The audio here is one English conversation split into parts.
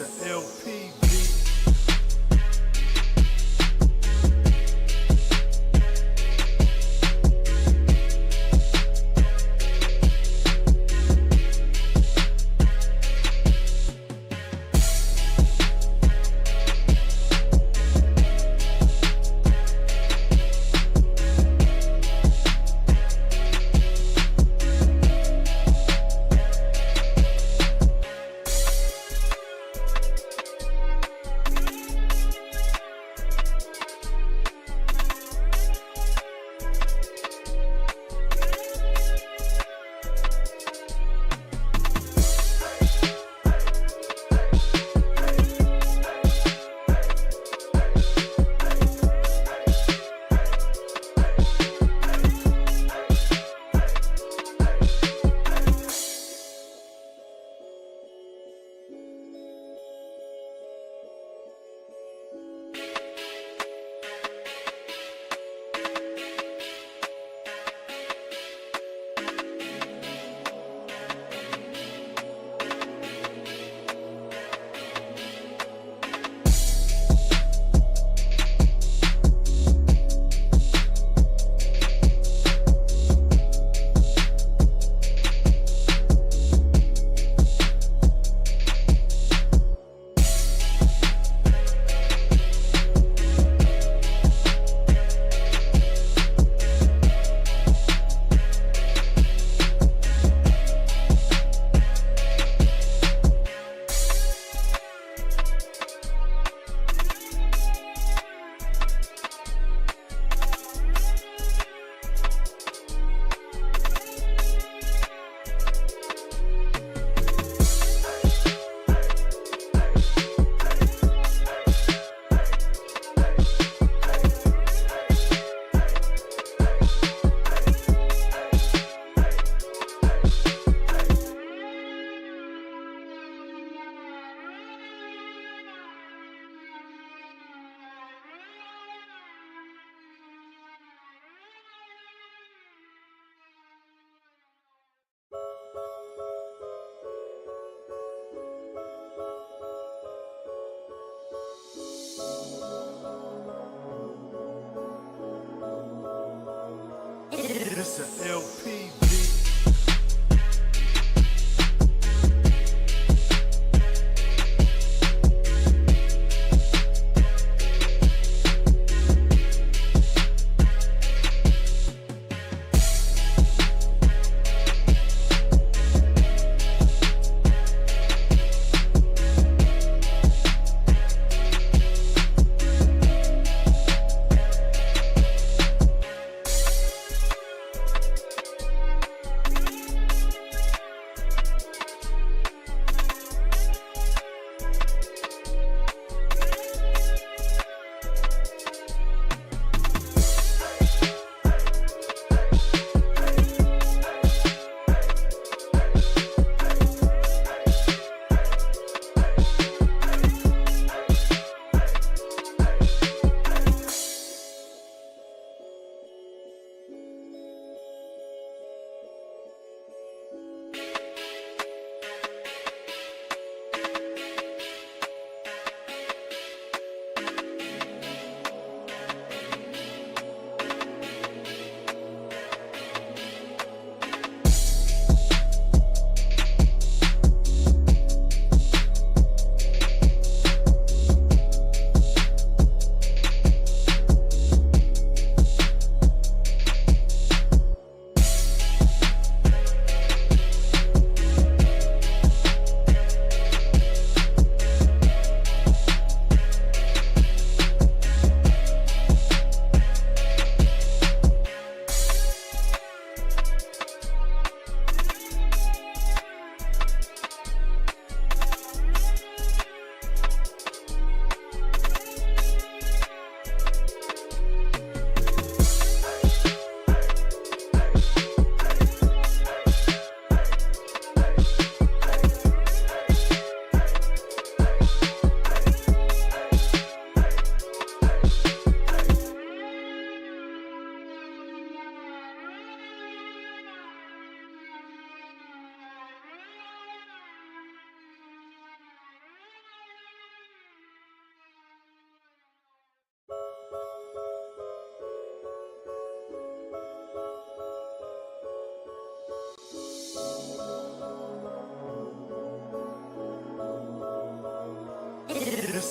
It's an LP. It's an LP.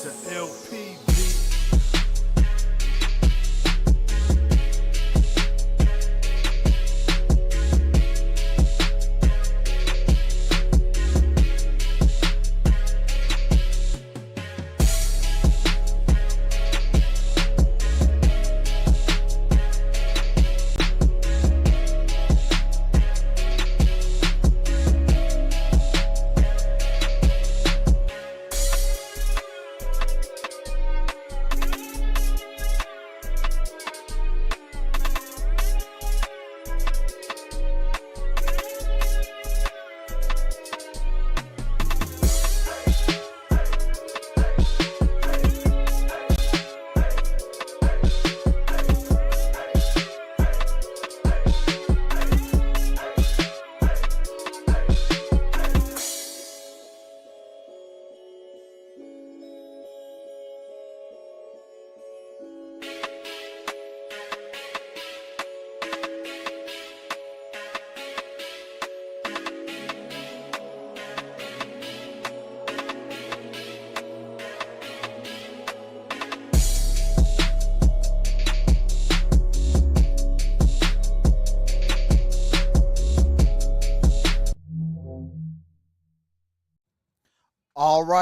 This a LP beat.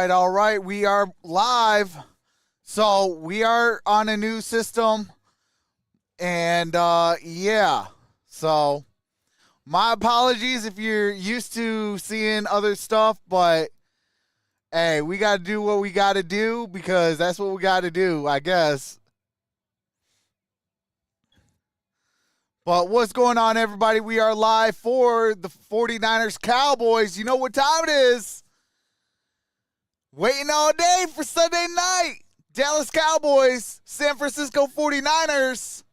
All right. We are live. So we are on a new system. And yeah. So my apologies if you're used to seeing other stuff, but hey, we got to do what we got to do because that's what we got to do, I guess. But what's going on, everybody? We are live for the 49ers Cowboys. You know what time it is. Waiting all day for Sunday night. Dallas Cowboys, San Francisco 49ers.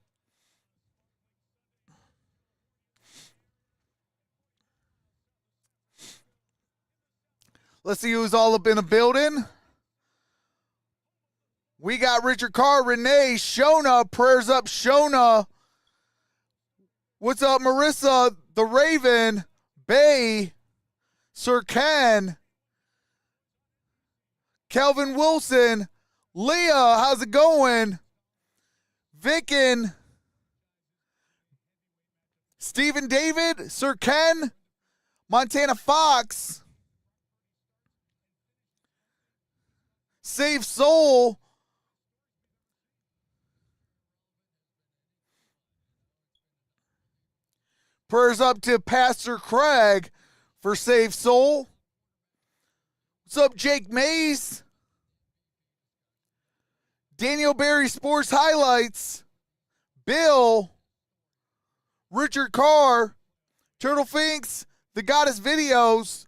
Let's see who's all up in the building. We got Richard Carr, Renee, Shona, prayers up, Shona. What's up, Marissa, the Raven, Bay, Sir Ken, Kelvin Wilson, Leah, how's it going? Vickin, Stephen David, Sir Ken, Montana Fox, Save Soul, prayers up to Pastor Craig for Save Soul. What's up, Jake Mays? Daniel Berry Sports Highlights. Bill. Richard Carr. Turtle Finks. The Goddess Videos.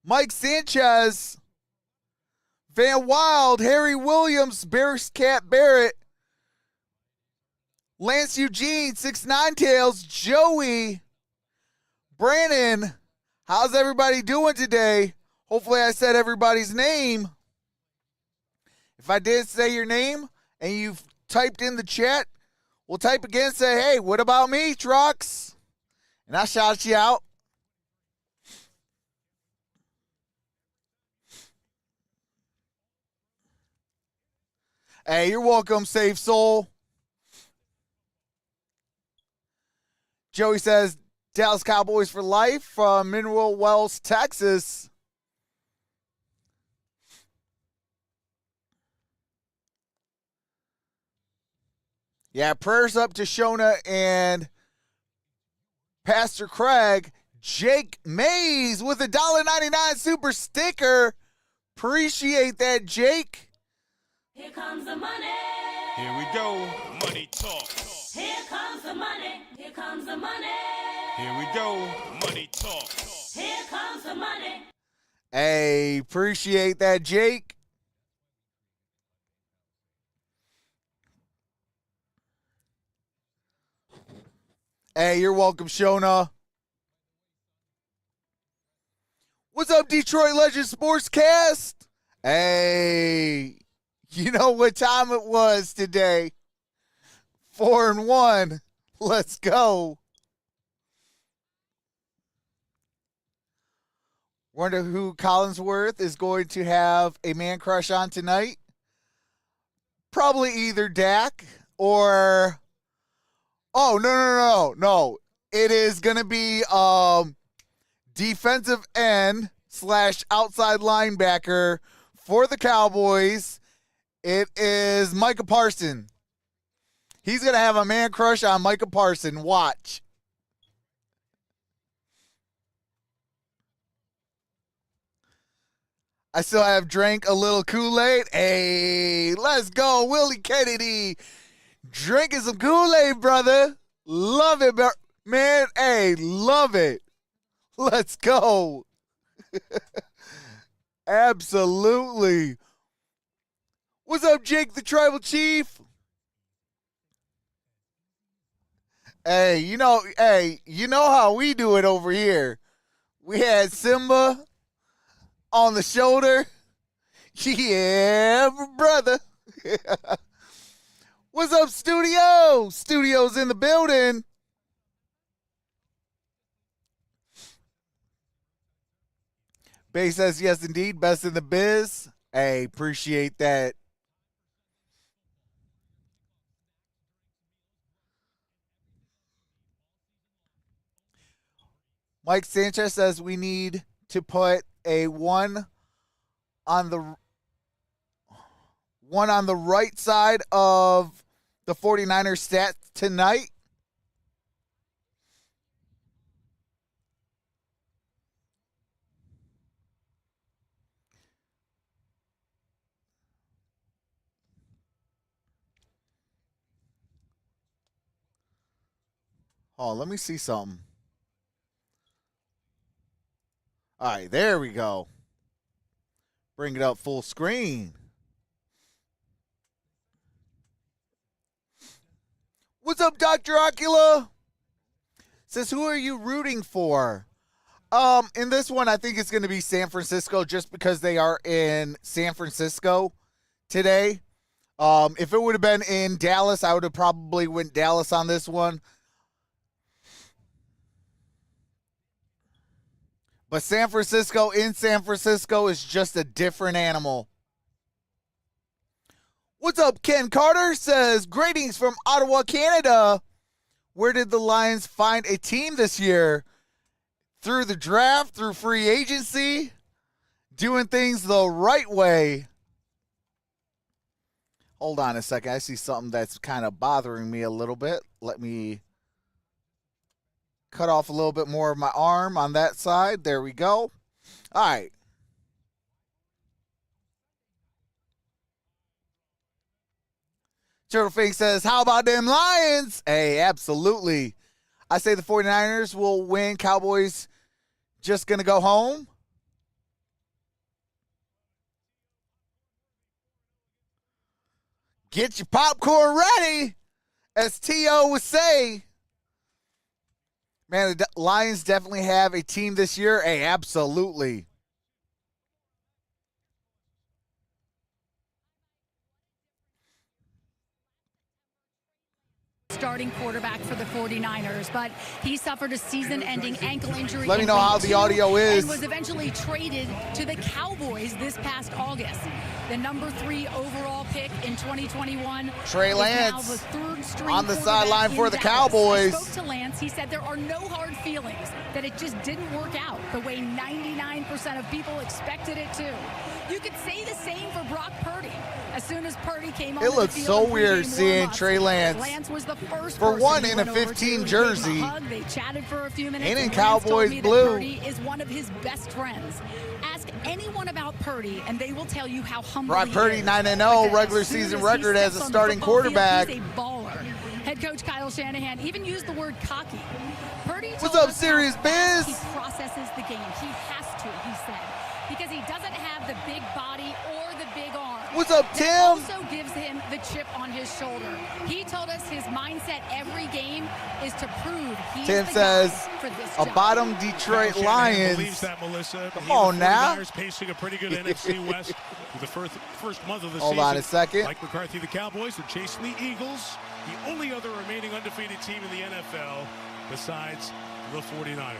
Mike Sanchez. Van Wild. Harry Williams. Bears Cat Barrett. Lance Eugene. 6'9 Tails. Joey. Brandon. How's everybody doing today? Hopefully I said everybody's name. If I didn't say your name and you've typed in the chat, we'll type again and say, hey, what about me, Trox? And I'll shout you out. Hey, you're welcome, Save Soul. Joey says, Dallas Cowboys for life from Mineral Wells, Texas. Yeah, prayers up to Shona and Pastor Craig. Jake Mays with a $1.99 super sticker. Appreciate that, Jake. Here comes the money. Here we go. Money talk. Here comes the money. Here comes the money. Here we go. Money talk. Here comes the money. Hey, appreciate that, Jake. Hey, you're welcome, Shona. What's up, Detroit Legends Sportscast? Hey, you know what time it was today. 4-1. Let's go. Wonder who Collinsworth is going to have a man crush on tonight. Probably either Dak or... Oh, no. It is going to be defensive end / outside linebacker for the Cowboys. It is Micah Parsons. He's going to have a man crush on Micah Parsons. Watch. I still have drank a little Kool-Aid. Hey, let's go, Willie Kennedy. Drinking some Kool-Aid, brother. Love it, man. Hey, love it. Let's go. Absolutely. What's up, Jake the Tribal Chief? Hey, you know how we do it over here. We had Simba on the shoulder. Yeah, brother. What's up, studio? Studio's in the building. Bay says, yes, indeed. Best in the biz. Hey, appreciate that. Mike Sanchez says we need to put a one on the right side of the 49ers stats tonight. Oh, let me see something. All right, there we go. Bring it up full screen. What's up, Dr. Ocula? Says, who are you rooting for? In this one, I think it's going to be San Francisco just because they are in San Francisco today. If it would have been in Dallas, I would have probably went Dallas on this one. But San Francisco is just a different animal. What's up, Ken Carter? Says, greetings from Ottawa, Canada. Where did the Lions find a team this year? Through the draft, through free agency, doing things the right way. Hold on a second. I see something that's kind of bothering me a little bit. Let me cut off a little bit more of my arm on that side. There we go. All right. Turtle Fink says, how about them Lions? Hey, absolutely. I say the 49ers will win. Cowboys just going to go home. Get your popcorn ready, as T.O. would say. Man, the Lions definitely have a team this year. Hey, absolutely. Starting quarterback for the 49ers, but he suffered a season-ending ankle injury. Let me know how the audio is. And was eventually traded to the Cowboys this past August. The number 3 overall pick in 2021. Trey Lance is now the third-string on the quarterback sideline for in the Dallas. Cowboys. I spoke to Lance. He said there are no hard feelings, that it just didn't work out the way 99% of people expected it to. You could say the same for Brock Purdy. As soon as Purdy came on, it looked so weird seeing Trey Lance. Lance was the first for one in a 15 jersey. They chatted for a few minutes. And in Lance Cowboys told me blue. that Purdy is one of his best friends. Ask anyone about Purdy, and they will tell you how humble Brock he Purdy is. 9-0 regular season record as a starting quarterback. He's a baller. Head coach Kyle Shanahan even used the word cocky. Purdy What's told up, us Serious how fast Biz? He processes the game. He has to, he said, because he doesn't have the big body or the big arm. What's up, Tim? That also gives him the chip on his shoulder. He told us his mindset every game is to prove he's Tim the says, guy for this a job. bottom Detroit Kyle Shanahan Lions. believes that, Melissa. Come He on and the now. 49ers pacing a pretty good NFC West through the first month of the Hold season. on a second. Mike McCarthy, the Cowboys, and Chase Lee Eagles, the only other remaining undefeated team in the NFL besides the 49ers.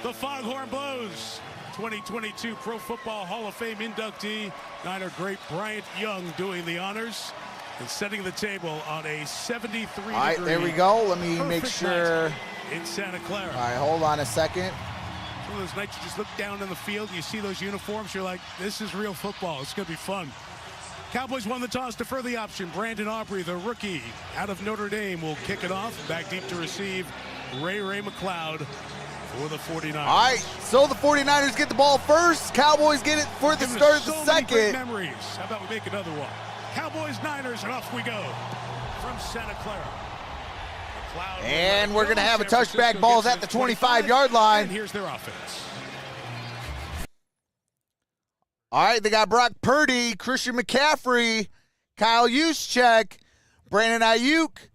The foghorn blows. 2022 Pro Football Hall of Fame inductee, Niner great Bryant Young doing the honors and setting the table on a 73 All right, there we go. Let me make perfect sure. night in Santa Clara. All right, hold on a second. One of those nights you just look down on the field, you see those uniforms, you're like, this is real football. It's going to be fun. Cowboys won the toss, defer the option. Brandon Aubrey, the rookie out of Notre Dame, will kick it off. Back deep to receive Ray McLeod for the 49ers. All right, so the 49ers get the ball first. Cowboys get it for the start of the so many great second. memories. How about we make another one? Cowboys, Niners, and off we go from Santa Clara. McLeod And we're going to have a San touchback Francisco balls gets at the it 25-yard line. And here's their offense. All right, they got Brock Purdy, Christian McCaffrey, Kyle Juszczyk, Brandon Ayuk,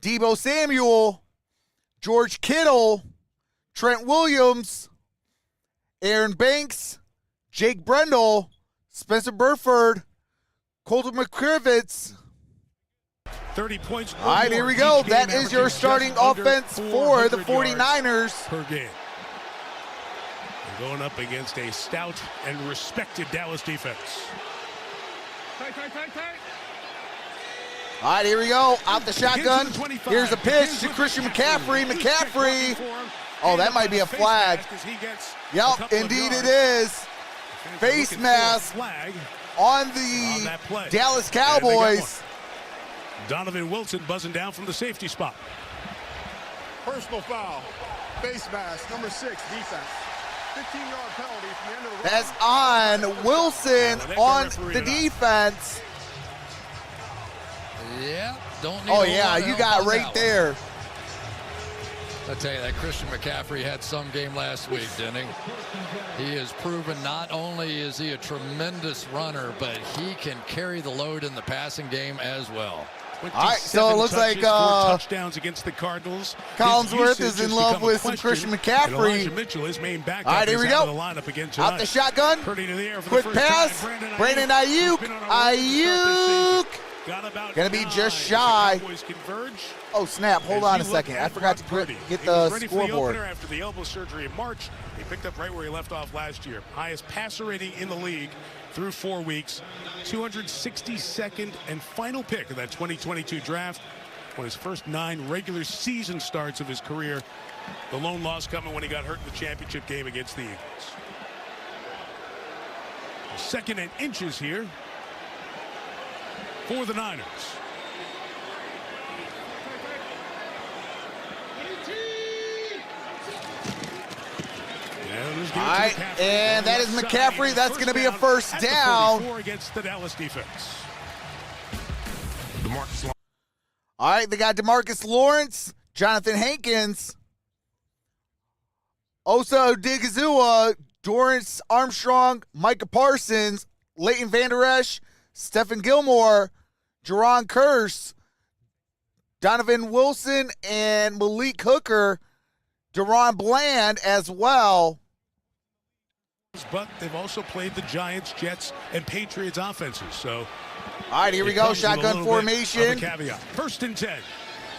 Deebo Samuel, George Kittle, Trent Williams, Aaron Banks, Jake Brendel, Spencer Burford, Colton McCrivitz. 30 points. All right, here we go. That is your starting offense for the 49ers. Per game. And going up against a stout and respected Dallas defense. All right, here we go. Out the shotgun. Here's a pitch to Christian McCaffrey. McCaffrey. Oh, that might be a flag. Yep, indeed it is. Face mask on the Dallas Cowboys. Donovan Wilson buzzing down from the safety spot. Personal foul. Face mask, number 6, defense. 15-yard penalty from the end of the That's on Wilson on the defense. Yeah, don't need Oh, a yeah, lot of you help got on right that one. there. I tell you, that Christian McCaffrey had some game last week, didn't he? He has proven not only is he a tremendous runner, but he can carry the load in the passing game as well. All right, so it looks like touchdowns against the Cardinals. Collinsworth is in love with some Christian McCaffrey. Mitchell is main backup. All right, here we go. The lineup again Out the shotgun. Purdy to the air for Quick the first pass. time. Brandon Ayuk. Ayuk. Gonna be just shy. Converge. Oh, snap. Hold on a second. I forgot to get the scoreboard. After the elbow surgery in March, he picked up right where he left off last year. Highest passer rating in the league through 4 weeks. 262nd and final pick of that 2022 draft. On his first 9 regular season starts of his career. The lone loss coming when he got hurt in the championship game against the Eagles. 2nd and inches here for the Niners. All right, and that is McCaffrey. That's going to be a first down. Against the Dallas defense. All right, they got DeMarcus Lawrence, Jonathan Hankins, Osa Odigizua, Dorrance Armstrong, Micah Parsons, Leighton Vander Esch, Stephen Gilmore, Jerron Kearse, Donovan Wilson, and Malik Hooker, Deron Bland as well. But they've also played the Giants, Jets, and Patriots offenses. So, all right, here we go. Shotgun formation. Caveat. 1st and 10.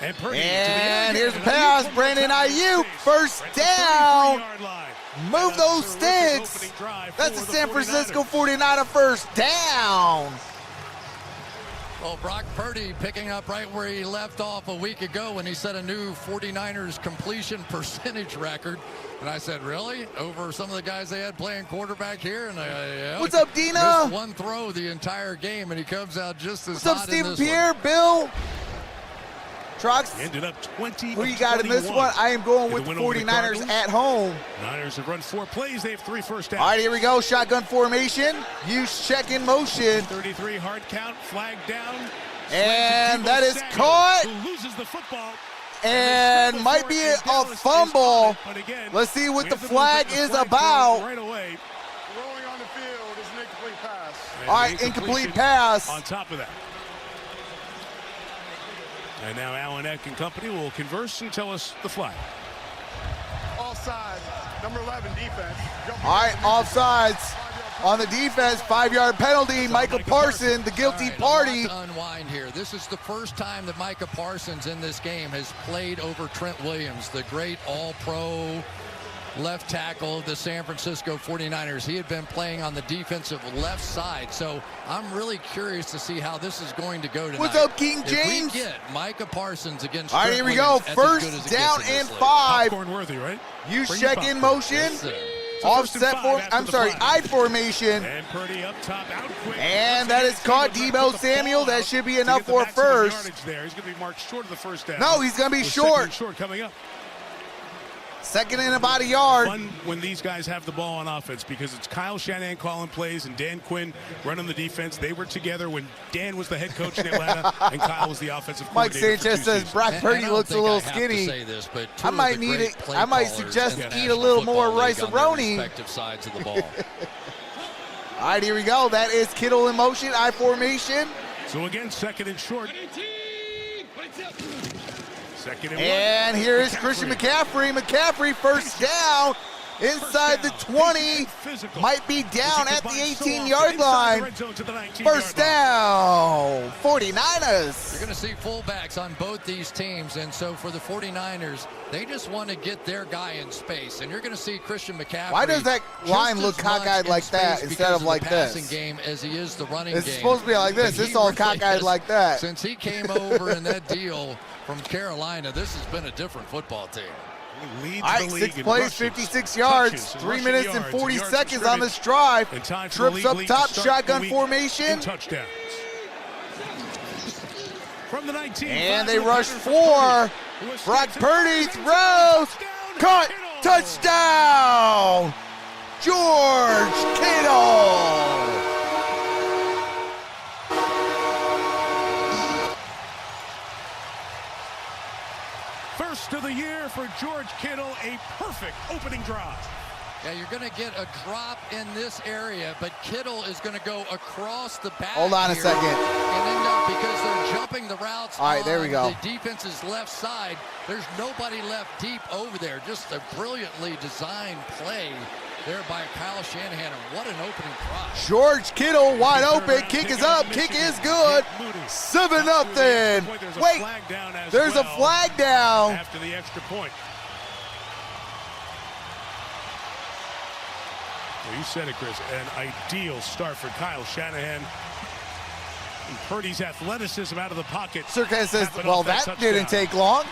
And Purdy and here's the pass. Brandon Ayuk. First down. Move those sticks. That's the San Francisco 49er first down. Well, Brock Purdy picking up right where he left off a week ago when he set a new 49ers completion percentage record. And I said, really? Over some of the guys they had playing quarterback here? And yeah, what's up, Dina? Missed one throw the entire game, and he comes out just as what's up, Stephen Pierre, Bill? Trox, ended up 20. who you got in this one? I am going with the 49ers at home. Niners have run 4 plays. They have 3 first downs. All right, here we go. Shotgun formation. Use check in motion. 33 hard count, flag down. And that is caught. Who loses the football. And might be a fumble. Let's see what the flag is about. Right away. rolling on the field is an incomplete pass. All right, incomplete pass. On top of that. And now Alan Eck and company will converse and tell us the flag. Offside, number 11, defense. All right, offsides on the defense, 5-yard penalty. Micah Parsons, the guilty party. To unwind here. This is the first time that Micah Parsons in this game has played over Trent Williams, the great all-pro left tackle of the San Francisco 49ers. He had been playing on the defensive left side. So I'm really curious to see how this is going to go tonight. What's up, King James? If we get Micah Parsons against All right, here we go. First down and 5. Popcorn worthy, right? Use Bring check your in popcorn. motion. Yes, sir. So first and Offset 5 after I'm the sorry, flag. I formation. And Purdy up top, out quick. And that is caught. Debo Samuel. That should be enough for a first. There. He's going to be marked short of the first down. No, he's going to be With short. second short coming up. Second and about a yard. Fun when these guys have the ball on offense because it's Kyle Shanahan calling plays and Dan Quinn running the defense. They were together when Dan was the head coach in Atlanta and Kyle was the offensive Mike coordinator. Sanchez says Brock Purdy looks a little skinny. I might need it. I might suggest eat a little more rice-a-roni. Respective sides of the ball. All right, here we go. That is Kittle in motion, I formation. So again, second and short. Second and And here is Christian McCaffrey. McCaffrey first down inside the 20. Might be down at the 18-yard line. First down, 49ers. You're going to see fullbacks on both these teams, and so for the 49ers, they just want to get their guy in space, and you're going to see Christian McCaffrey. Why does that line look cockeyed like that instead of like this? Passing game as he is the running It's game. supposed to be like this. It's all cockeyed like that. Since he came over in that deal from Carolina, this has been a different football team. Leads All right, the 6 league plays, in rushes, 56 yards, touches, 3 rushing minutes yards, and 40 yards seconds from on this drive. and time for the Trips league up lead top, to start shotgun the week formation. in touchdowns. From the 19. And they rush 4. Brock Purdy throws. Caught. Touchdown. George Kittle. First of the year for George Kittle, a perfect opening drive. Yeah, you're going to get a drop in this area, but Kittle is going to go across the back. Hold on a here second. And end up, because they're jumping the routes All right, there we go. on the defense's left side, there's nobody left deep over there. Just a brilliantly designed play there by Kyle Shanahan, and what an opening drive. George Kittle wide open. Kick is up. Kick is good. 7-0. Wait, there's a flag down. After the extra point. Well, you said it, Chris. An ideal start for Kyle Shanahan. And Purdy's athleticism out of the pocket. Circa says, Tapping well, off that touchdown. didn't take long.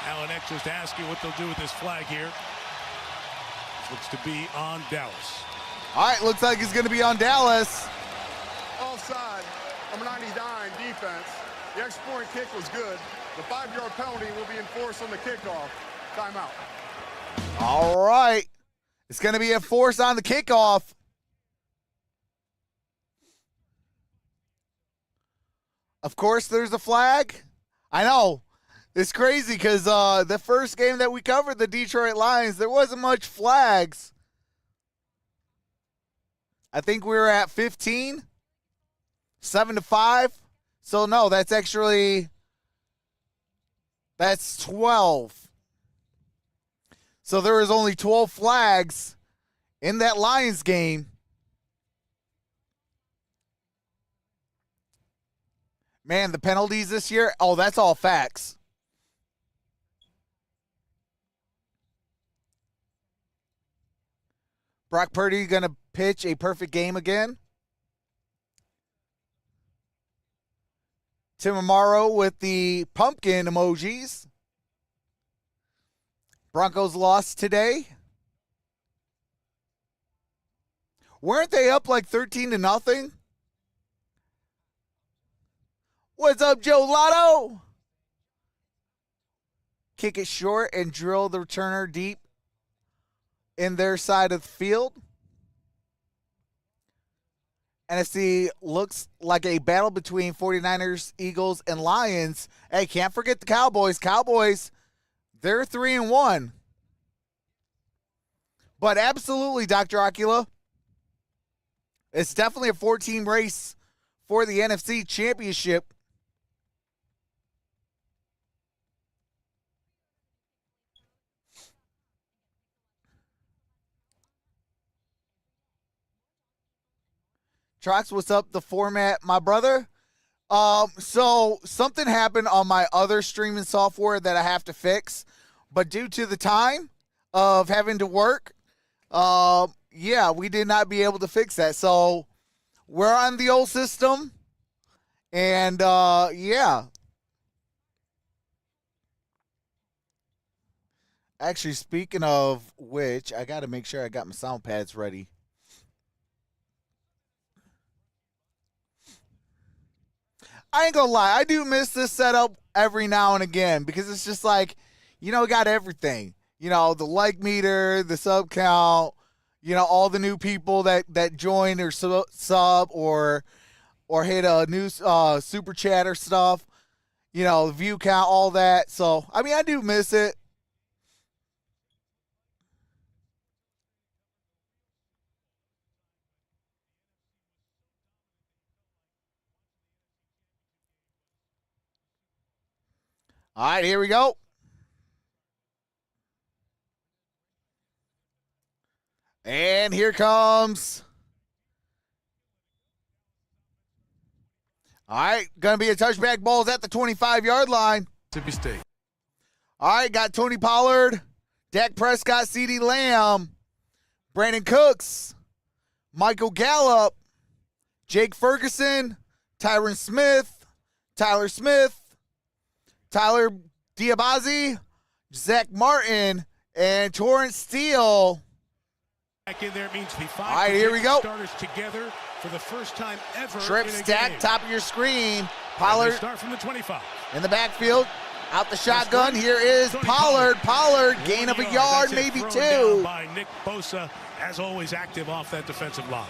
Alan X just asking what they'll do with this flag here. Looks to be on Dallas. All right, looks like it's going to be on Dallas. Offside, number 99, defense. The extra point kick was good. The 5-yard penalty will be enforced on the kickoff. Timeout. All right. It's going to be enforced on the kickoff. Of course, there's a flag. I know. It's crazy because the first game that we covered, the Detroit Lions, there wasn't much flags. I think we were at 15, 7-5. So, no, that's 12. So there was only 12 flags in that Lions game. Man, the penalties this year, oh, that's all facts. Brock Purdy going to pitch a perfect game again. Tim Amaro with the pumpkin emojis. Broncos lost today. Weren't they up like 13-0? What's up, Joe Lotto? Kick it short and drill the returner deep in their side of the field. NFC looks like a battle between 49ers, Eagles, and Lions. Hey, can't forget the Cowboys. Cowboys, they're 3-1. But absolutely, Dr. Ocula, it's definitely a 4-team race for the NFC Championship. Trox, what's up? The format, my brother. So something happened on my other streaming software that I have to fix, but due to the time, of having to work. Yeah, we did not be able to fix that. So we're on the old system. And, yeah. Actually, speaking of which, I got to make sure I got my sound pads ready. I ain't gonna lie, I do miss this setup every now and again because it's just like, we got everything. The like meter, the sub count, all the new people that join or sub or hit a new super chat or stuff, the view count, all that. So, I do miss it. All right, here we go. And here comes. All right, going to be a touchback. Ball's at the 25-yard line. Mississippi State. All right, got Tony Pollard, Dak Prescott, CeeDee Lamb, Brandon Cooks, Michael Gallup, Jake Ferguson, Tyron Smith, Tyler Smith, Tyler Diabazi, Zach Martin, and Torrance Steele. Back in there means the All right, here we go. starters together for the first time ever. Trip in a stack, game. top of your screen. And Pollard they start from the 25. in the backfield. Out the shotgun. Here is Pollard. Pollard, gain of a yard, That's it, maybe thrown two. down by Nick Bosa, as always active off that defensive line.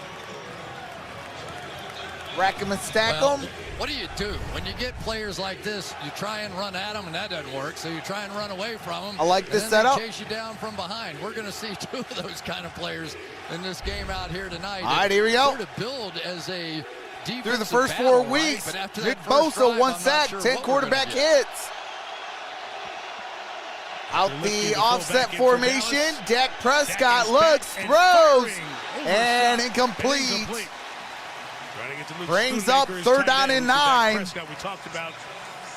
Rack him and stack Well, him. what do you do? When you get players like this, you try and run at them, and that doesn't work, so you try and run away from them. I like this and then setup. They chase you down from behind. We're going to see two of those kind of players in this game out here tonight. All right, here we go. Sort of build as a defensive Through the first battle, 4 weeks, right? But after Nick that first Bosa, drive, 1 I'm not sack, sure 10 what we're gonna quarterback get. hits. Out Lifting the the offset fullback in for formation, Dallas. Dak Prescott Dak is looks, back and throws, firing. and Overshot incomplete. Trying to get to Luke Brings Schoonmaker, up his third tight down end and for Dak 9. Prescott. We talked about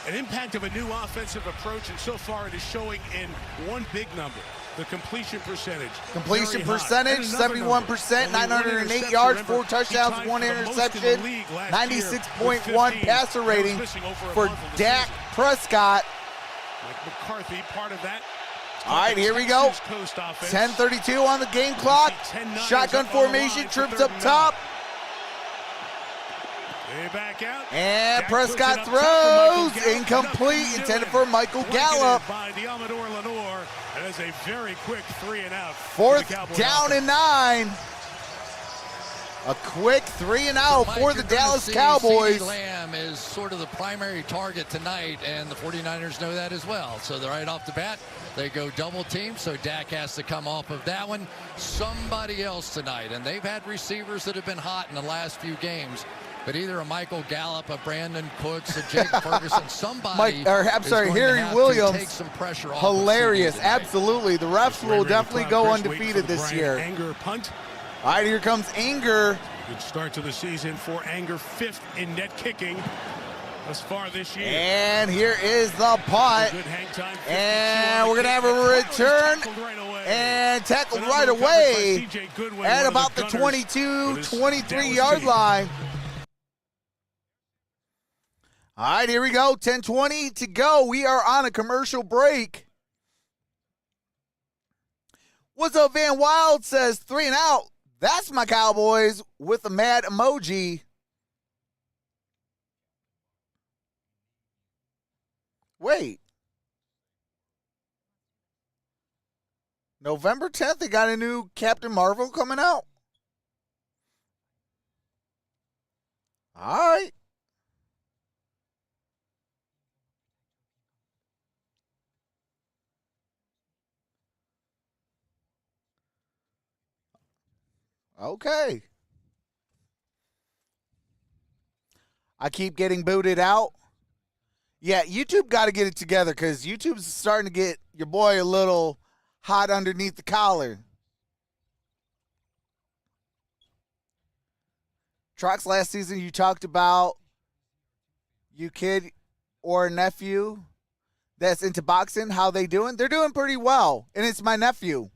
an impact of a new offensive approach, and so far it is showing in one big number. The completion percentage. Completion very high. percentage, And another 71%, number. Only 908 one interception. yards, Remember, 4 he touchdowns, tied 1 for the most in the interception, league last year with 96.1 15. passer That was rating missing over a for month of the Dak season. Prescott. Mike McCarthy, part of that. All right, here we go. Texas Coast offense. 10:32 on the game clock. 10-9 Shotgun up on the formation, line for trips third up and top. They back out. And Dak Prescott puts it up top for Michael throws. Gallup. Incomplete. Nothing Intended doing. for Michael Blanketed Gallup. by Diamador Lenore. That is a very quick 3 and out. Fourth for the Cowboys down offense. and 9. A quick 3 and out Mike, for the you're gonna Dallas see Cowboys. CeeDee Lamb is sort of the primary target tonight, and the 49ers know that as well. So they're right off the bat, they go double team, so Dak has to come off of that one. Somebody else tonight, and they've had receivers that have been hot in the last few games, but either a Michael Gallup, a Brandon Cooks, a Jake Ferguson, somebody Harry Williams. take some pressure off. Hilarious, of CeeDee tonight. absolutely. The refs will definitely go undefeated this year. Anger punt. All right, here comes Anger. Good start to the season for Anger, 5th in net kicking thus far this year. And here is the punt. Good hang time. 52 And on we're the going to have kick. a That return. was tackled right away. And tackled Another right recovered by away C.J. Goodwin, at one of about the gunners 22, for this 23-yard Dallas line. All right, here we go. 10:20 to go. We are on a commercial break. What's up, Van Wild says 3 and out. That's my Cowboys with a mad emoji. Wait. November 10th, they got a new Captain Marvel coming out. All right. Okay. I keep getting booted out. Yeah, YouTube got to get it together because YouTube's starting to get your boy a little hot underneath the collar. Trox, last season you talked about you kid or nephew that's into boxing, how they doing? They're doing pretty well, and it's my nephew.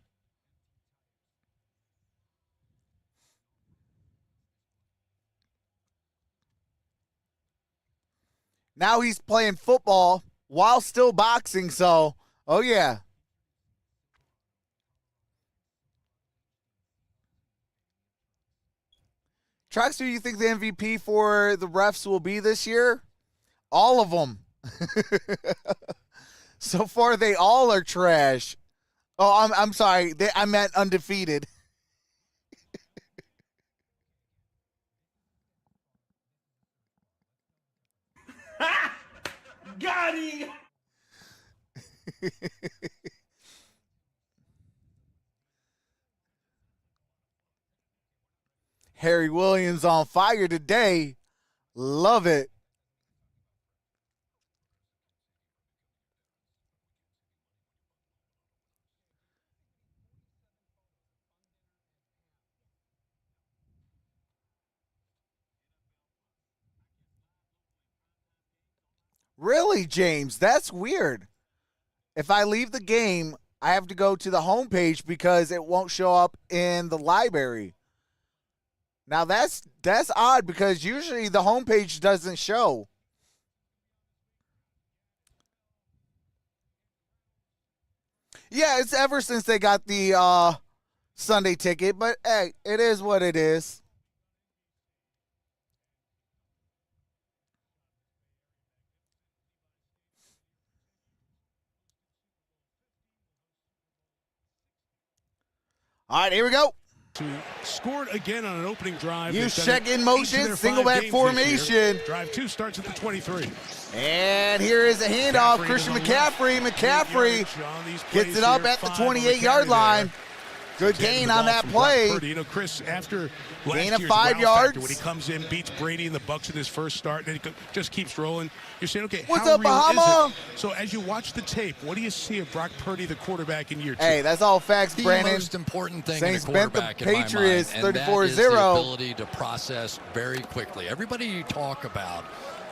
Now he's playing football while still boxing, so, oh yeah. Troxel, do you think the MVP for the refs will be this year? All of them. So far, they all are trash. Oh, I'm sorry. I meant undefeated. Got him! Harry Williams on fire today. Love it. Really, James? That's weird. If I leave the game, I have to go to the homepage because it won't show up in the library. Now that's odd because usually the homepage doesn't show. Yeah, it's ever since they got the Sunday ticket, but hey, it is what it is. All right, here we go. Scored again on an opening drive. Use check in motion, single back formation. Drive 2 starts at the 23. And here is a handoff. Christian McCaffrey. McCaffrey gets it up at the 28-yard line. Good gain on that play. You know, Chris, after gain last of year's 5 wow yards. factor, when he comes in, beats Brady and the Bucks in his first start, and then he just keeps rolling. You're saying, okay, what's how up, real Bahama? is it? So as you watch the tape, what do you see of Brock Purdy, the quarterback, in year 2? Hey, that's all facts, Brandon. The most important thing Saints in a bent the quarterback, in my Patriots mind, and that 34-0. is the ability to process very quickly. Everybody you talk about,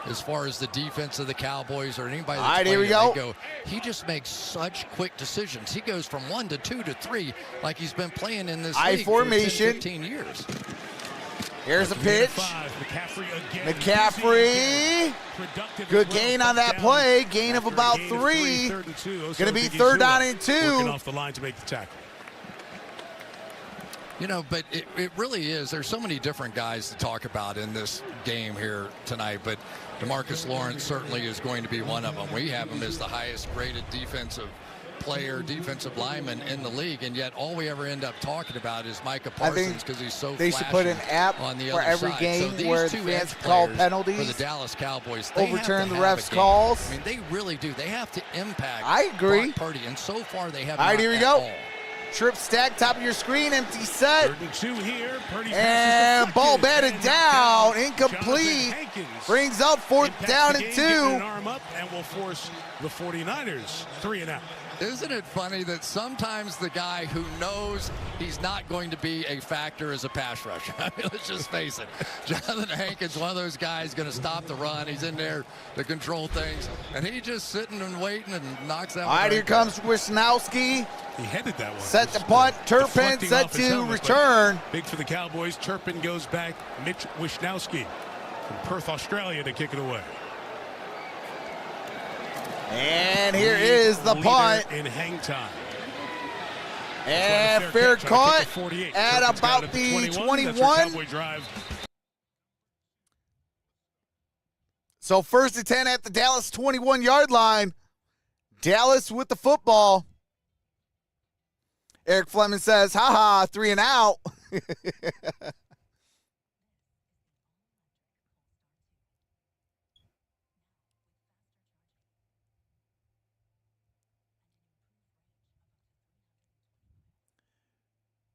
as far as the defense of the Cowboys or anybody that's right, here we playing, go. He just makes such quick decisions. He goes from 1 to 2 to 3 like he's been playing in this league formation. for 10, 15 years. Here's a pitch. McCaffrey. Good gain on that play. Gain of about 3. Going to be 3rd down and 2. Working off the line to make the tackle. You know, but it really is. There's so many different guys to talk about in this game here tonight, but DeMarcus Lawrence certainly is going to be one of them. We have him as the highest graded defensive player, defensive lineman in the league, and yet all we ever end up talking about is Micah Parsons because he's so they should put an app on the for other every side. game so where these two fans edge call players penalties, for the Dallas Cowboys, overturn the have refs' a game. calls. I mean, they really do. They have to impact I agree. Brock Purdy, and so far they have All right, not here we at go. all. Trip stack, top of your screen, empty set. 3rd and 2 here. Purdy And ball batted down, Jonathan incomplete. Hankins Brings up 4th impacts down the and game, 2. getting an arm up, and will force the 49ers 3 and out. Isn't it funny that sometimes the guy who knows he's not going to be a factor as a pass rusher? I mean, let's just face it. Jonathan Hankins, one of those guys, going to stop the run. He's in there to control things, and he's just sitting and waiting and knocks that All right, here comes Wisnowski. He headed that one. Set the punt. Turpin Deflecting set off his to helmet, but return. Big for the Cowboys. Turpin goes back. Mitch Wishnowski from Perth, Australia, to kick it away. And here is the punt. In hang time. And fair cut at Turpin's got about it the at 21. That's your Cowboy drive. So 1st and 10 at the Dallas 21-yard line. Dallas with the football. Eric Fleming says, haha, 3 and out.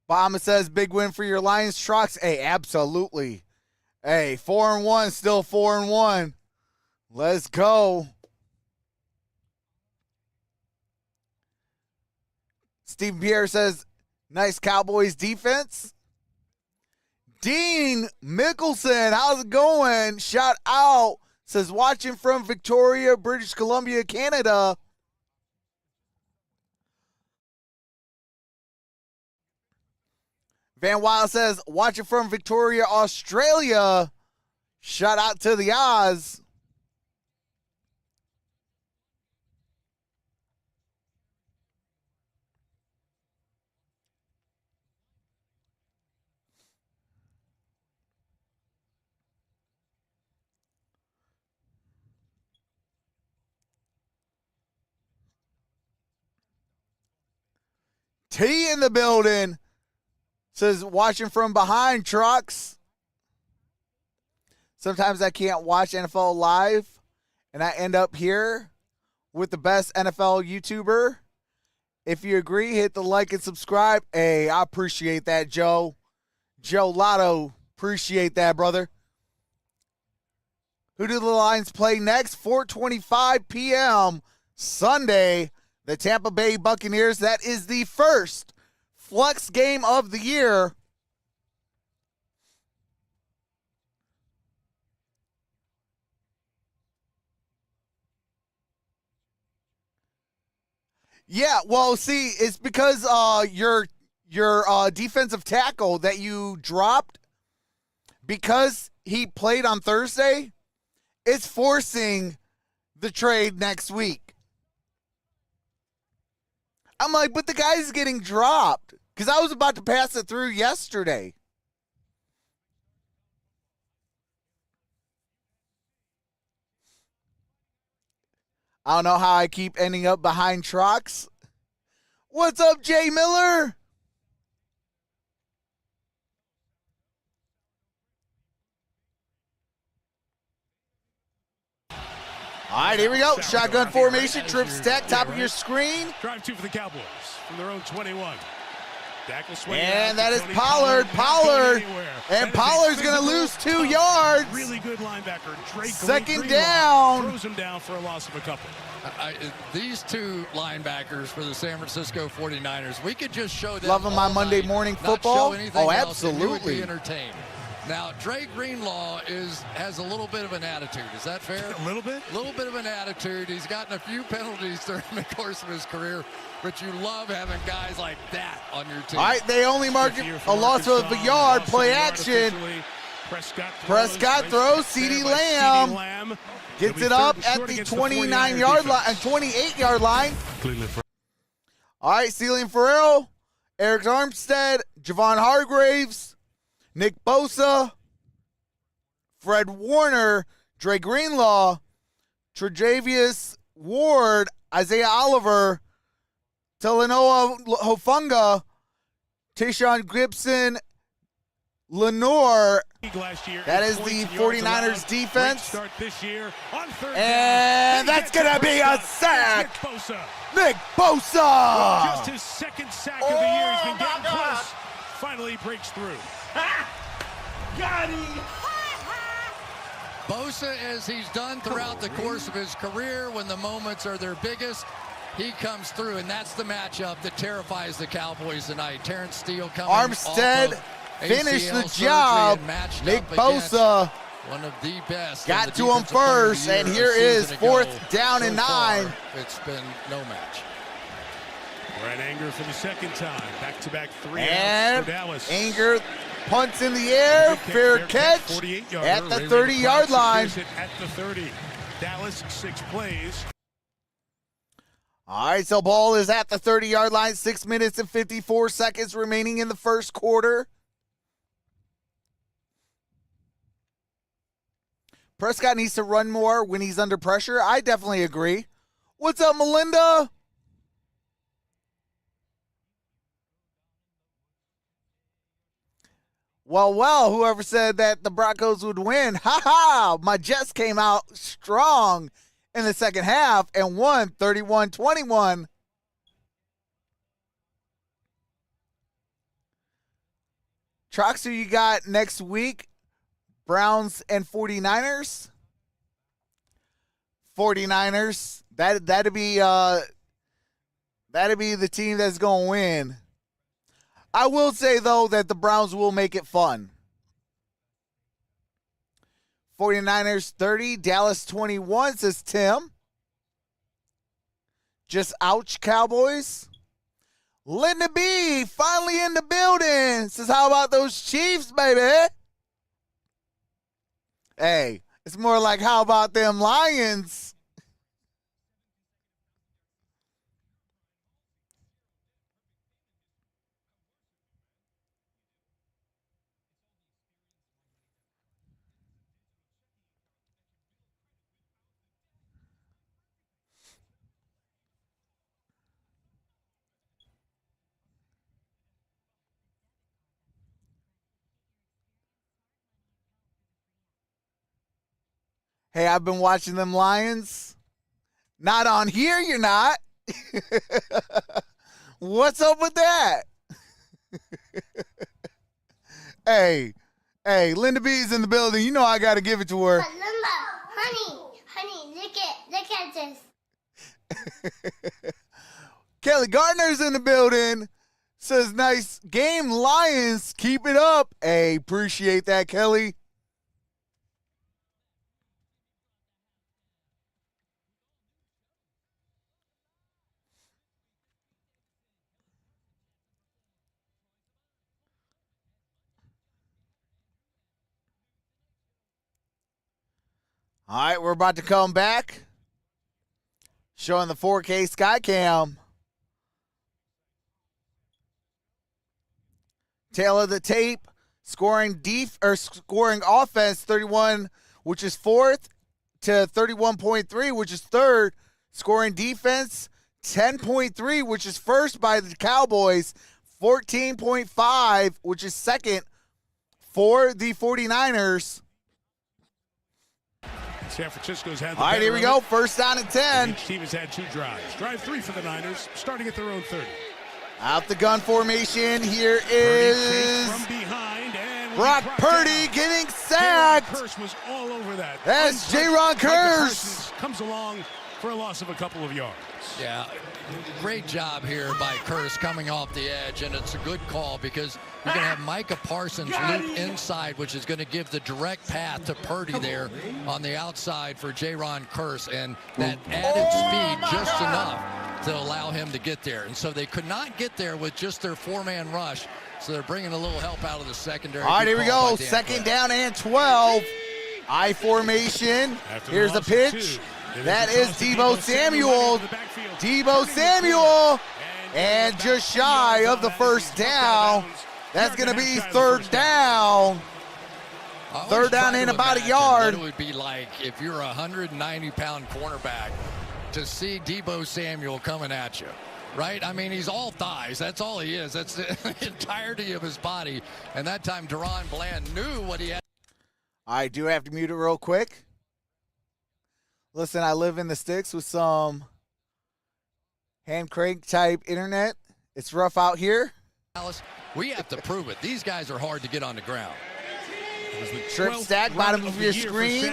Obama says, big win for your Lions, Trox. Hey, absolutely. Hey, 4-1, still 4-1. Let's go. Stephen Pierre says, nice Cowboys defense. Dean Mickelson, how's it going? Shout out. Says, watching from Victoria, British Columbia, Canada. Van Wild says, watching from Victoria, Australia. Shout out to the Oz. T in the building. Says, watching from behind, Trox. Sometimes I can't watch NFL live, and I end up here with the best NFL YouTuber. If you agree, hit the like and subscribe. Hey, I appreciate that, Joe. Joe Lotto, appreciate that, brother. Who do the Lions play next? 4:25 p.m. Sunday, the Tampa Bay Buccaneers. That is the first flex game of the year. Yeah, well, see, it's because your defensive tackle that you dropped, because he played on Thursday, it's forcing the trade next week. I'm like, but the guy's getting dropped, because I was about to pass it through yesterday. I don't know how I keep ending up behind Trox. What's up, Jay Miller? All right, here we go. Shotgun formation, trip stack, top of your screen. Drive 2 for the Cowboys from their own 21. And that is Pollard. And Pollard's going to lose 2 yards. Really good linebacker. Second down. Throws him down for a loss of a couple. These 2 linebackers for the San Francisco 49ers, we could just show them. Loving my Monday morning football. Oh, absolutely. You would be entertained. Now, Dre Greenlaw has a little bit of an attitude. Is that fair? A little bit? A little bit of an attitude. He's gotten a few penalties during the course of his career, but you love having guys like that on your team. All right, they only marked a loss of a yard. Play action. Prescott throws. CeeDee Lamb gets it up at the 29-yard line, 28-yard line. All right, Ceiling Farrell, Eric Armstead, Javon Hargraves, Nick Bosa, Fred Warner, Dre Greenlaw, Tre'Davious Ward, Isaiah Oliver, Talanoa Hofunga, Tayshaun Gibson, Lenore. That is the 49ers defense. And that's going to be a sack. Nick Bosa. Just his second sack of the year. He's been getting close. Finally breaks through. Got him. Bosa, as he's done throughout the course of his career, when the moments are their biggest, he comes through, and that's the matchup that terrifies the Cowboys tonight. Terrence Steele coming Armstead off of finished ACL the job. Nick Bosa one of the best. got to him first, and here is 4th down and 9. It's been no match. Brett Anger for the second time. Back-to-back 3 and outs for Dallas. Anger punts in the air. Fair catch at the 30-yard line. At the 30. Dallas 6 plays. All right, so ball is at the 30-yard line. 6 minutes and 54 seconds remaining in the first quarter. Prescott needs to run more when he's under pressure. I definitely agree. What's up, Melinda? Well, whoever said that the Broncos would win. Ha-ha! My Jets came out strong in the second half and won 31-21. Trox, who you got next week? Browns and 49ers? 49ers. That'd be the team that's going to win. I will say, though, that the Browns will make it fun. 49ers 30, Dallas 21, says Tim. Just ouch, Cowboys. Linda B, finally in the building. Says, how about those Chiefs, baby? Hey, it's more like, how about them Lions? Hey, I've been watching them Lions. Not on here, you're not. What's up with that? Hey, Linda B's in the building. You know I got to give it to her. But Linda, honey, look at this. Kelly Gardner's in the building. Says, nice game, Lions. Keep it up. Hey, appreciate that, Kelly. All right, we're about to come back. Showing the 4K Skycam. Tail of the tape. Scoring offense 31, which is fourth, to 31.3, which is third. Scoring defense 10.3, which is first by the Cowboys. 14.5, which is second for the 49ers. San Francisco's had the all right, here we go. First down and 10. Each team has had 2 drives. Drive 3 for the Niners, starting at their own 30. Out the gun formation. Here Purdy is from behind, and Brock Purdy down. getting sacked. Curse was all over that. That's J-Ron Curse. Comes along for a loss of a couple of yards. Yeah, great job here by Curse coming off the edge, and it's a good call because you're going to have Micah Parsons loop inside, which is going to give the direct path to Purdy there on the outside for J-Ron Curse, and that added speed just enough to allow him to get there. And so they could not get there with just their 4-man rush, so they're bringing a little help out of the secondary. All right, here we go. Second down and 12. I formation. Here's the pitch. That is Deebo Samuel. Deebo Samuel. And just shy of the first down. That's going to be third down. Third down in about a yard. It would be like if you're a 190-pound cornerback to see Deebo Samuel coming at you, right? I mean, he's all thighs. That's all he is. That's the entirety of his body. And that time, Deron Bland knew what he had. I do have to mute it real quick. Listen, I live in the sticks with some hand crank type internet. It's rough out here. Dallas, we have to prove it. These guys are hard to get on the ground. Trip stack, bottom of your screen.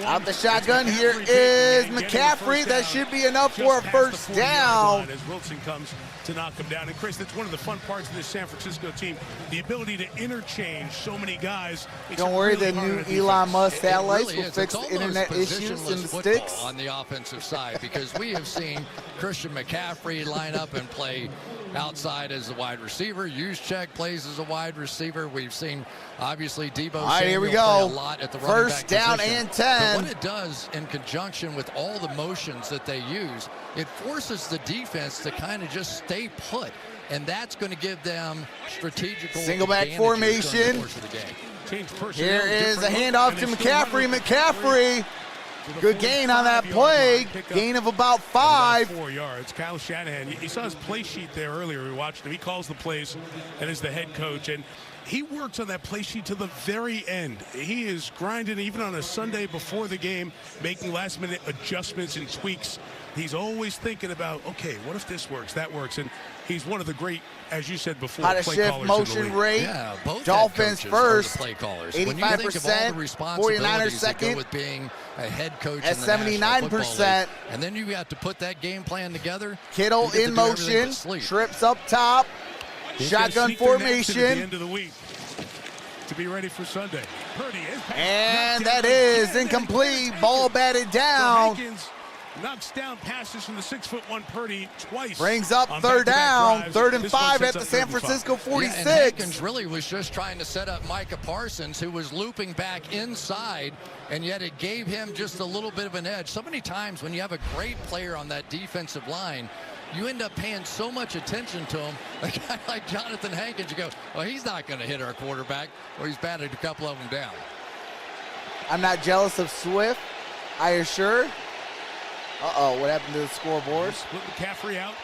Out the shotgun. Here is McCaffrey. That should be enough for a first down. As Wilson comes to knock him down. And Chris, that's one of the fun parts of this San Francisco team, the ability to interchange so many guys. Don't worry, the new Elon Musk satellites will fix the internet issues in the sticks. On the offensive side, because we have seen Christian McCaffrey line up and play outside as a wide receiver. Juszczyk plays as a wide receiver. We've seen, obviously, Deebo All right, here we Samuel go. play a lot at the First down position. and 10. But what it does in conjunction with all the motions that they use, it forces the defense to kind of just stay put. And that's going to give them strategical single back advantages formation. during the course of the game. Here is a handoff to McCaffrey. McCaffrey. Good gain on that play. Gain of about 5. 4 yards. Kyle Shanahan, you saw his play sheet there earlier. We watched him. He calls the plays and is the head coach. And he works on that play sheet to the very end. He is grinding even on a Sunday before the game, making last-minute adjustments and tweaks. He's always thinking about, okay, what if this works, that works? And he's one of the great, as you said before, how to play shift callers motion in the league. rate. Yeah, both Dolphins head coaches first. are the play callers. 85%. When you think of all the responsibilities 49ers that second. go with being a head coach At in the National Football 79%. League, and then you have to put that game plan together. Kittle you get to in do everything motion. but sleep. Trips up top. He's gonna Shotgun sneak their necks in at the formation. end of the week to be ready for Sunday. Purdy is And that is incomplete. Ball batted down. Hankins knocks down passes from the 6'1" Purdy twice. Brings up on third back-to-back down, drives. 3rd and This one 5 sets at the up San 35. Francisco 46. Yeah, and Hankins really was just trying to set up Micah Parsons, who was looping back inside, and yet it gave him just a little bit of an edge. So many times when you have a great player on that defensive line, you end up paying so much attention to him. A guy like Jonathan Hankins, you go, well, he's not going to hit our quarterback, or he's batted a couple of them down. I'm not jealous of Swift, I assure. Uh-oh, what happened to the scoreboard? Split McCaffrey out.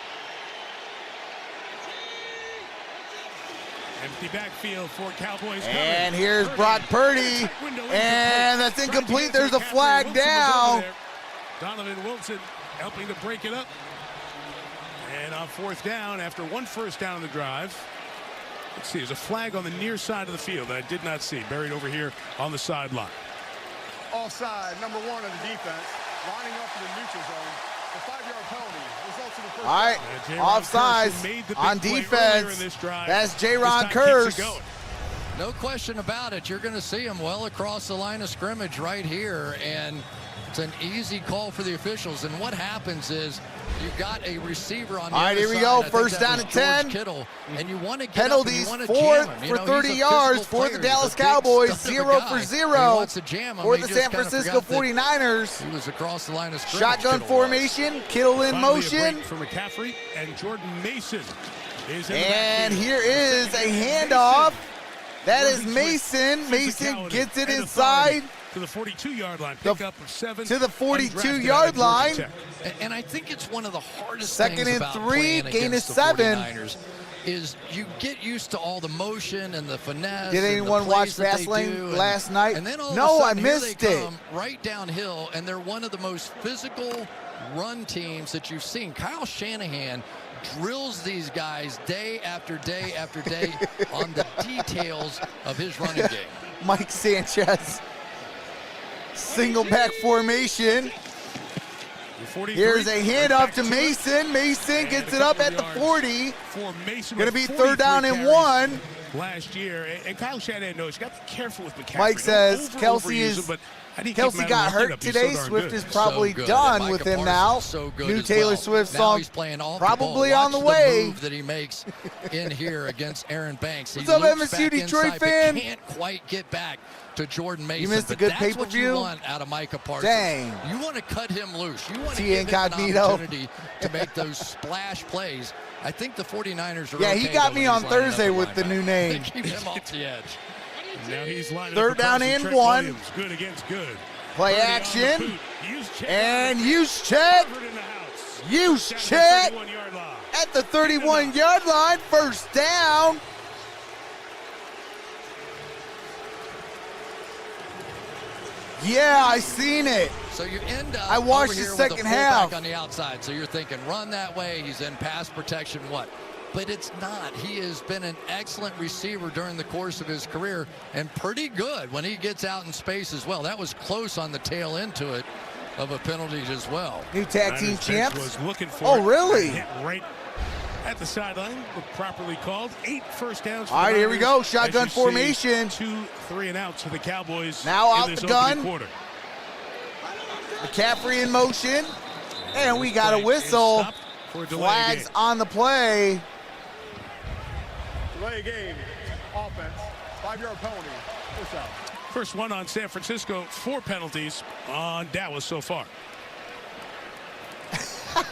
Empty backfield for Cowboys. And here's Brock Purdy, and that's incomplete. There's a flag down. Donovan Wilson helping to break it up. And on 4th down, after 1 first down on the drive, let's see, there's a flag on the near side of the field that I did not see, buried over here on the sideline. Offside, number 1 of the defense, lining up in the neutral zone. The 5-yard penalty results in the first All right, offsides on defense. That's J-Ron Kearse. No question about it. You're going to see him well across the line of scrimmage right here, and it's an easy call for the officials. And what happens is you got a receiver on the All right, other here we side. go. I think first that down was at George 10. Kittle, and you want to get Penalties, up and you 4th want to jam him. You for know, 30 he's a yards physical for the player. Dallas He's a big Cowboys, stud of a 0 guy. for And he 0 wants to jam him. for He the just San kinda Francisco forgot that 49ers. He was across the line of scrimmage. Shotgun Kittle was. formation, Kittle in Finally, a motion. break for McCaffrey, and Jordan Mason is in the And backfield. here is a handoff. That is Mason. Mason gets it inside to the 42-yard line. Pickup of 7 to the undrafted 42-yard out of line. Georgia Tech. And I think it's one of the hardest Second things and about 3, playing gain against of the 7. 49ers is you get used to all the motion and the finesse. Did and anyone the watch plays that they Fastlane do, last night? And then all No, of a I sudden, here missed they it. come right downhill, and they're one of the most physical run teams that you've seen. Kyle Shanahan drills these guys day after day after day on the details of his running game. Mike Sanchez. Single back formation. Here's a handoff to Mason. Mason gets it up at the 40. Going to be 3rd down and 1. Last year, and Kyle Shanahan knows you got to be careful with McCaffrey. Mike says Don't Kelsey overuse is. him, but how do you keep Kelsey him out got of the hurt lineup? He's today. so darn Swift good. is probably So good. done And with Micah him Parsons now. so good New as Taylor well. Swift Now song he's playing off probably the ball. on the Watch way. move that he makes in here against Aaron Banks. He What's up, loops MSU back Detroit inside, fan? but can't quite get back to Jordan Mason. missed a But good that's what pay-per-view? you want out of Micah Parsons. Dang. You want to cut him loose. You want to T give him an Incognito. opportunity to make those splash plays. I think the 49ers are Yeah, okay, he got though, me when on he's lining up Thursday a with the linebacker. new name. They keep him off the edge. Now he's lining 3rd up down across and Trent 1. Williams. Good against good. Play Purdy on the action. boot. Use check. And use check. Covered in the house. Use Down to the check 31-yard line. at the 31-yard line. 1st down. Yeah, I seen it. So you end up I watched over the here second with a fullback half. on the outside. So you're thinking, run that way. He's in pass protection. What? But it's not. He has been an excellent receiver during the course of his career and pretty good when he gets out in space as well. That was close on the tail end to it of a penalty as well. New tag team Niners bench champs. was looking for Oh, it. really? Hit right at the sideline, properly called. 8 first downs. For All right, the here we Niners. go. As Shotgun you see, formation. 2 3 and outs for the Cowboys. Now in out this the gun. opening quarter. McCaffrey in motion. And we got a Play whistle. is stopped for a delay Flags game. on the play. Delay game. Offense. 5-yard penalty. First out. First one on San Francisco. 4 penalties on Dallas so far.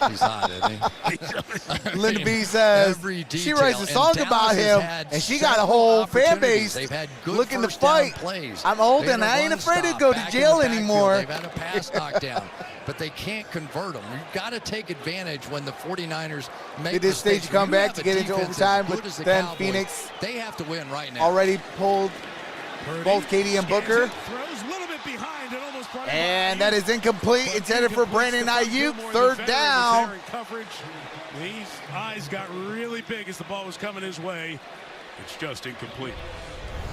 He's hot, isn't he? Linda B says Every she detail. writes a And song Dallas about has him, had and she got a several whole fan opportunities. base They've had good looking to first down fight. plays. I'm old They've and had I a ain't run afraid to stop go to back in jail the backfield. anymore. They've had a pass knockdown, but they can't convert them. You've got to take advantage when the 49ers make They did stage mistakes. a comeback When you to have get a into defense overtime, as good but as the then Cowboys, Phoenix they have to win right now. already pulled Purdy both Katie and scans Booker. it, throws a little bit behind and almost brought it And by. that is incomplete. But Intended for incomplete Brandon to Ayuk. Gilmore. The 3rd veteran was down. there in coverage. These eyes got really big as the ball was coming his way. It's just incomplete.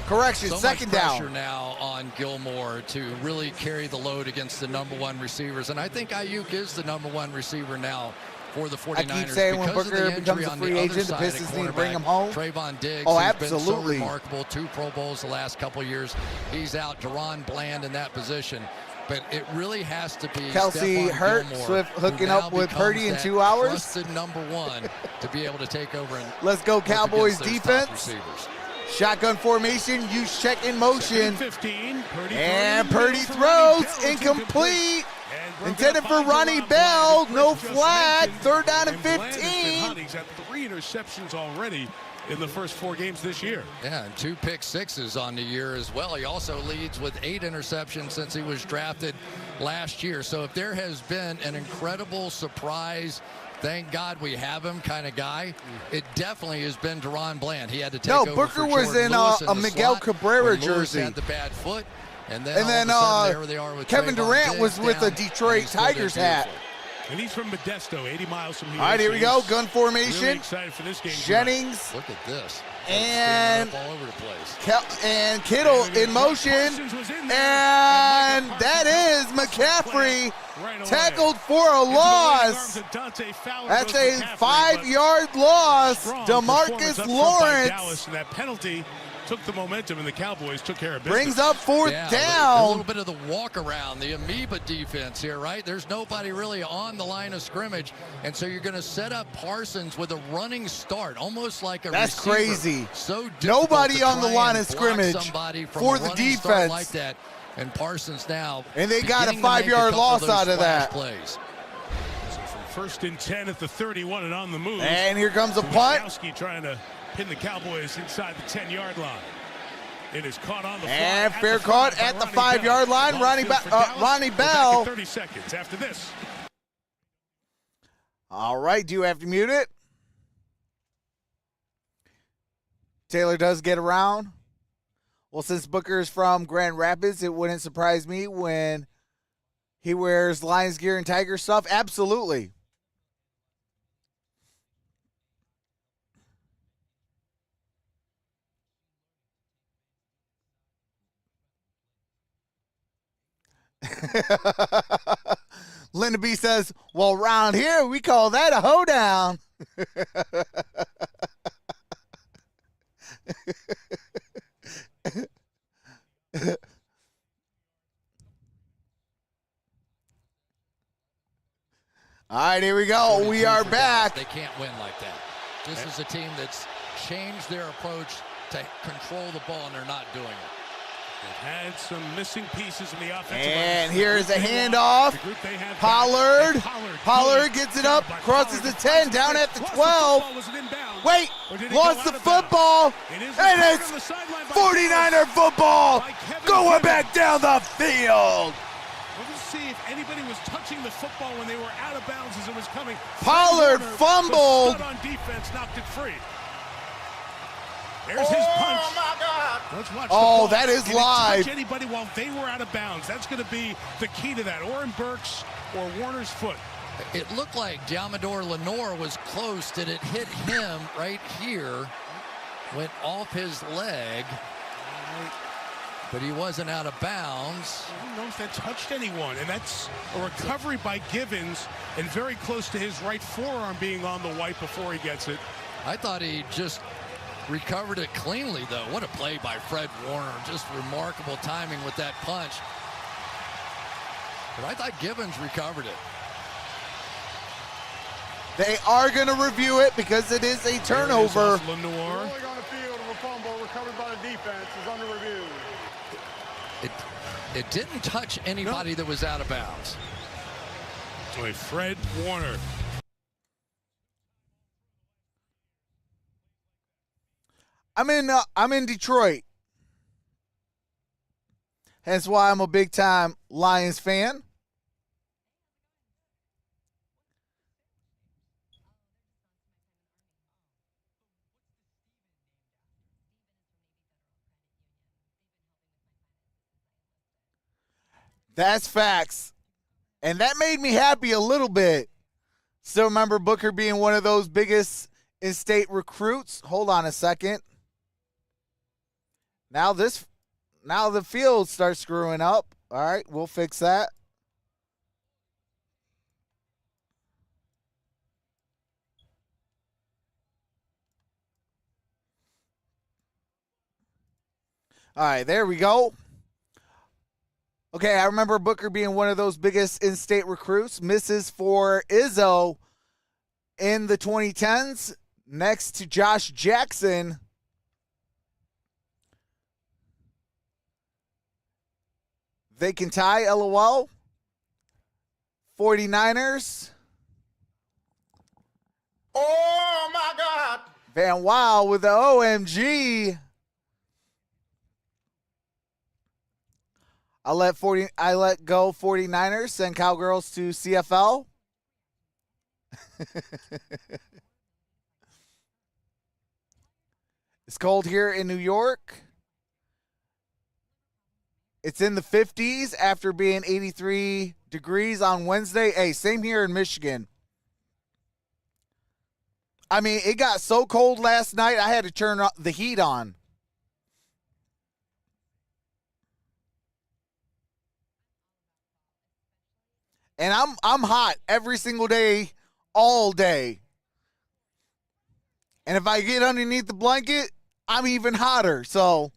Correction, So 2nd much pressure down. now on Gilmore to really carry the load against the #1 receivers. And I think Ayuk is the #1 receiver now for the 49ers. I keep saying when because of Booker the becomes injury a on free the other agent, the side at Pistons need to bring cornerback. him home. Trayvon Diggs, Oh, who's been so absolutely. remarkable. 2 Pro Bowls the last couple years. He's out. Deron Bland in that position. But it really has to be Kelsey Stephon hurt, Gilmore, Swift who hooking now up with becomes Purdy in that 2 hours. trusted number one to be able to take over and Let's go work Cowboys against those top defense. receivers. Shotgun formation, use check in motion. 15. And Purdy throws, incomplete. Intended for Ronnie Bell, no flag, third down and 15. He's had 3 interceptions already in the first 4 games this year. Yeah, and 2 pick sixes on the year as well. He also leads with 8 interceptions since he was drafted last year. So if there has been an incredible surprise, thank God we have him kind of guy, it definitely has been Deron Bland. He had to take over Booker for was Jordan in Lewis a the Miguel slot Cabrera when Lewis jersey. had the bad foot. And then, And all of a sudden, there they are with Kevin Trayvon Durant Diggs was with a down, Detroit and he still did Tigers hat. beautifully. And he's from Modesto, 80 miles from here. All right, here we go. He's Gun formation. Really excited for this game. Jennings Look at this. and Standing up all over the place. and Kittle in motion. And that is McCaffrey tackled for a loss. That's a 5-yard loss. DeMarcus Lawrence Dallas, and that penalty took the momentum, and the Cowboys took care of business. brings up fourth A down. little bit of the walk around, the amoeba defense here, right? There's nobody really on the line of scrimmage, and so you're going to set up Parsons with a running start, almost like a That's receiver. crazy. So Nobody difficult on to the try line and of block scrimmage somebody from for a the running start defense. like that. And Parsons now And they got a beginning to make 5-yard couple loss those out of splash that. Plays. So from 1st and 10 at the 31 and on the move. And here comes a punt. Witkowski trying to pin the Cowboys inside the 10-yard line. It is caught on the fly. And at fair the caught by at the Ronnie 5-yard Bell. line. Ball Ronnie field for Dallas. Ronnie We're back Bell. in 30 seconds after this. All right, do you have to mute it? Taylor does get around. Well, since Booker is from Grand Rapids, it wouldn't surprise me when he wears Lions gear and Tiger stuff. Absolutely. Linda B says, well, around here, we call that a hoedown. All right, here we go. We are back. They can't win like that. This is a team that's changed their approach to control the ball, and they're not doing it. They've had some missing pieces in the offensive And line. here's a handoff. Pollard. Pollard gets it up, crosses the 10, down at the 12. Wait, lost the football. And it's 49er football going back down the field. Let's see if anybody was touching the football when they were out of bounds as it was coming. Pollard fumbled. On defense, knocked it free. There's his punch. Oh, my God. Let's watch Oh, the ball. that is Did it live. touch anybody while they were out of bounds? That's going to be the key to that. Or in Burks or Warner's foot. It looked like Diamador Lenore was close. Did it hit him right here? Went off his leg. But he wasn't out of bounds. I don't know if that touched anyone. And that's a recovery by Givens and very close to his right forearm being on the white before he gets it. I thought he just recovered it cleanly, though. What a play by Fred Warner. Just remarkable timing with that punch. But I thought Givens recovered it. They are going to review it because it is a turnover. Lenore. Ruling on the field of a fumble recovered by the defense is under review. It didn't touch anybody that was out of bounds. So a Fred Warner. I'm in Detroit. Hence why I'm a big time Lions fan. That's facts. And that made me happy a little bit. Still remember Booker being one of those biggest in-state recruits. Hold on a second. Now the field starts screwing up. All right, we'll fix that. All right, there we go. Okay, I remember Booker being one of those biggest in-state recruits. Misses for Izzo in the 2010s. Next to Josh Jackson. They can tie, LOL. 49ers. Oh, my God. Van Wow with the OMG. I let go 49ers, send Cowgirls to CFL. It's cold here in New York. It's in the 50s after being 83 degrees on Wednesday. Hey, same here in Michigan. I mean, it got so cold last night, I had to turn the heat on. And I'm hot every single day, all day. And if I get underneath the blanket, I'm even hotter. So,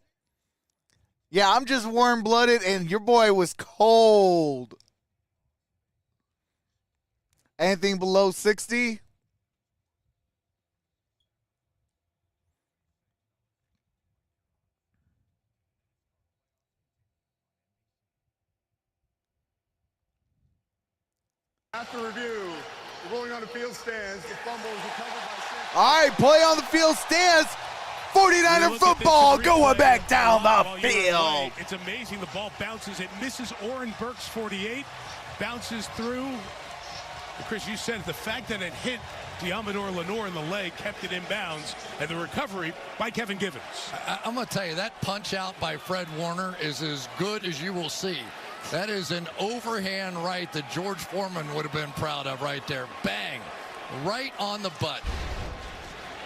yeah, I'm just warm-blooded, and your boy was cold. Anything below 60? After review, the ruling on the field stands. The fumble is recovered by Saints. All right, play on the field stands. 49er football going back down the field. It's amazing. The ball bounces. It misses Oren Burks, 48. Bounces through. Chris, you said the fact that it hit Diamador Lenore in the leg kept it in bounds, and the recovery by Kevin Givens. I'm going to tell you, that punch out by Fred Warner is as good as you will see. That is an overhand right that George Foreman would have been proud of right there. Bang. Right on the butt.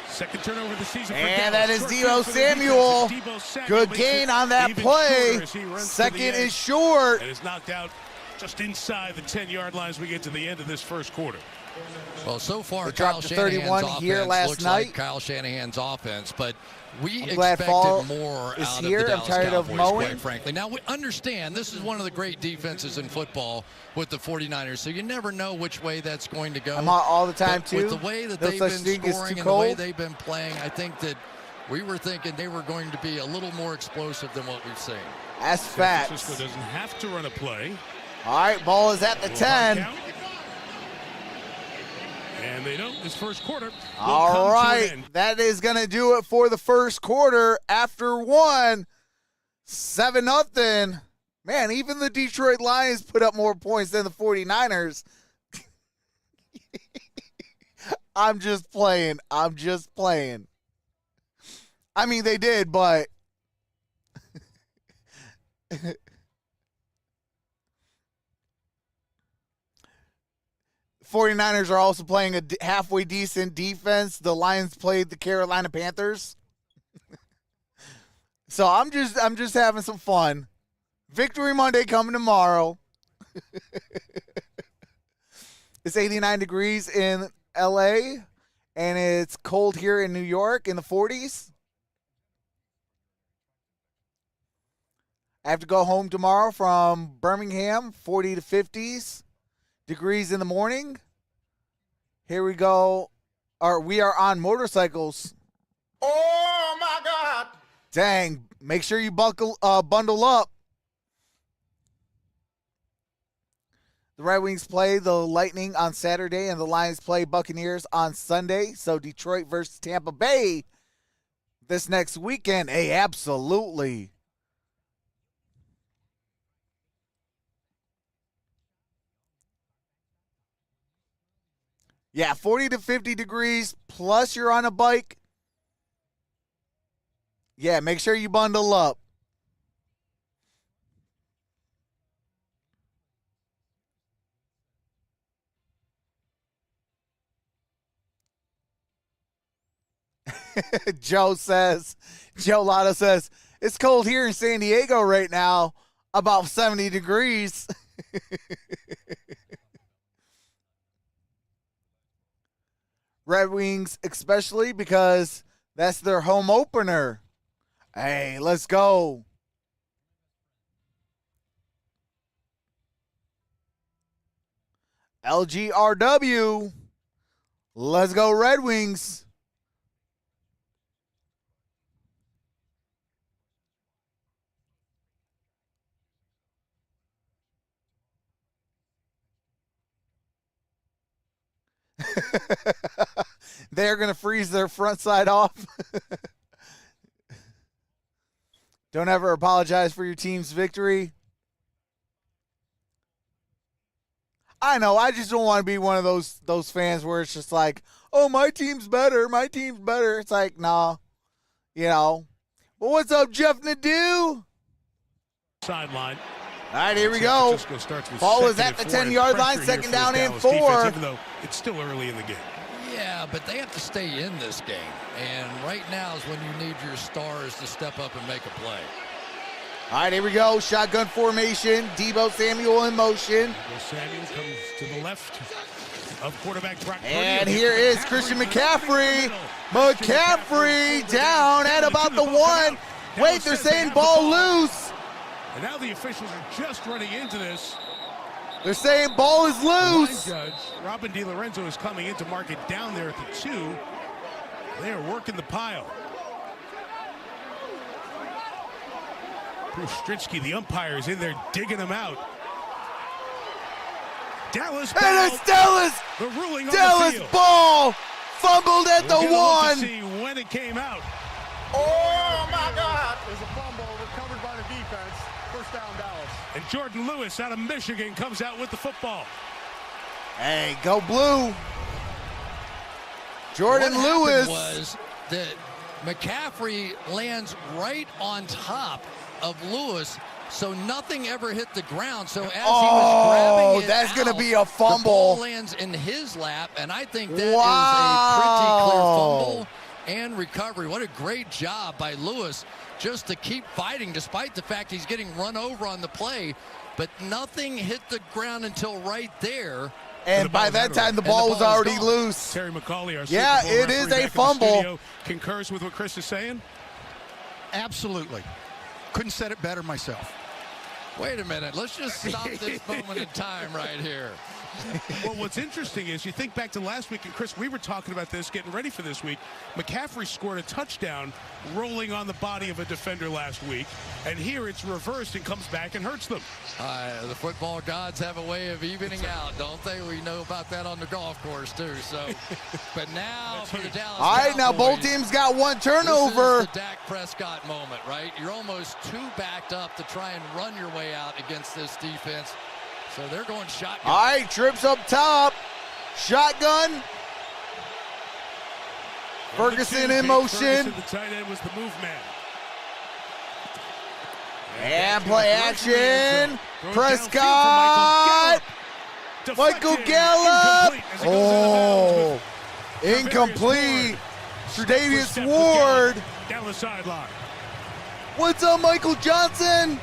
Second turnover of the season for And Dallas. that is Short Deebo field for the Samuel. defense. Deebo Samuel Good makes gain it on that even play. shorter as he runs to the Second edge. is short. And is knocked out just inside the 10-yard line as we get to the end of this first quarter. Well, so far, They Kyle dropped to Shanahan's 31 offense here last looks night. like Kyle Shanahan's offense, but we I'm glad Fall expected more is out here. of the I'm Dallas tired of Cowboys, mowing. quite frankly. Now, we understand this is one of the great defenses in football with the 49ers, so you never know which way that's going to go. I'm hot all the time, But too. with the way that No they've such been thing as scoring too and the way cold. they've been playing, I think that we were thinking they were going to be a little more explosive than what we've seen. That's San facts. Francisco doesn't have to run a play. All right, ball is at the Little hard 10. count. And they know this first quarter will come All to an right, end. that is going to do it for the first quarter. After one, 7-0. Man, even the Detroit Lions put up more points than the 49ers. I'm just playing. I mean, they did, but 49ers are also playing a halfway decent defense. The Lions played the Carolina Panthers. So I'm just having some fun. Victory Monday coming tomorrow. It's 89 degrees in LA, and it's cold here in New York in the 40s. I have to go home tomorrow from Birmingham, 40 to 50s degrees in the morning. Here we go. We are on motorcycles. Oh, my God. Dang, make sure you bundle up. The Red Wings play the Lightning on Saturday, and the Lions play Buccaneers on Sunday. So Detroit versus Tampa Bay this next weekend. Hey, absolutely. Yeah, 40 to 50 degrees, plus you're on a bike. Yeah, make sure you bundle up. Joe Lotto says, it's cold here in San Diego right now, about 70 degrees. Red Wings especially because that's their home opener. Hey, let's go. LGRW. Let's go Red Wings. They're going to freeze their front side off. Don't ever apologize for your team's victory. I know, I just don't want to be one of those fans where it's just like, oh, my team's better, my team's better. It's like, nah, you know. Well, what's up, Jeff Nadeau? Sideline. All right, here we go. Ball is at the 10-yard line, second down and 4. Even though it's still early in the game. Yeah, but they have to stay in this game. And right now is when you need your stars to step up and make a play. All right, here we go. Shotgun formation. Deebo Samuel in motion. Samuel comes to the left of quarterback Brock Purdy. And here is Christian McCaffrey. McCaffrey down at about the 1. Wait, they're saying ball loose. And now the officials are just running into this. They're saying ball is loose. The line judge, Robin DiLorenzo, is coming in to mark it down there at the 2. They are working the pile. Bruce Strinsky, the umpire, is in there digging him out. Dallas ball. And it's Dallas. The ruling on Dallas the field. ball fumbled at the 1. To see when it came out. Oh, my God. There's a fumble recovered by the defense. First down, Dallas. And Jordan Lewis out of Michigan comes out with the football. Hey, go blue. Jordan Lewis. What happened was that McCaffrey lands right on top of Lewis, so nothing ever hit the ground. So as he was grabbing it that's going to out, be a fumble. The ball lands in his lap, and I think that is a pretty clear fumble and recovery. What a great job by Lewis just to keep fighting despite the fact he's getting run over on the play, but nothing hit the ground until right there. And by that time, the ball was already loose. Terry McCauley, our yeah, Super Bowl it is referee a back in the fumble. studio, concurs with what Chris is saying? Absolutely. Couldn't said it better myself. Wait a minute. Let's just stop this moment in time right here. Well, what's interesting is you think back to last week, and Chris, we were talking about this, getting ready for this week. McCaffrey scored a touchdown rolling on the body of a defender last week, and here it's reversed and comes back and hurts them. The football gods have a way of evening out, don't they? We know about that on the golf course, too. So, but now for the Dallas All right, Cowboys, now both teams got one turnover. This is the Dak Prescott moment, right? You're almost too backed up to try and run your way out against this defense. So they're going shotgun. All right, trips up top. Shotgun. Ferguson in motion. Ferguson, the tight end, was the move man. And play action. Prescott. Michael Gallup. Oh, incomplete. Tre'Davious Ward. Down the sideline. What's up, Michael Johnson?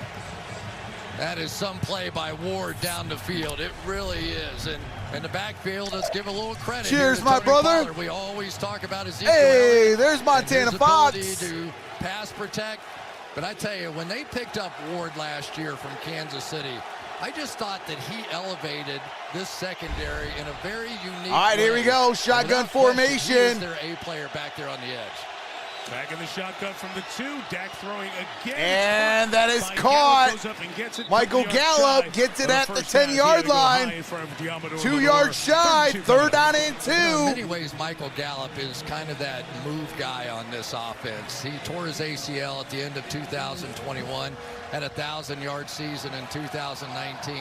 That is some play by Ward down the field. It really is. And in the backfield, let's give a little credit. Cheers, here to my Tony brother. Pollard. We always talk about Ezekiel Hey, Elliott there's and Montana his Fox. ability to pass protect. But I tell you, when they picked up Ward last year from Kansas City, I just thought that he elevated this secondary in a very unique way. All right, here we go. Shotgun Without question, formation. He is their A player back there on the edge. Back in the shotgun from the 2. Dak throwing again. And that is By caught. Gallup goes up and gets it. Michael Couple yards Gallup shy gets it of at the first down. He had 10-yard to go high line. in front of Diamador 2 Lamar. yards shy. 32 Third down and In 2. many ways, Michael Gallup is kind of that move guy on this offense. He tore his ACL at the end of 2021, had a 1,000-yard season in 2019.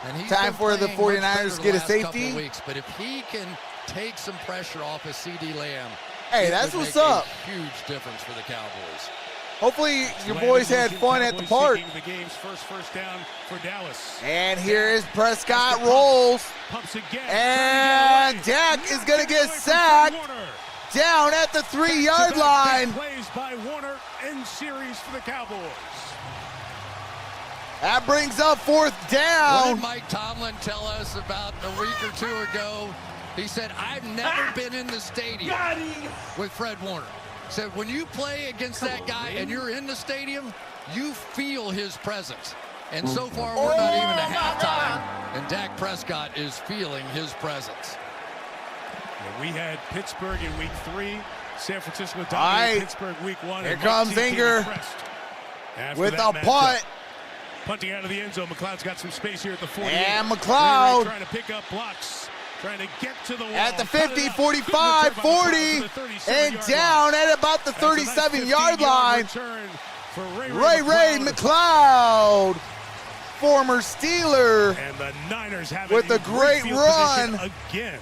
And he's Time been for the playing much 49ers better to the get a last couple safety. of weeks. But if he can take some pressure off of C.D. Lamb, Hey, it that's would what's make up. a huge difference for the Cowboys. Hopefully your boys had fun at the park. The game's first down for Dallas. And here is Prescott rolls. Pumps again. And Dak is going to get sacked down at the 3-yard line. Plays by Warner, end series for the Cowboys. That brings up 4th What down. did Mike Tomlin tell us about a week or two ago? He said, I've never been in the stadium with Fred Warner. Said, when you play against that guy and you're in the stadium, you feel his presence. And so far, we're not even at halftime, and Dak Prescott is feeling his presence. And we had Pittsburgh in week 3. San Francisco dominated right. Pittsburgh week 1. Here and comes Mike T came Inger impressed after with that a matchup. punt. Punting out of the end zone. McLeod's got some space here at the 48. And McLeod trying to pick up blocks. Trying to get to the wall. at the Cut 50, it up. 45, Good return by 40, McLeod to the 37-yard and down line. at about the That's a nice 37-yard 15-yard line. return for Ray McLeod, former Steeler, And the Niners have it with in a great field run. position again.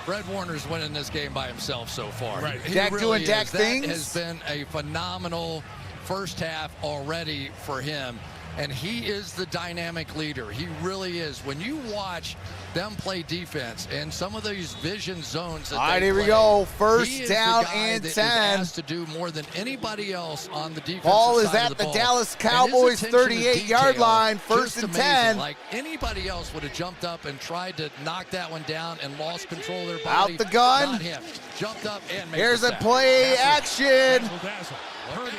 Fred Warner's winning this game by himself so far. Right. He Dak really doing is. Dak That things. has been a phenomenal first half already for him. And he is the dynamic leader. He really is. When you watch them play defense and some of these vision zones that All right, they here we play, go. he First is down the guy and that is 10. asked to do more than anybody else on the defensive Ball is side at of the ball. Dallas And his Cowboys attention to 38-yard detail, line, first just and amazing. 10. Like anybody else would have jumped up and tried to knock that one down and lost control of their body. Out the gun. Not him. Jumped up and made Here's the a sack. play action. Dazzle. Purdy.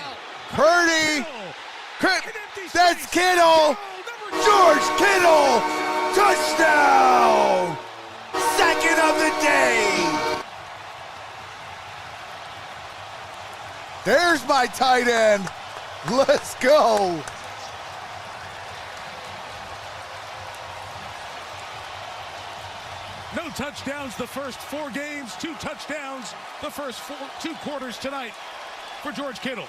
Purdy. An empty That's space. Kittle. George Kittle. Touchdown. Second of the day. There's my tight end. Let's go. No touchdowns the first 4 games. 2 touchdowns the first 2 quarters tonight for George Kittle.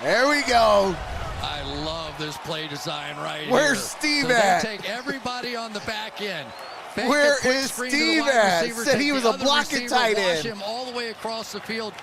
There we go. I love this play design right Where's here. Steve so at? They take everybody on the back end. Fake Where a quick is screen to the Steve wide at? receiver, Said he take was the a other blocking receiver, tight wash end. him all the way across the field.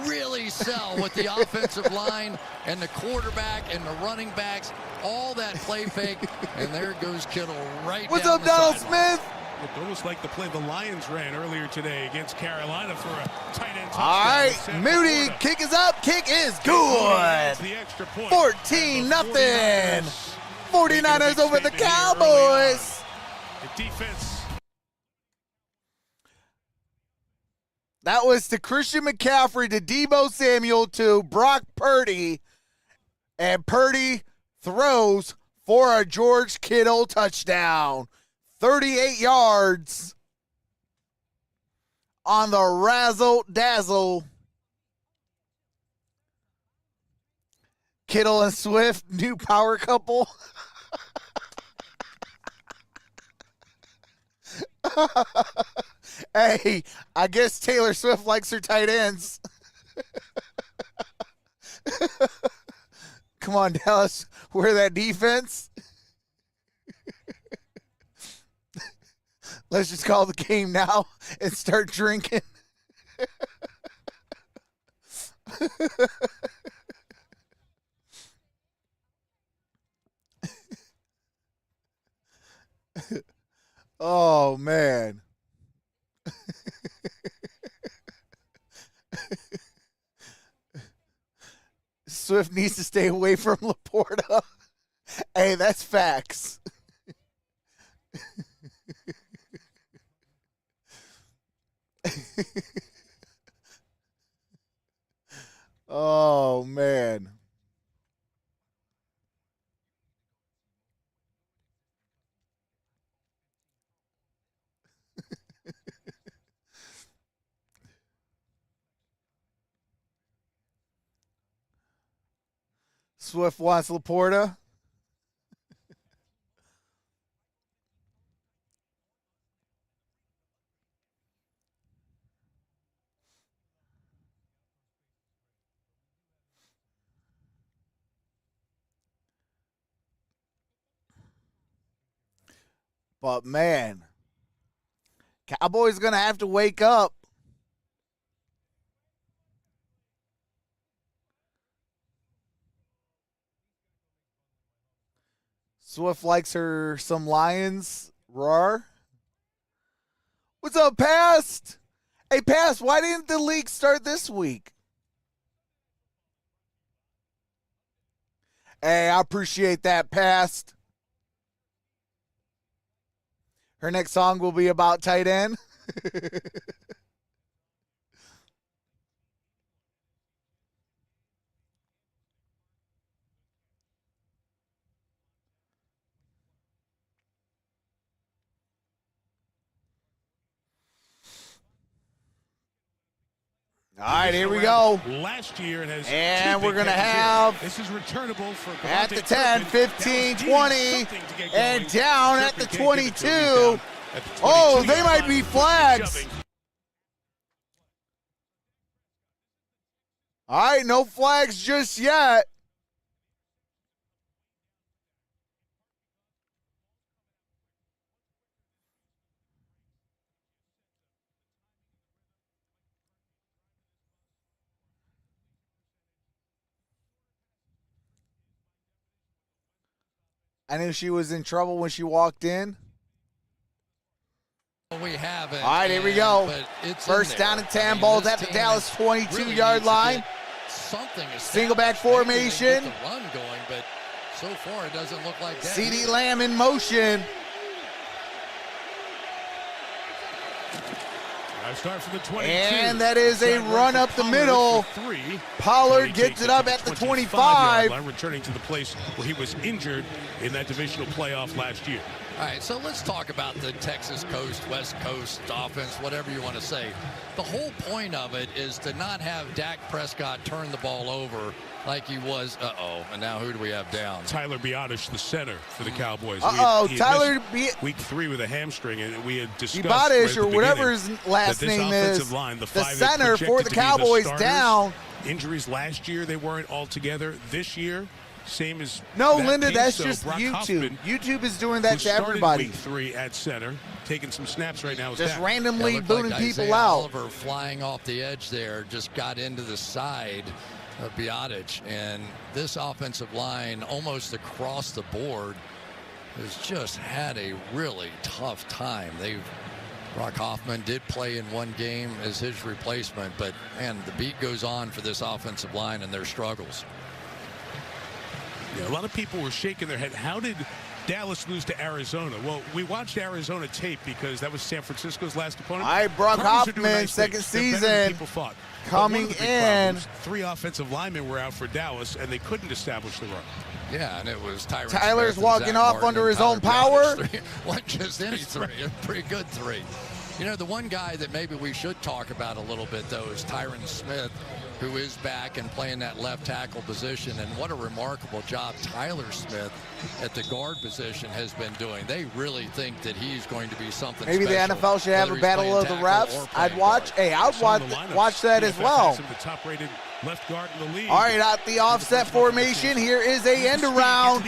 Really sell with the offensive line and the quarterback and the running backs. All that play fake. And there goes Kittle right What's down up, the Donald sideline. Smith? Looked almost like the play the Lions ran earlier today against Carolina for a tight end touchdown. All right, Central Moody, Florida. kick is up. Kick is Moody good. adds the extra point. 14-0. And the 49ers making a big over the statement here early on. Cowboys. The defense. That was to Christian McCaffrey, to Deebo Samuel, to Brock Purdy. And Purdy throws for a George Kittle touchdown. 38 yards on the razzle-dazzle. Kittle and Swift, new power couple. Hey, I guess Taylor Swift likes her tight ends. Come on, Dallas. We're that defense. Let's just call the game now and start drinking. Oh, man. Swift needs to stay away from Laporta. Hey, that's facts. Oh, man. Swift wants Laporta. But, man, Cowboys going to have to wake up. Swift likes her some Lions. Roar. What's up, Past? Hey, Past, why didn't the league start this week? Hey, I appreciate that, Past. Her next song will be about tight end. All right, here we go. Last year and has And two we're big going to catches here. have This is returnable for at the Devontae 10, Kirkman. 15, Dallas 20, needs something to get and going. down at the Kirkman can't give it to him. 22. He's down at the Oh, 22 they yard might line. be Kirkman flags. shoving. All right, no flags just yet. I knew she was in trouble when she walked in. We haven't. All right, here we go. But it's First in down there. and 10, I mean, ball's this at the team Dallas is 22-yard really line. needs to get something Single back established. Maybe they formation. get the run going, but so far it doesn't look like that. CeeDee Lamb in motion. Start from the 22. And that is a Side run for up the Pollard middle. for 3. Pollard He gets takes it it up to at the 25-yard 25. line, returning to the place where he was injured in that divisional playoff last year. All right, so let's talk about the Texas Coast, West Coast offense, whatever you want to say. The whole point of it is to not have Dak Prescott turn the ball over like he was. And now who do we have down? Tyler Biotish, the center for the Cowboys. He Tyler missed week 3 with a hamstring, and we had discussed Biotish, right or at the whatever beginning his last that this name offensive is, line, the the five that center for projected the to be Cowboys starters, down. Injuries last year, they weren't all together. This year, same as No, that Linda, case. that's So just Brock YouTube. Hoffman, YouTube is doing who that to started everybody. Week 3 at center, taking some snaps right now. Just Dak. randomly Looked booting like people Isaiah out. Oliver flying off the edge there just got into the side of Biotish, and this offensive line almost across the board has just had a really tough time. Brock Hoffman did play in one game as his replacement, but man, the beat goes on for this offensive line and their struggles. Yeah, a lot of people were shaking their head. How did Dallas lose to Arizona? Well, we watched Arizona tape because that was San Francisco's last opponent. All right, Brock Cardinals are doing Hoffman, nice second things. They're better than season, people thought. But coming one of the big in. problems, 3 offensive linemen were out for Dallas, and they couldn't establish the run. Yeah, and it was Tyronn Tyler's Smith and walking Zach off Martin under and his Tyler own power. Biotish. Wasn't just any 3, a pretty good 3. You know, the one guy that maybe we should talk about a little bit, though, is Tyronn Smith, who is back and playing that left tackle position. And what a remarkable job Tyler Smith at the guard position has been doing. They really think that he's going to be something Maybe special, the NFL should have whether a he's battle playing of the tackle or refs. I'd playing watch. guard. Hey, I'd Some of the lineups, watch that as PFF well. has him the top-rated left guard in the league. All right, out the offset formation. Here is a end around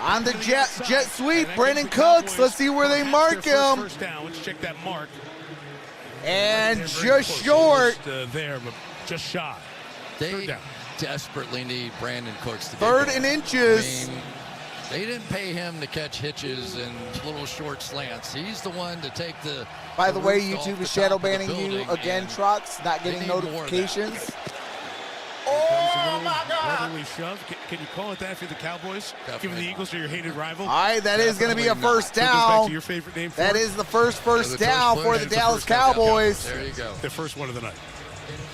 on the jet sweep. Brandon Cooks. Let's see where they mark him. First down. Let's check that mark. And They're very just close, short. almost, there, but just shy. They Third down. desperately need Brandon Cooks to get Third going. and inches. I mean, they didn't pay him to catch hitches and little short slants. He's the one to take the. By the way, roof off YouTube the is shadow top of the banning you building, again, and Trox. Not they getting need more of that. notifications. Oh, my God. Brotherly shove. Can you call it that for the Cowboys? Definitely Given the not. Eagles are your hated rival? All right, that is going to be a Definitely first So it goes back down. to your favorite name for That it? is the first The down tush for push. the It's Dallas first down. Cowboys. There you go. The first one of the night.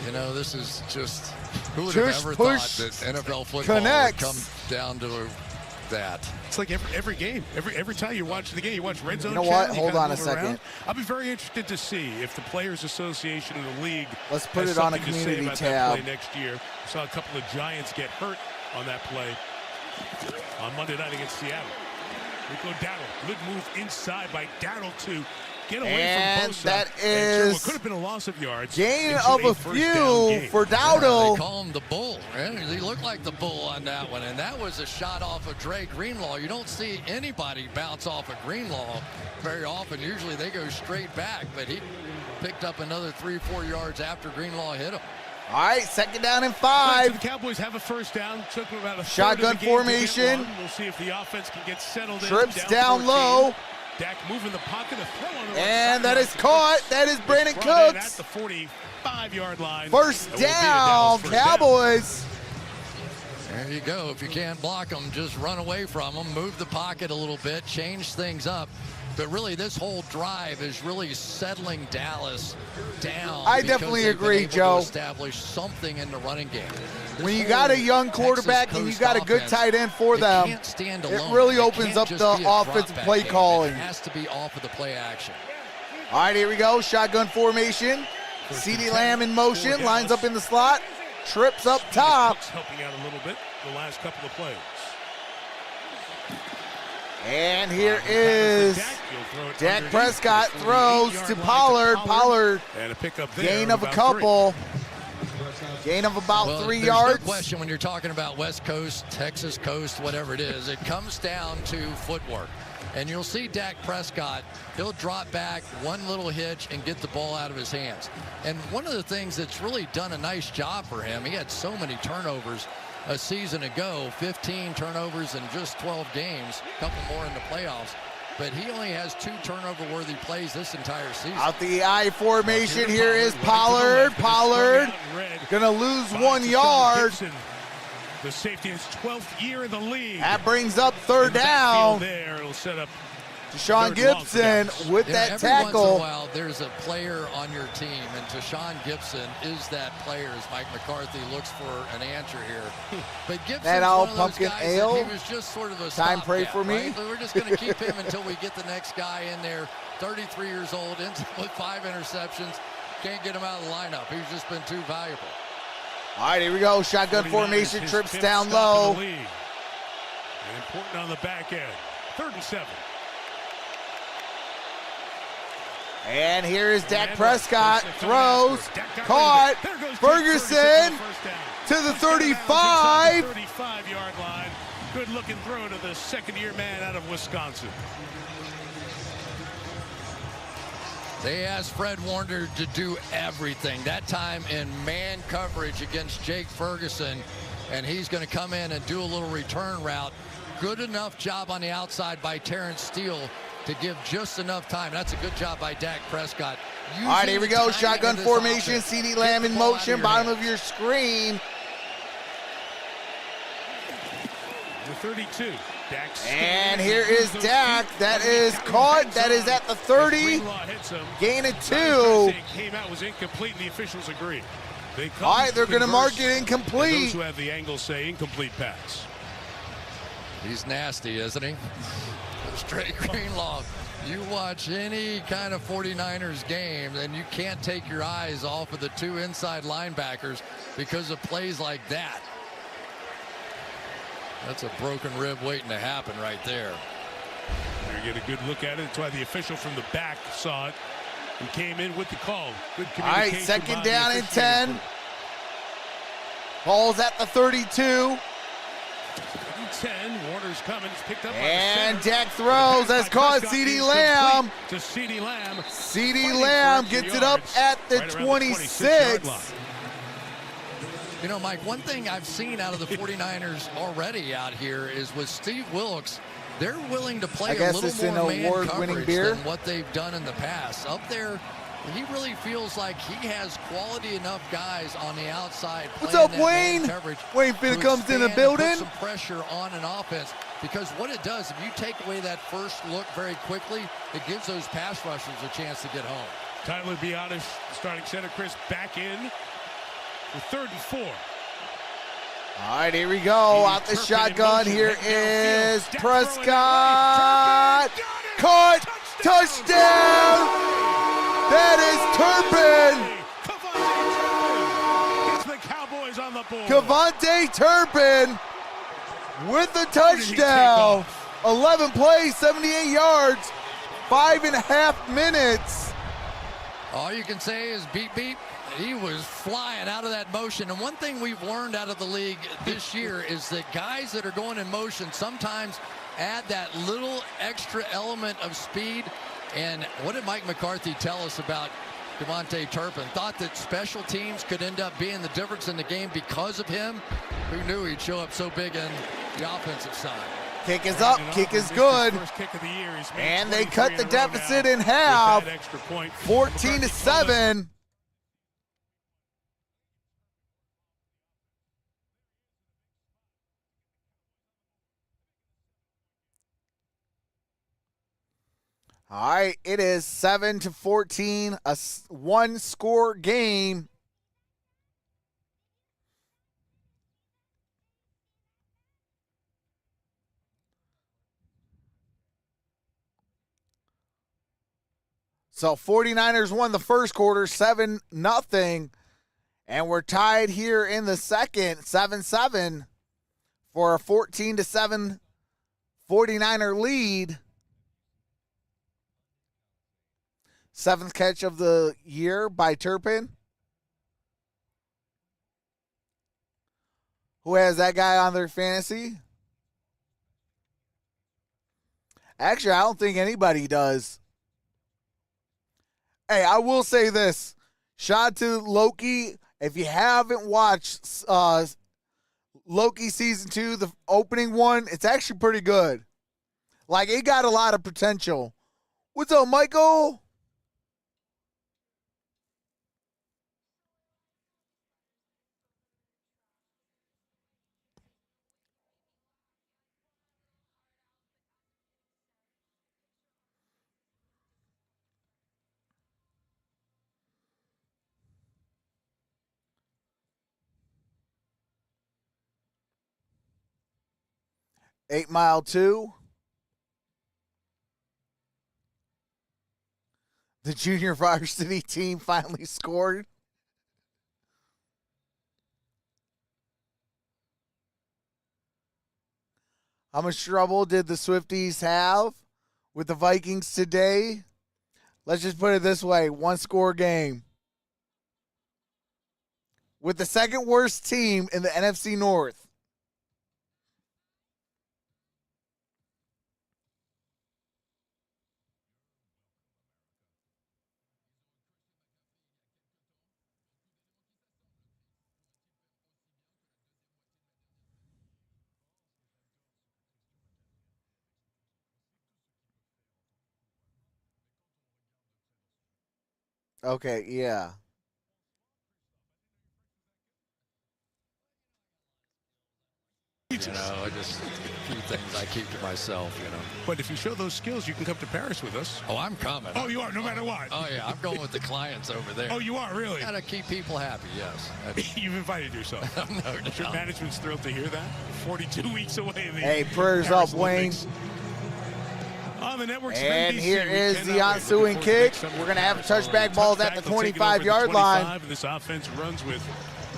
You know, this is just, who would Tush have ever push thought that NFL football connects. would come down to that? It's like every game. Every time you watch the game, you watch Red Zone. You know what? Channel, you Hold kinda on a move around. second. I'll be very interested to see if the Players Association in the league Let's put has it on a something to say community about tab. that play next year. We saw a couple of Giants get hurt on that play on Monday night against Seattle. Rico Dowdle, good move inside by Dowdle to get away And from Bosa. that and turn is what could have been a loss of yards. Gain into of a first down few game. for Yeah, Dowdle. they call him the bull. Right? He looked like the bull on that one, and that was a shot off of Dre Greenlaw. You don't see anybody bounce off of Greenlaw very often. Usually they go straight back, but he picked up another 3-4 yards after Greenlaw hit him. All right, second down and All right, so 5. the Cowboys have a first down. Took them about a Shotgun third of the game to get formation. one. We'll see if the offense can get settled in. Trips down 14. low. Dak moving the pocket, a throw on the And right that is side. caught. That is Brandon Brought in at Cooks. the 45-yard line. First It will be a down, Dallas first down. Cowboys. There you go. If you can't block them, just run away from them, move the pocket a little bit, change things up. But really, this whole drive is really settling Dallas down. I because definitely they've been agree, able to Joe. establish something in the running game. This When you whole got a young Texas quarterback and you Coast got a good offense, tight end for it them, can't stand it alone. really It opens can't up just the be a offensive drop-back play game. calling. It has to be off of the play action. All right, here we go. Shotgun formation. CeeDee Lamb in motion, lines up in the slot, trips up top. Helping out a little bit the last couple of plays. And here is Dak Prescott throws to Pollard. Pollard, And a pickup there gain of a about couple. Gain of about Well, 3 there's yards. no question when you're talking about West Coast, Texas Coast, whatever it is, it comes down to footwork. And you'll see Dak Prescott, he'll drop back one little hitch and get the ball out of his hands. And one of the things that's really done a nice job for him, he had so many turnovers a season ago, 15 turnovers in just 12 games, a couple more in the playoffs. But he only has 2 turnover-worthy plays this entire season. Out the I formation, here is Pollard. Pollard gonna lose 1 yard. The safety is 12th year in the league. That brings up third down. There, it'll set up Deshaun Gibson with that every once in a tackle. while, there's a player on your team, and Deshaun Gibson is that player as Mike McCarthy looks for an answer here. But Gibson's That all one of those pumpkin guys ale? that he was just sort of a Time pray stopgap, for me? right? But we're just going to keep him until we get the next guy in there. 33 years old, with 5 interceptions. Can't get him out of the lineup. He's just been too valuable. All right, here we go. Shotgun 49ers, formation, his trips 5th down stop in low. the league. And important on the back end. 3rd and 7. And here is Dak Prescott, throws, caught, Ferguson to the 35. 35-yard line. Good looking throw to the second-year man out of Wisconsin. They asked Fred Warner to do everything, that time in man coverage against Jake Ferguson, and he's going to come in and do a little return route. Good enough job on the outside by Terrence Steele to give just enough time. That's a good job by Dak Prescott. All right, here we go. Shotgun formation, CeeDee Lamb in motion, bottom of your screen. The 32. And here is Dak. That is caught. That is at the 30. Gain of 2. Came out was incomplete, and the officials agree. All right, they're going to mark it incomplete. Those who have the angle say incomplete pass. He's nasty, isn't he? Straight Greenlaw. You watch any kind of 49ers game, and you can't take your eyes off of the 2 inside linebackers because of plays like that. That's a broken rib waiting to happen right there. You get a good look at it. That's why the official from the back saw it and came in with the call. Good All right, communication. 2nd down and 10. Ball's at the 32. 10. Warner's coming. It's picked up And by the Dak throws. That's caught. CeeDee Lamb. To CeeDee Lamb. CeeDee Lamb gets it up at the 26. You know, Mike, one thing I've seen out of the 49ers already out here is with Steve Wilkes, they're willing to play a little more man coverage than what they've done in the past. Up there, he really feels like he has quality enough guys on the outside. What's up, Wayne? Wayne Finna comes in the building. Put some pressure on an offense, because what it does, if you take away that first look very quickly, it gives those pass rushers a chance to get home. Tyler Biadasz, starting center. Chris back in for 3rd and 4. All right, here we go. Out the shotgun. Here is Prescott. Caught. Touchdown. That is Turpin. It's the Cowboys on the board. Kevontae Turpin with the touchdown. 11 plays, 78 yards, 5.5 minutes. All you can say is beep, beep. He was flying out of that motion. And one thing we've learned out of the league this year is that guys that are going in motion sometimes add that little extra element of speed. And what did Mike McCarthy tell us about Kevontae Turpin? Thought that special teams could end up being the difference in the game because of him. Who knew he'd show up so big in the offensive side? Kick is up, kick is good. And they cut the deficit in half. 14-7. All right, it is 7-14, a 1-score game. So 49ers won the first quarter 7-0. And we're tied here in the second, 7-7 for a 14-7 49er lead. 7th catch of the year by Turpin. Who has that guy on their fantasy? Actually, I don't think anybody does. Hey, I will say this. Shout out to Loki. If you haven't watched Loki Season 2, the opening one, it's actually pretty good. Like, it got a lot of potential. What's up, Michael? Eight Mile 2. The junior varsity team finally scored. How much trouble did the Swifties have with the Vikings today? Let's just put it this way. 1-score game. With the second worst team in the NFC North. Okay, yeah. You know, just a few things I keep to myself, you know. But if you show those skills, you can come to Paris with us. Oh, I'm coming. Oh, you are, no matter what. Oh, yeah, I'm going with the clients over there. Oh, you are, really? Gotta keep people happy, yes. You've invited yourself. No, I'm sure management's thrilled to hear that. 42 weeks away. Hey, prayers up, Wayne. On the network, and here is the ensuing kick. We're going to have touchback balls at the 25-yard line. And this offense runs with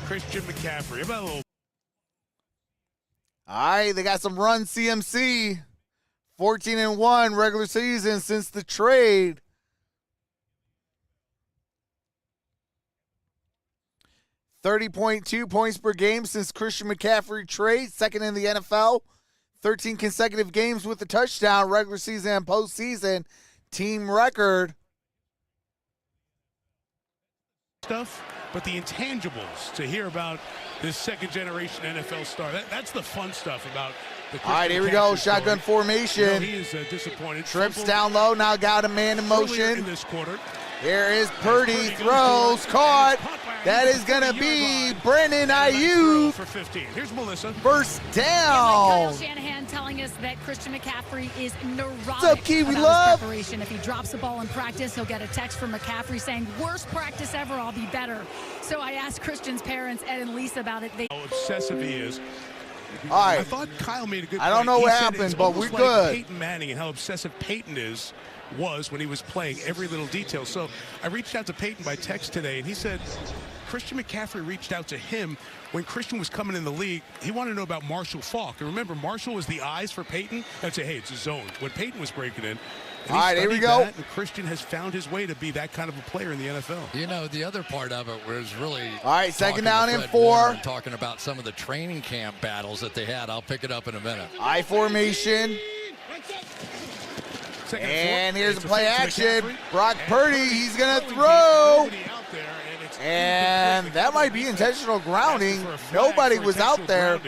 Christian McCaffrey. About a little. All right, they got some run CMC. 14-1 regular season since the trade. $30.2 points per game since Christian McCaffrey trade, second in the NFL. 13 consecutive games with a touchdown, regular season and postseason, team record. Stuff, but the intangibles to hear about this second-generation NFL star. That's the fun stuff about the Christian. All right, here we go. Shotgun formation. You know, he is disappointed. Trips down low. Now got a man in motion. In this quarter. Here is Purdy. Throws. Caught. That is going to be Brandon Ayuk. For 15. Here's Melissa. First down. Kyle Shanahan telling us that Christian McCaffrey is neurotic. What's up, Kiwi about Love? his preparation. If he drops the ball in practice, he'll get a text from McCaffrey saying, worst practice ever, I'll be better. So I asked Christian's parents, Ed and Lisa, about it. How obsessive he is. All right. I thought Kyle made a good point. I don't know what happened, but we're good. Peyton Manning and how obsessive Peyton was when he was playing every little detail. So I reached out to Peyton by text today, and he said Christian McCaffrey reached out to him when Christian was coming in the league. He wanted to know about Marshall Faulk. And remember, Marshall was the eyes for Peyton. I'd say, hey, it's a zone. When Peyton was breaking in. All right, here we go. And Christian has found his way to be that kind of a player in the NFL. You know, the other part of it was really. All right, second down and 4. Warner, talking about some of the training camp battles that they had. I'll pick it up in a minute. I formation. And here's a play action. Brock Purdy, he's going to throw. And that might be intentional grounding. Nobody was out there.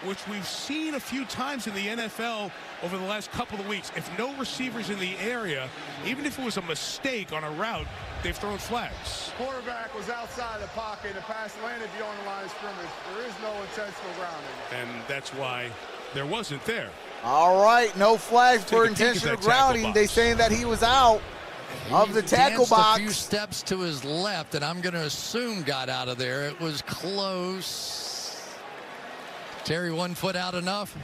Which we've seen a few times in the NFL over the last couple of weeks. If no receivers in the area, even if it was a mistake on a route, they've thrown flags. Quarterback was outside the pocket. The pass landed beyond the line of scrimmage. There is no intentional grounding. And that's why there wasn't there. All right, no flags for intentional grounding. They saying that he was out of the tackle box. A few steps to his left, and I'm going to assume got out of there. It was close. Terry, 1 foot out enough?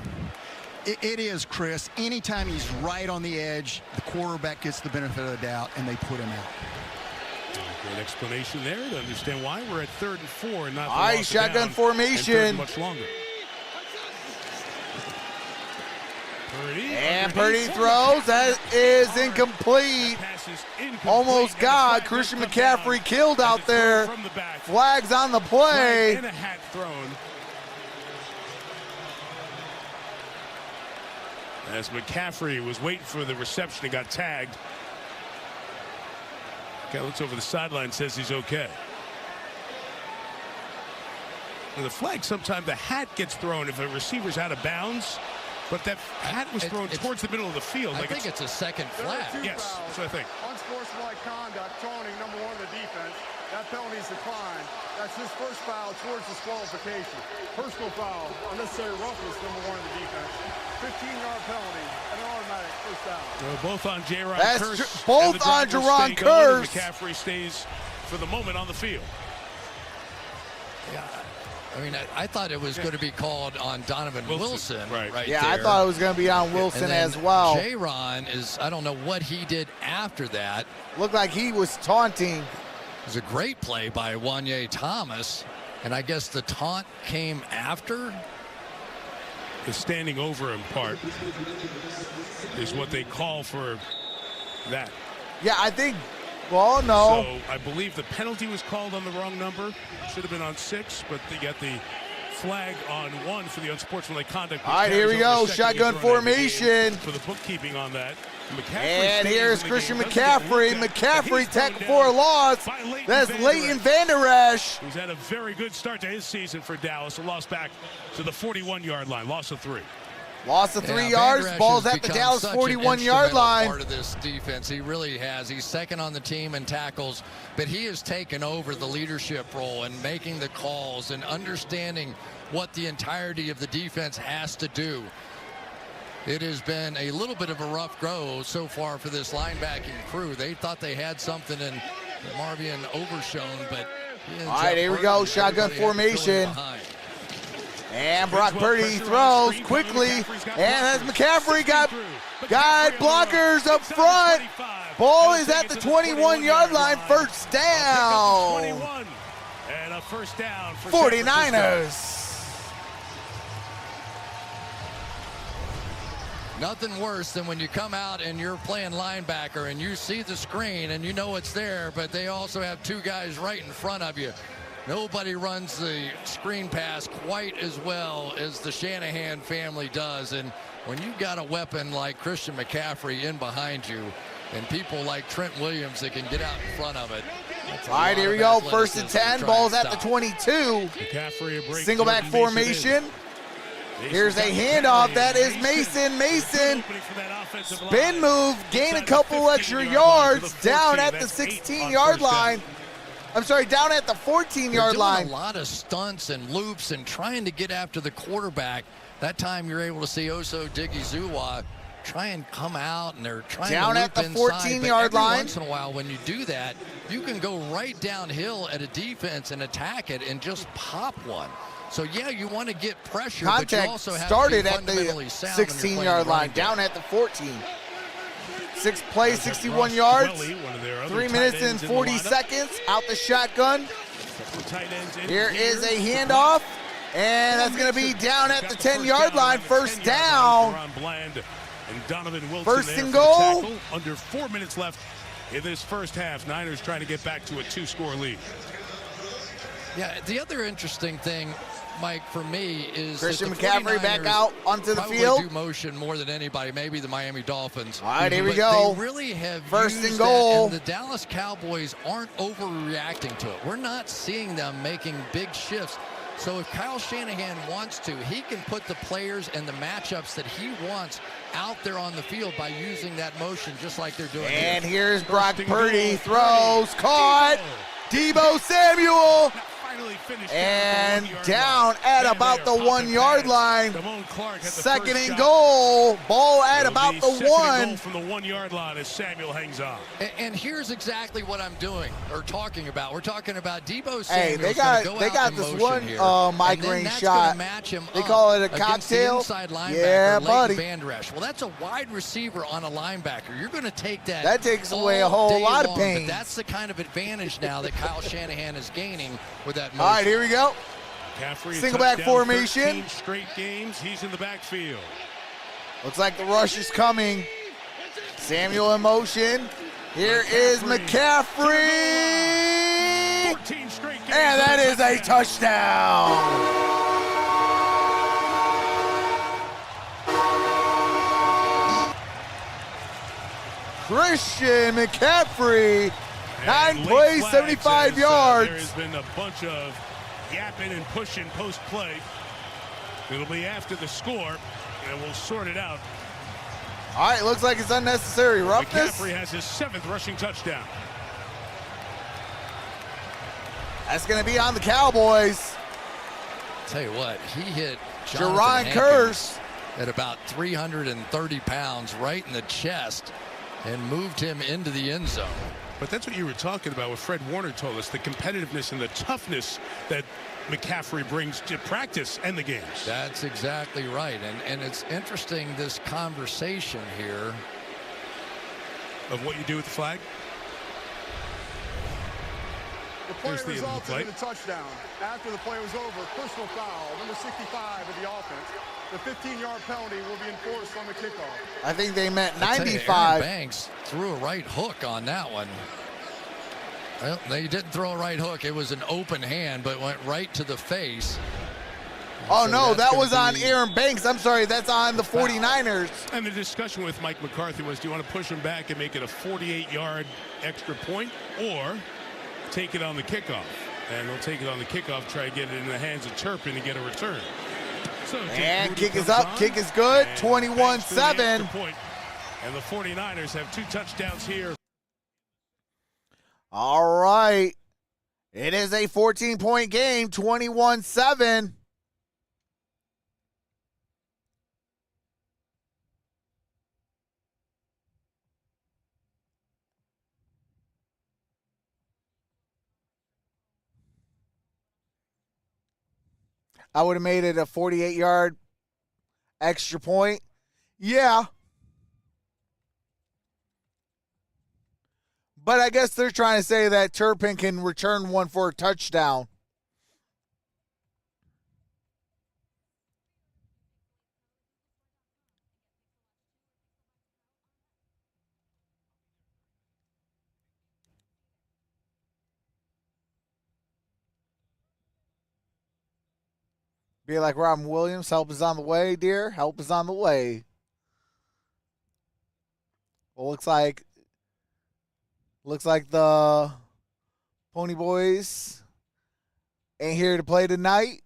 It is, Chris. Anytime he's right on the edge, the quarterback gets the benefit of the doubt, and they put him out. Great explanation there to understand why we're at 3rd and 4 and not All right, shotgun formation. Much longer. And Purdy throws. That is incomplete. Almost got Christian McCaffrey killed out there. Flags on the play. And a hat thrown. As McCaffrey was waiting for the reception and got tagged. Guy looks over the sideline, says he's okay. And the flag, sometimes the hat gets thrown if a receiver's out of bounds, but that hat was thrown towards the middle of the field. I think it's a second flag. Yes, that's what I think. Unsportsmanlike conduct, taunting number 1 of the defense. That penalty's declined. That's his first foul towards disqualification. Personal foul, unnecessary roughness, number 1 of the defense. 15-yard penalty and an automatic first down. Both on Jaron That's Kearse. both on Jaron Kearse. McCaffrey stays for the moment on the field. Yeah. I mean, I thought it was going to be called on Donovan Wilson right yeah, there. I thought it was going to be on Wilson as well. Jaron is, I don't know what he did after that. Looked like he was taunting. It was a great play by Wanye Thomas, and I guess the taunt came after. The standing over him part is what they call for that. Yeah, I think, well, no. So I believe the penalty was called on the wrong number. Should have been on 6, but they got the flag on 1 for the unsportsmanlike conduct. All right, here we go. Shotgun formation. For the bookkeeping on that. And here's Christian McCaffrey. McCaffrey tackle for a loss. That's Leighton Vander Esch. Who's had a very good start to his season for Dallas. A loss back to the 41-yard line. Loss of 3. Loss of 3 yards. Ball's at the Dallas 41-yard line. Part of this defense, he really has. He's second on the team in tackles, but he has taken over the leadership role and making the calls and understanding what the entirety of the defense has to do. It has been a little bit of a rough go so far for this linebacking crew. They thought they had something in Marvin Overshone, but all right, here we go. Shotgun formation. And Brock Purdy throws quickly. And as McCaffrey got blockers up front. Ball is at the 21-yard line. First down. And a first down for 49ers. Nothing worse than when you come out and you're playing linebacker and you see the screen and you know it's there, but they also have 2 guys right in front of you. Nobody runs the screen pass quite as well as the Shanahan family does. And when you've got a weapon like Christian McCaffrey in behind you and people like Trent Williams that can get out in front of it. All right, here we go. First and 10. Ball's at the 22. Single back formation. Here's a handoff. That is Mason. Mason. Spin move. Gain a couple extra yards. Down at the 16-yard line. I'm sorry, down at the 14-yard line. A lot of stunts and loops and trying to get after the quarterback. That time you're able to see Oso Digizua try and come out, and they're trying down to at loop the inside. 14-yard line. Once in a while, when you do that, you can go right downhill at a defense and attack it and just pop one. So yeah, you want to get pressure, Contact but you also have started to be at the fundamentally sound when you're playing 16-yard line, running down game. at the 14. 6 plays, 61 yards. 3 minutes and 40 seconds. Out the shotgun. Here is a handoff, and that's going to be down at the 10-yard line. First down. First and goal. Under 4 minutes left in this first half. Niners trying to get back to a 2-score lead. Yeah, the other interesting thing, Mike, for me is Christian that the McCaffrey back 49ers out onto the probably field. do motion more than anybody, maybe the Miami Dolphins. All right, here we But go. They really have First used and goal. that, and the Dallas Cowboys aren't overreacting to it. We're not seeing them making big shifts. So if Kyle Shanahan wants to, he can put the players and the matchups that he wants out there on the field by using that motion just like they're doing And here. here's Brock Purdy. Throws. Caught. Deebo Samuel. finally finished And down, down at about the 1 yard line. Second and goal. Ball at about the one. From the 1 yard line as Samuel hangs on. And here's exactly what I'm doing or talking about. We're talking about Debo Samuel's Hey, they got this one migraine shot. They call it a cocktail. Yeah, buddy. Van Der Esch. Well, that's a wide receiver on a linebacker. You're going to take that. That takes away a whole lot of pain. That's the kind of advantage now that Kyle Shanahan is gaining with that motion. All right, here we go. McCaffrey, Single back formation. 13 straight games. He's in the backfield. Looks like the rush is coming. Samuel in motion. Here is McCaffrey. And that is a touchdown. Christian McCaffrey, 9 plays, 75 yards. There has been a bunch of yapping and pushing post-play. It'll be after the score, and we'll sort it out. All right, looks like it's unnecessary roughness. McCaffrey has his 7th rushing touchdown. That's going to be on the Cowboys. Tell you what, he hit Jerron Kearse at about 330 pounds right in the chest and moved him into the end zone. But that's what you were talking about, what Fred Warner told us, the competitiveness and the toughness that McCaffrey brings to practice and the games. That's exactly right. And it's interesting, this conversation here. Of what you do with the flag? The play resulted in a touchdown. After the play was over, personal foul, number 65 of the offense. The 15-yard penalty will be enforced on the kickoff. I think they meant 95. Aaron Banks threw a right hook on that one. Well, they didn't throw a right hook. It was an open hand, but went right to the face. Oh, so no, that was on Aaron Banks. I'm sorry, that's on the 49ers. And the discussion with Mike McCarthy was, do you want to push him back and make it a 48-yard extra point, or take it on the kickoff? And they'll take it on the kickoff, try to get it in the hands of Turpin and get a return. So and kick is up, kick is good, 21-7. And the 49ers have 2 touchdowns here. All right. It is a 14-point game, 21-7. I would have made it a 48-yard extra point. Yeah. But I guess they're trying to say that Turpin can return one for a touchdown. Be like Robin Williams, help is on the way, dear. Help is on the way. Well, looks like the Pony Boys ain't here to play tonight.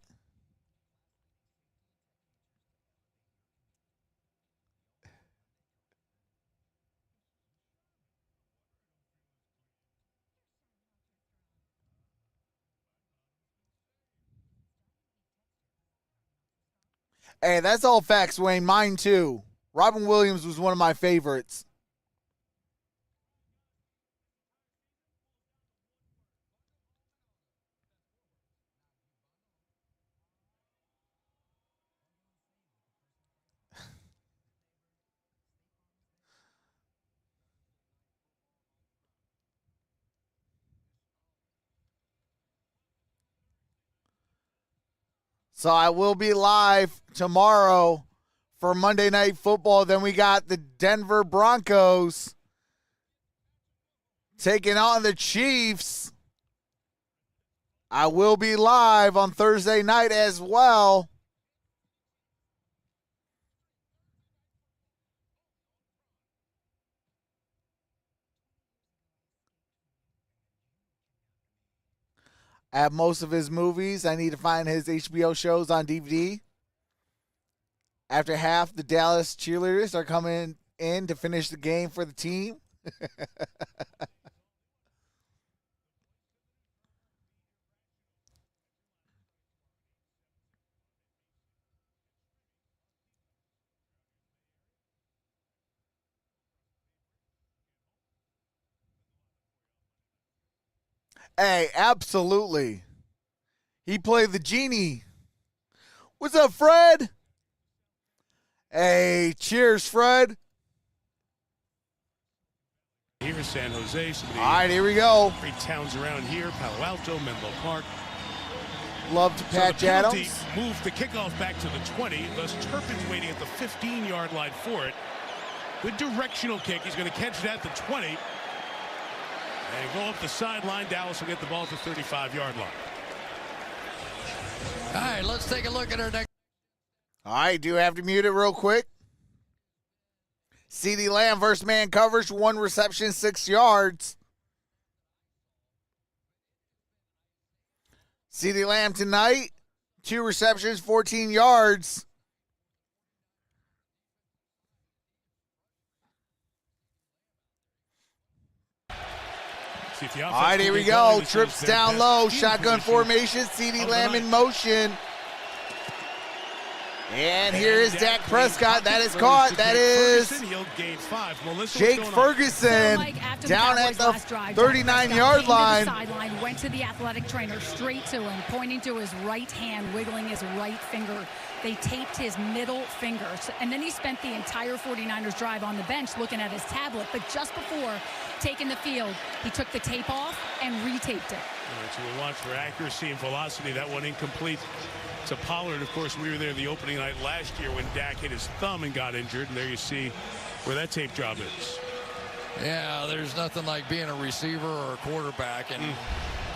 Hey, that's all facts, Wayne. Mine too. Robin Williams was one of my favorites. So I will be live tomorrow for Monday Night Football. Then we got the Denver Broncos taking on the Chiefs. I will be live on Thursday night as well. I have most of his movies. I need to find his HBO shows on DVD. After half, the Dallas cheerleaders are coming in to finish the game for the team. Hey, absolutely. He played the genie. What's up, Fred? Hey, cheers, Fred. Here's San Jose. Some of the All right, here we go. great towns around here: Palo Alto, Menlo Park. Love to Patch So the penalty Adams. moved the kickoff back to the 20. Thus, Turpin's waiting at the 15-yard line for it. Good directional kick. He's going to catch it at the 20. And go up the sideline. Dallas will get the ball at the 35-yard line. All right, let's take a look at our next. All right, do have to mute it real quick. CeeDee Lamb versus man coverage, 1 reception, 6 yards. CeeDee Lamb tonight, 2 receptions, 14 yards. See if the All offense right, can here we get going. go. This is Trips their down best low, field shotgun position formation, CeeDee of the Lamb in night. motion. And here is Dak Prescott. That is Throws caught. to That Jake is Ferguson. He'll gain 5. Melissa, Jake what's going on? Ferguson So, Mike, after down the at Cowboys' the last drive, Dak 39-yard Prescott came to line. the sideline, went to the athletic trainer straight to him, pointing to his right hand, wiggling his right finger. They taped his middle finger. And then he spent the entire 49ers drive on the bench looking at his tablet. But just before taking the field, he took the tape off and retaped it. All right, so we'll watch for accuracy and velocity. That one incomplete to Pollard. Of course, we were there the opening night last year when Dak hit his thumb and got injured. And there you see where that tape job is. Yeah, there's nothing like being a receiver or a quarterback and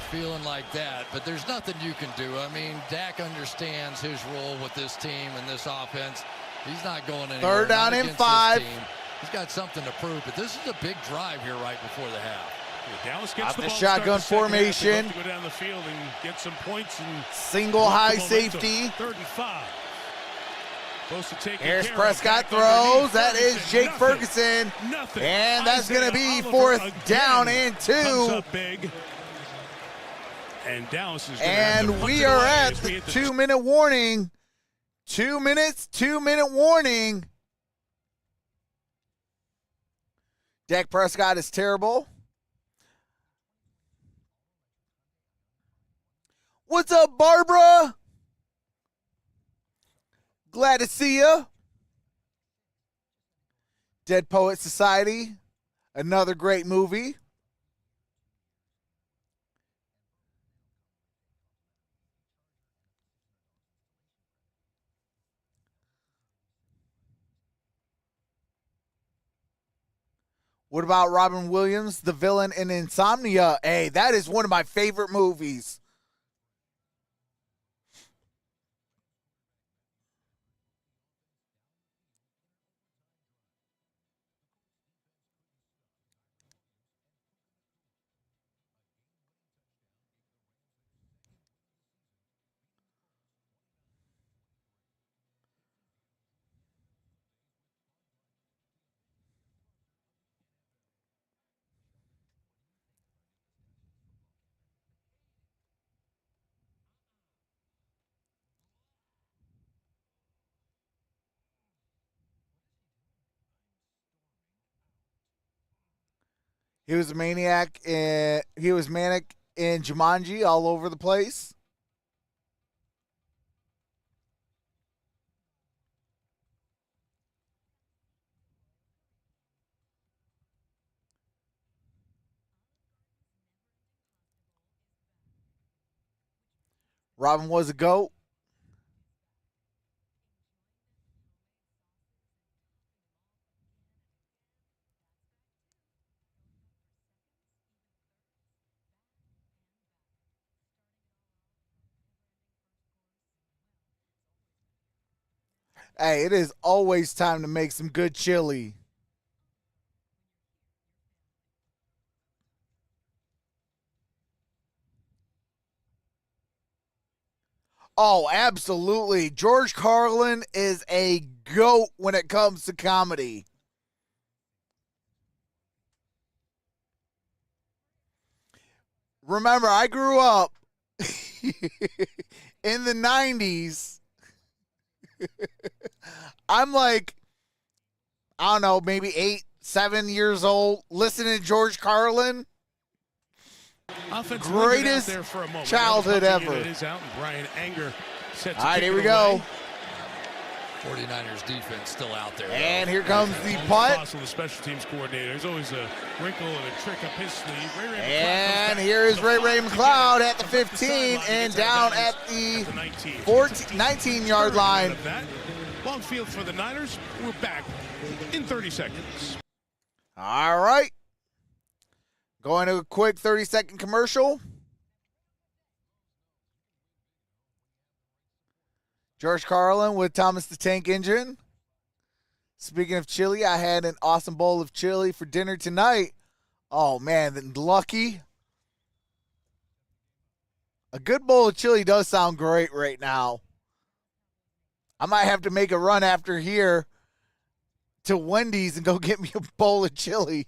feeling like that. But there's nothing you can do. I mean, Dak understands his role with this team and this offense. He's not going anywhere. Third down not and against this 5. team. He's got something to prove. But this is a big drive here right before the half. Yeah, Dallas gets Off the the ball to start shotgun the second half. They formation. hope to go down the field and get some points and Single walk high the momentum. safety. 3rd and 5. Close to taking Here's care of. Prescott Back throws. underneath That is Ferguson. Jake Nothing. Ferguson. Nothing. And that's going to be Isaiah 4th Oliver down again and comes 2. up big. And Dallas is going to have to And punt we it are away at as we the hit the 2-minute warning. 2 minutes, 2-minute warning. Dak Prescott is terrible. What's up, Barbara? Glad to see ya. Dead Poet Society, another great movie. What about Robin Williams, the villain in Insomnia? Hey, that is one of my favorite movies. He was a maniac. He was manic in Jumanji, all over the place. Robin was a goat. Hey, it is always time to make some good chili. Oh, absolutely. George Carlin is a goat when it comes to comedy. Remember, I grew up in the 90s. I'm like, I don't know, maybe 8, 7 years old, listening to George Carlin. Offense Greatest out there for a moment. childhood ever. It is out, and Brian Anger sets All right, here we go. 49ers defense still out there. And here comes the punt. The special teams coordinator. There's always a wrinkle and a trick up his sleeve. And here is Ray McLeod at the 15 and down at the 19-yard line. Long field for the Niners. We're back in 30 seconds. All right. Going to a quick 30-second commercial. George Carlin with Thomas the Tank Engine. Speaking of chili, I had an awesome bowl of chili for dinner tonight. Oh, man, lucky. A good bowl of chili does sound great right now. I might have to make a run after here to Wendy's and go get me a bowl of chili.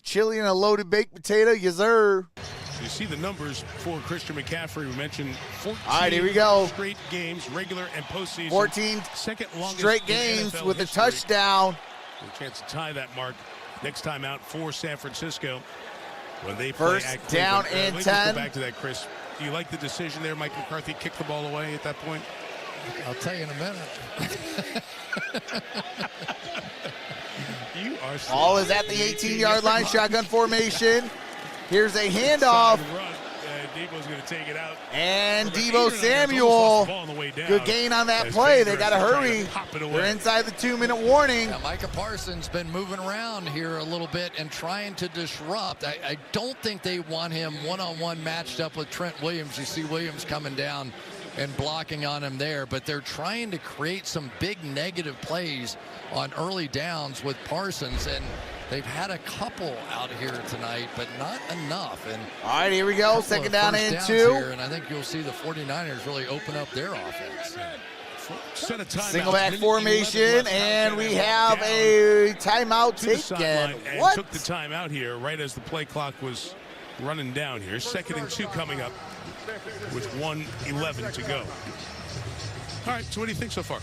Chili and a loaded baked potato, yes, sir. You see the numbers for Christian McCaffrey. We mentioned 14 All right, here we go. Straight games, regular and postseason. 14 second longest straight games NFL with history. a touchdown. A chance to tie that mark next time out for San Francisco when they First play at down Cleveland. and Let's 10. Go back to that, Chris. Do you like the decision there? Mike McCarthy kicked the ball away at that point? I'll tell you in a minute. You are Ball is at the 18-yard line, shotgun formation. Here's a handoff. Debo's going to take it out. And Deebo Samuel, good gain on that play. They got to hurry. They're inside the 2-minute warning. Yeah, Micah Parsons been moving around here a little bit and trying to disrupt. I don't think they want him one-on-one matched up with Trent Williams. You see Williams coming down and blocking on him there, but they're trying to create some big negative plays on early downs with Parsons, and they've had a couple out here tonight, but not enough. And all right, here we go. Second down and 2. Here, and I think you'll see the 49ers really open up their offense. Single back formation, and we have a timeout taken. What? Took the timeout here right as the play clock was running down here. 2nd and 2 coming up with 1:11 to go. All right, so what do you think so far?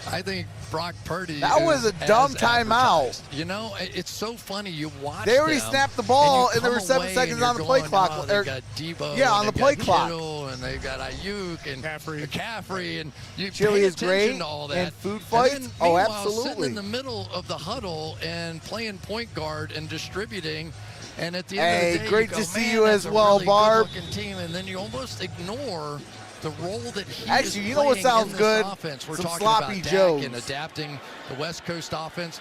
I think Brock Purdy. That was a dumb timeout. You know, it's so funny. You watch. They already them, snapped the ball, and there were 7 away seconds on the play clock. Oh, they've got Debo. Yeah, on the play clock. Kittle, and they've got Ayuk and McCaffrey, and you chili pay is great. to all that. And food fights. And then, Oh, sitting absolutely. in the middle of the huddle and playing point guard and distributing. And at the end of the day, great you go, to see man, you that's as a well, really Barb. good-looking team, and then you almost ignore the role that he Actually, is you know what playing sounds in this good? offense. We're Some talking sloppy about Dak joes. and adapting the West Coast offense.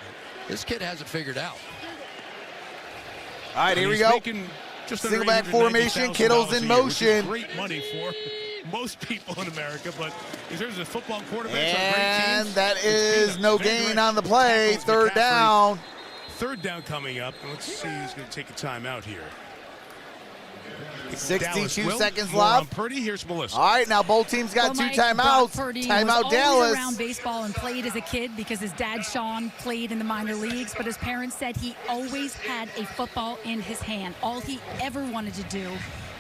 This kid has it figured out. All right, here we go. Single back formation. Kittle's in motion. Great money for most people in America, but in terms of football quarterbacks, And that is no gain on the play. 3rd down. 3rd down coming up. And let's see who's going to take a timeout here. 62 seconds More on left. Purdy. Here's Melissa. All right, now both teams got 2 Mike, timeouts. Brock Purdy Timeout was Dallas. always around baseball and played as a kid because his dad Sean played in the minor leagues, but his parents said he always had a football in his hand. All he ever wanted to do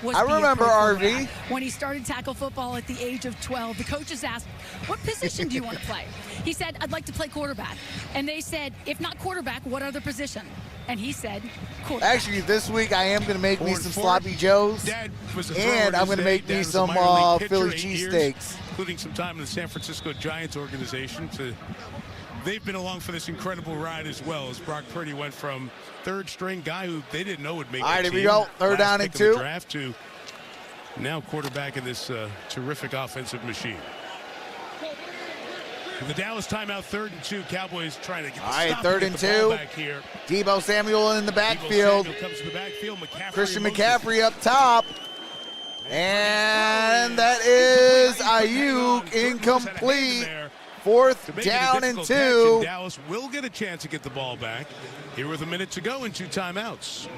was I be a remember pro RV. quarterback. When he started tackle football at the age of 12, the coaches asked, "What position do you want to play?" He said, "I'd like to play quarterback." And they said, "If not quarterback, what other position?" And he said, quarterback. Actually, this week I am going to make me Forward some four. sloppy joes, Dad was a thrower and in I'm his going to day. make Dad me was a some minor league pitcher, Philly 8 years, cheesesteaks. including some time in the San Francisco Giants organization. They've been along for this incredible ride as well, as Brock Purdy went from 3rd string guy who they didn't know would make All right, the here we team, go. 3rd last down pick and of the 2. draft, to now quarterback in this terrific offensive machine. The Dallas timeout, 3rd and 2. Cowboys trying to get the All right, stop 3rd to and get the ball 2. back here. Deebo Samuel in the Deebo backfield. Samuel comes to the backfield. McCaffrey Christian in motion. McCaffrey up top. And that is Ayuk incomplete. 4th down and 2. Dallas will get a chance to get the ball back here with a minute to go and 2 timeouts.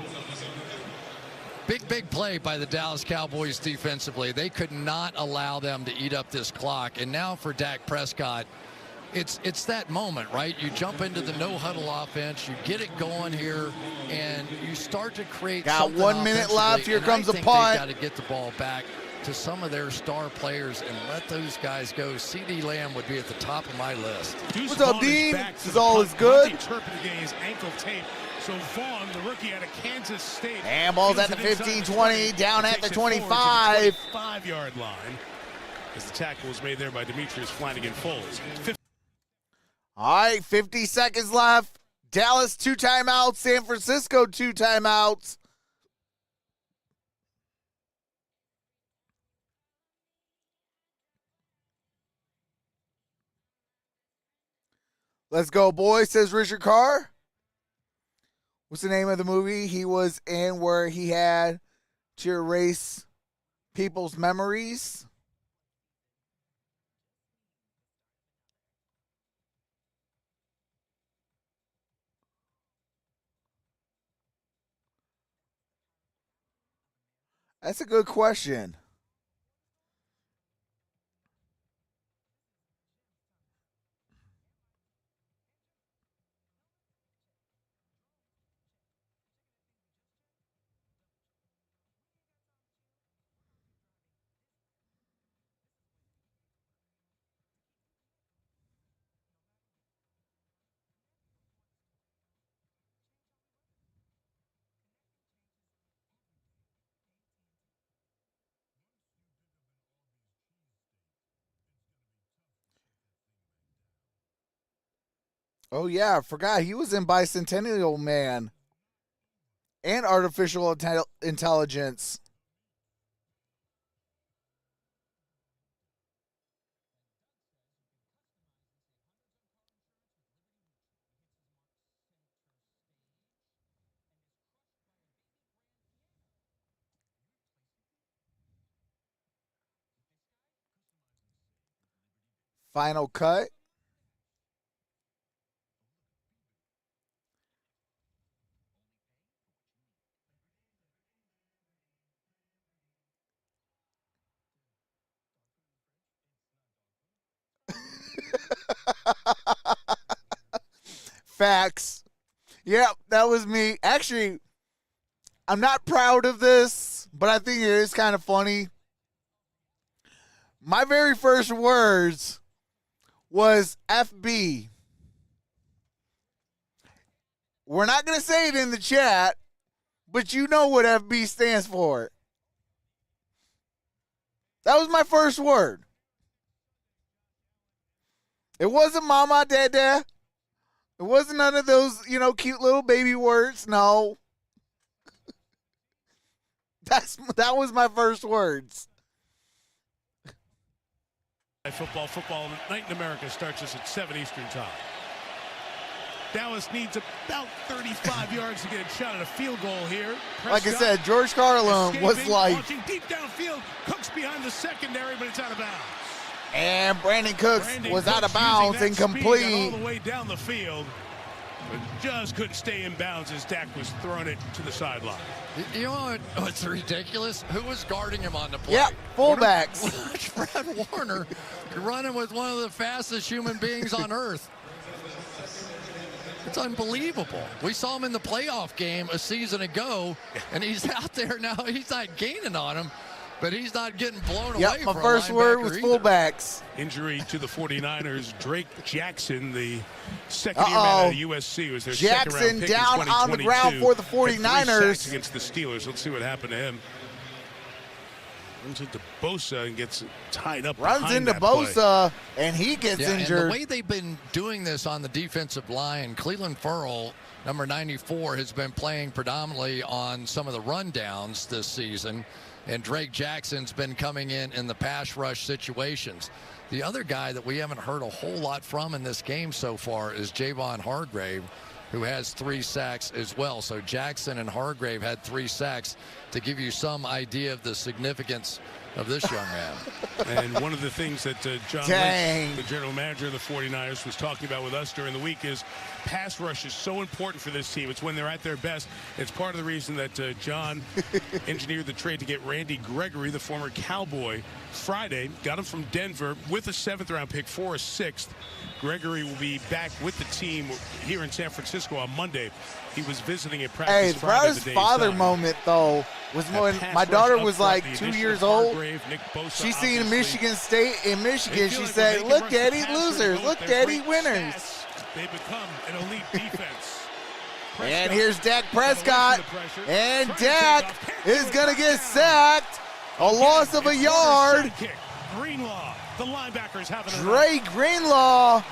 Big play by the Dallas Cowboys defensively. They could not allow them to eat up this clock. And now for Dak Prescott, it's that moment, right? You jump into the no-huddle offense, you get it going here, and you start to create Got something 1 minute left. offensively. Here And comes I a think punt. They've got to get the ball back to some of their star players and let those guys go. CeeDee Lamb would be at the top of my list. What's up, Dean? This is all is good. Interpreting his ankle tape So Vaughn, the rookie out of Kansas State. Handballs at the 15-20, down at the 25. 5-yard line. As the tackle was made there by Demetrius Flanagan-Folds. All right, 50 seconds left. Dallas 2 timeouts, San Francisco 2 timeouts. Let's go, boys, says Richard Carr. What's the name of the movie he was in where he had to erase people's memories? That's a good question. Oh, yeah, I forgot. He was in Bicentennial Man and Artificial Intelligence. Final cut. Facts. Yep, that was me. Actually, I'm not proud of this, but I think it is kind of funny. My very first words was FB. We're not going to say it in the chat, but you know what FB stands for. That was my first word. It wasn't mama, dada. It wasn't none of those, cute little baby words. No. That was my first words. Football Night in America starts us at 7 Eastern time. Dallas needs about 35 yards to get a shot at a field goal here. Prescott, like I said, George Carlin was like... launching deep downfield. Cooks behind the secondary, but it's out of bounds. And Brandon Cooks was out of bounds and complete. All the way down the field, but just couldn't stay in bounds as Dak was throwing it to the sideline. You know what's ridiculous? Who was guarding him on the play? Yep, fullbacks. Watch Fred Warner running with one of the fastest human beings on earth. It's unbelievable. We saw him in the playoff game a season ago, and he's out there now. He's not gaining on him, but he's not getting blown away. Yep, my first word was fullbacks. Injury to the 49ers. Drake Jackson, the second-year man out of USC, was their second-round pick down in 2022. on the ground for the 49ers. Had 3 sacks against the Steelers. Let's see what happened to him. Runs into Bosa and gets tied up. Runs into Bosa, and he gets injured. And the way they've been doing this on the defensive line, Cleveland Ferrell, number 94, has been playing predominantly on some of the rundowns this season, and Drake Jackson's been coming in the pass rush situations. The other guy that we haven't heard a whole lot from in this game so far is Javon Hargrave, who has 3 sacks as well. So Jackson and Hargrave had 3 sacks to give you some idea of the significance of this young man. And one of the things that John Lynch, the general manager of the 49ers, was talking about with us during the week is pass rush is so important for this team. It's when they're at their best. It's part of the reason that John engineered the trade to get Randy Gregory, the former Cowboy, Friday. Got him from Denver with a 7th-round pick for a 6th. Gregory will be back with the team here in San Francisco on Monday. He was visiting at practice Hey, the Friday. proudest father moment, though, was when my daughter was like 2 years old. She seen Michigan State in Michigan. She said, look, Daddy, losers. Look, Daddy, winners. They become an elite defense. And here's Dak Prescott. And Dak is going to get sacked. A loss of a yard. Greenlaw, the linebackers having Dre Greenlaw.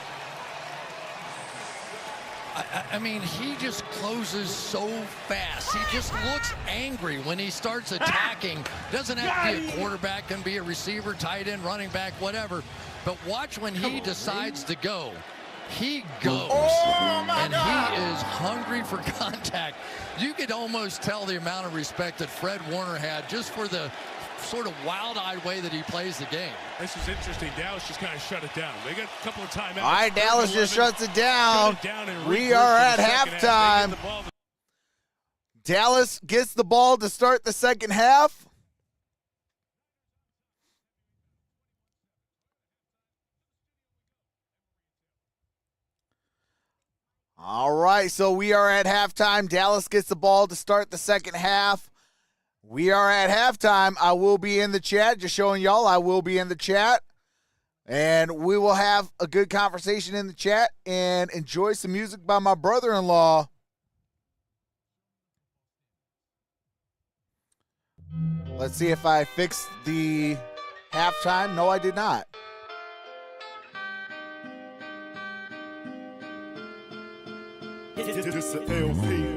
I mean, he just closes so fast. He just looks angry when he starts attacking. Doesn't have to be a quarterback, can be a receiver, tight end, running back, whatever. But watch when he decides to go. He goes, and he is hungry for contact. You could almost tell the amount of respect that Fred Warner had just for the sort of wild-eyed way that he plays the game. This is interesting. Dallas just kind of shut it down. They got a couple of timeouts. All right, Dallas just shuts it down. And We are at halftime. Dallas gets the ball to start the second half. All right, so we are at halftime. Dallas gets the ball to start the second half. We are at halftime. I will be in the chat, just showing y'all I will be in the chat. And we will have a good conversation in the chat and enjoy some music by my brother-in-law. Let's see if I fixed the halftime. No, I did not. It's the LP.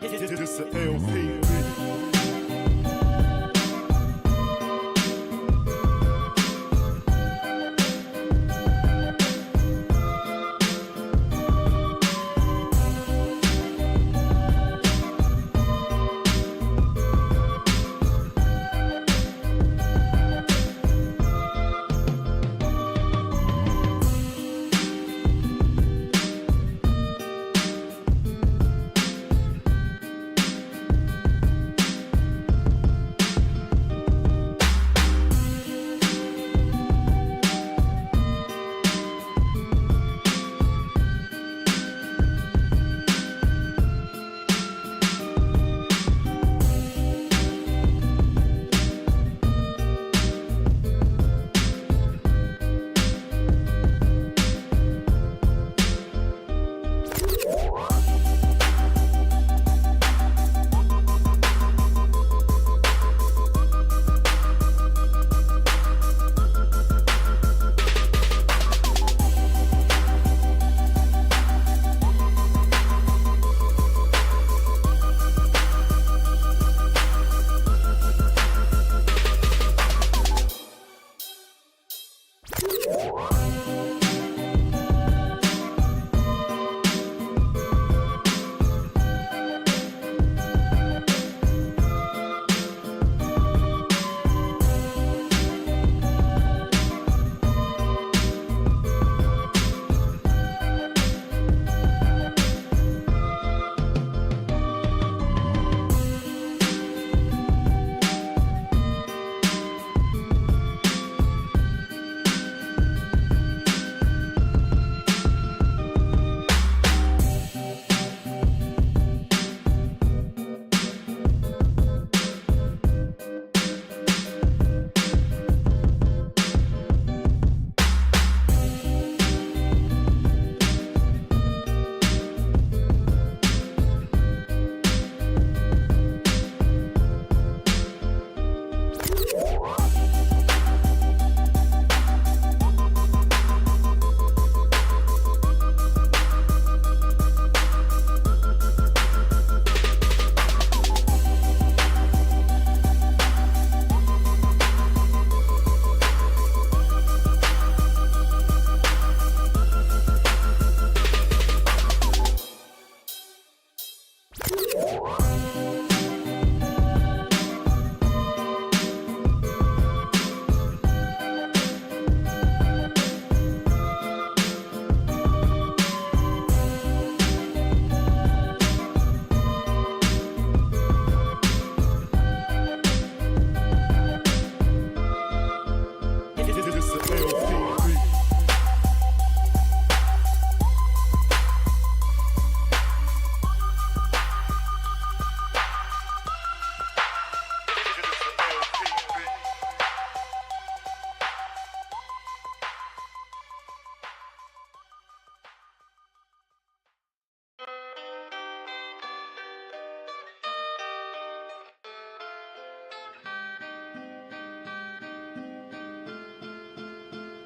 This a LP.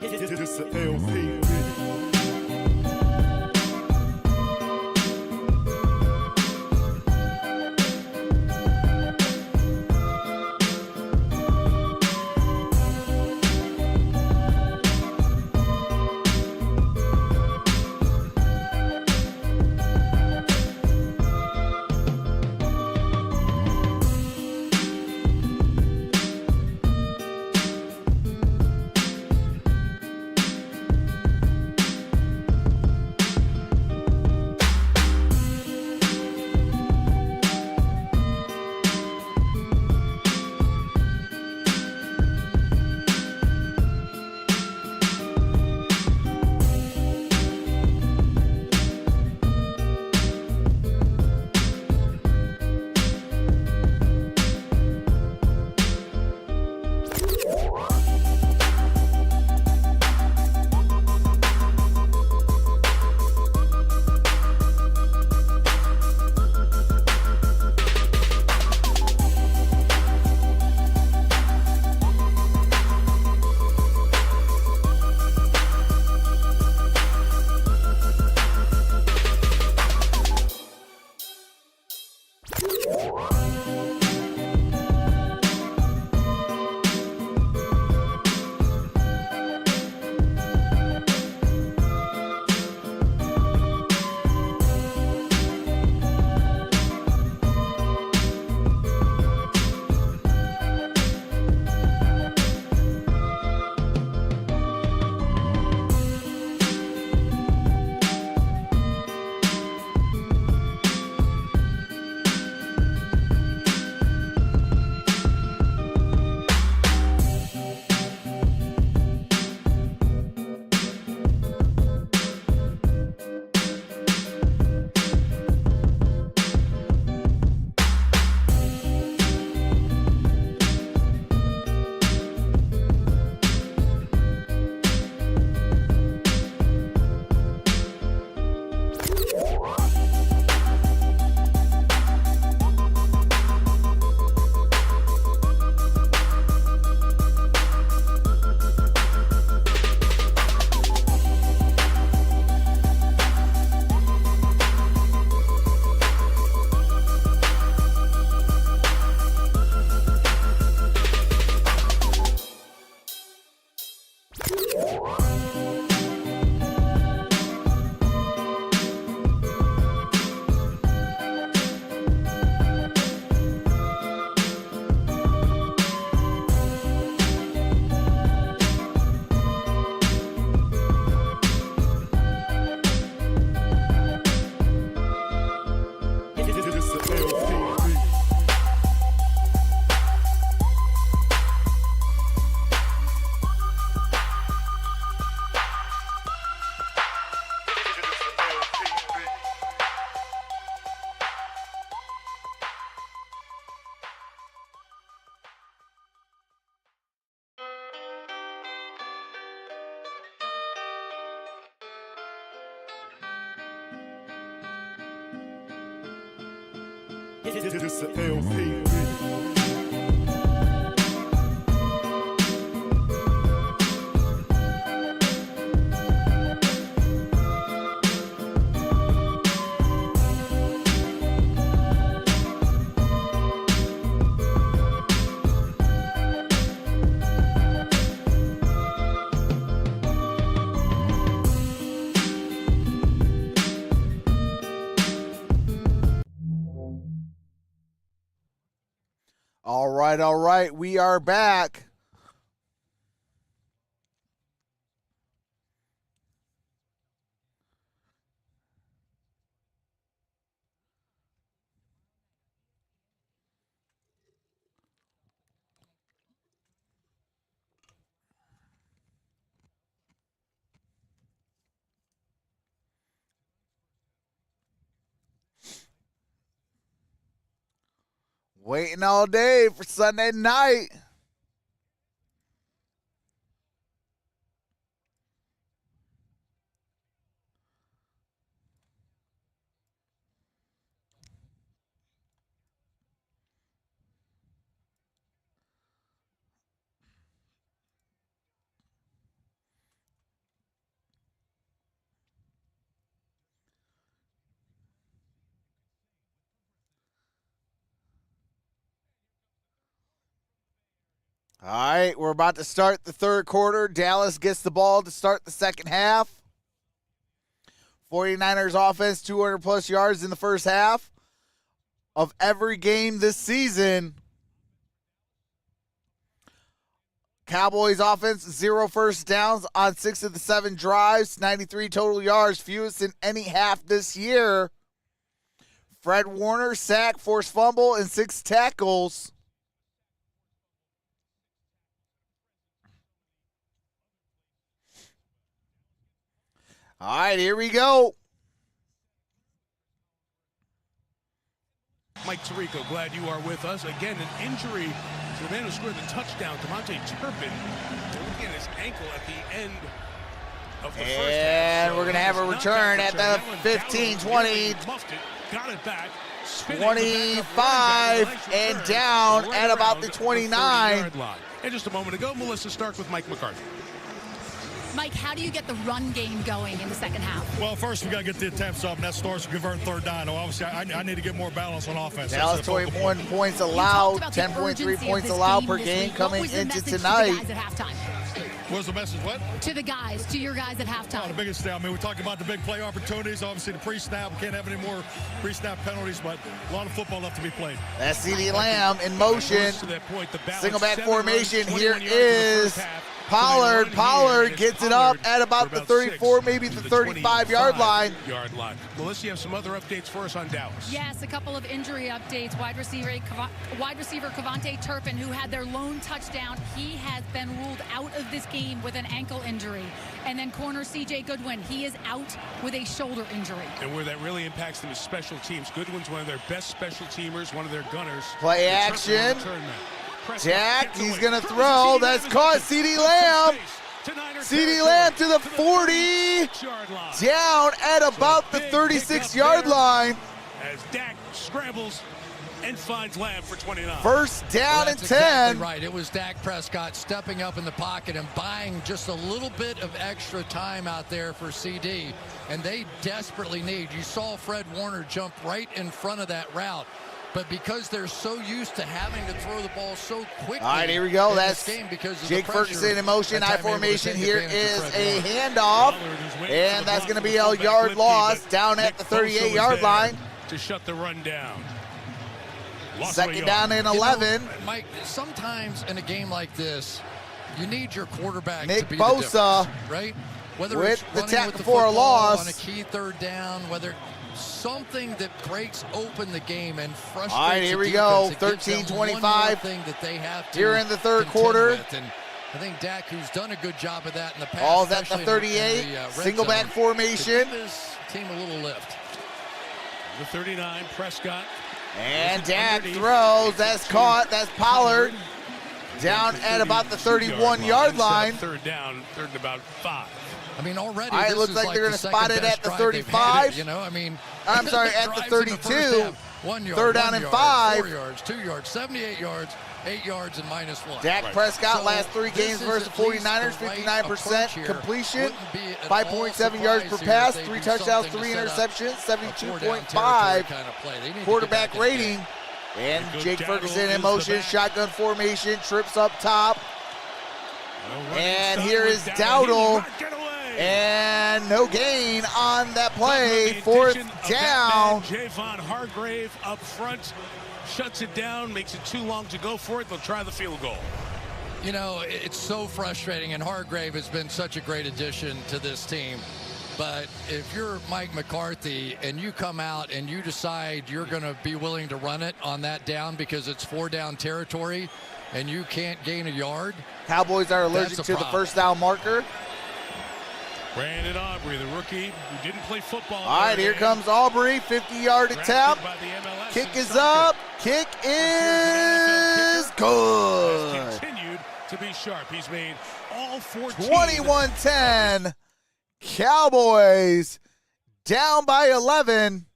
This a LP. This the LP. All right. We are back. Waiting all day for Sunday night. All right, we're about to start the third quarter. Dallas gets the ball to start the second half. 49ers offense, 200-plus yards in the first half of every game this season. Cowboys offense, 0 first downs on 6 of the 7 drives, 93 total yards, fewest in any half this year. Fred Warner, sack, forced fumble, and 6 tackles. All right, here we go. Mike Tirico, glad you are with us. Again, an injury to the man who scored the touchdown, Devontae Turpin. Looking at his ankle at the end of the first half. And we're going to have a return at the 15, 20, got it back. 25, and down at about the 29. And just a moment ago, Melissa Stark with Mike McCarthy. Mike, how do you get the run game going in the second half? Well, first we got to get the attempts up, and that starts to convert third down. Obviously, I need to get more balance on offense. Dallas 21 points allowed, 10.3 points allowed per game coming into tonight. What's the message? What? To the guys, to your guys at halftime. Oh, the biggest thing. I mean, we talked about the big play opportunities. Obviously, the pre-snap. We can't have any more pre-snap penalties, but a lot of football left to be played. That's CeeDee Lamb in motion. Single back formation. Here is Pollard. Pollard gets it up at about the 34, maybe the 35-yard line. Melissa, you have some other updates for us on Dallas. Yes, a couple of injury updates. Wide receiver Kevontae Turpin, who had their lone touchdown, he has been ruled out of this game with an ankle injury. And then corner C.J. Goodwin, he is out with a shoulder injury. And where that really impacts them is special teams. Goodwin's one of their best special teamers, one of their gunners. Play action. Jack, he's going to throw. That's caught. CeeDee Lamb. CeeDee Lamb to the 40. Down at about the 36-yard line. As Dak scrambles and finds Lamb for 29. First down and 10. Exactly right. It was Dak Prescott stepping up in the pocket and buying just a little bit of extra time out there for CD. And they desperately need. You saw Fred Warner jump right in front of that route. But because they're so used to having to throw the ball so quickly. All right, here we go. That's Jake Ferguson in motion, I formation. Here is a handoff, and that's going to be a yard loss down at the 38-yard line. To shut the run down. Second down and 11. Mike, sometimes in a game like this, you need your quarterback Nick to be Bosa, the difference, right? Whether with it's the running tackle with the for a football loss. on a key third down, whether something that breaks open the game and frustrates. All right, here we go. 13-25. Here in the third quarter. And I think Dak, who's done a good job of that in the past. Ball's at the 38. Single back formation. Give his team a little lift. The 39, Prescott. And Dak throws. That's caught. That's Pollard. Down at about the 31-yard line. Third down, third and about 5. I mean, already it looks like they're going to spot it at the 35. You know, I mean, I'm sorry, at the 32. 1 yard. Third down 1 and yard, 5. 4 yards, 2 yards, 78 yards, 8 yards, and -1. Dak Right. Prescott, So last 3 this games is versus at the least 49ers, the right 59% approach here. completion, Wouldn't be at 5.7 all yards per surprised here pass, if they 3 do touchdowns, something 3 to set up interceptions, a 4-down 72.5 territory kind of play. They need to get quarterback back in the game. rating. And Good Jake Dowdle Ferguson is in the motion, back. shotgun formation, trips up top. Well, running And style here with is He Dowdle. will not get away. And no gain on that play. The Fourth addition of down. that man, Javon Hargrave up front, shuts it down, makes it too long to go for it. They'll try the field goal. You know, it's so frustrating, and Hargrave has been such a great addition to this team. But if you're Mike McCarthy and you come out and you decide you're going to be willing to run it on that down because it's 4-down territory and you can't gain a yard. Cowboys are allergic That's to a the problem. first down marker. Brandon Aubrey, the rookie who didn't play football. All right, here comes Aubrey, 50-yard attempt. Kick is up. Kick is good. Continued to be sharp. He's made all 14. 21-10. Cowboys down by 11.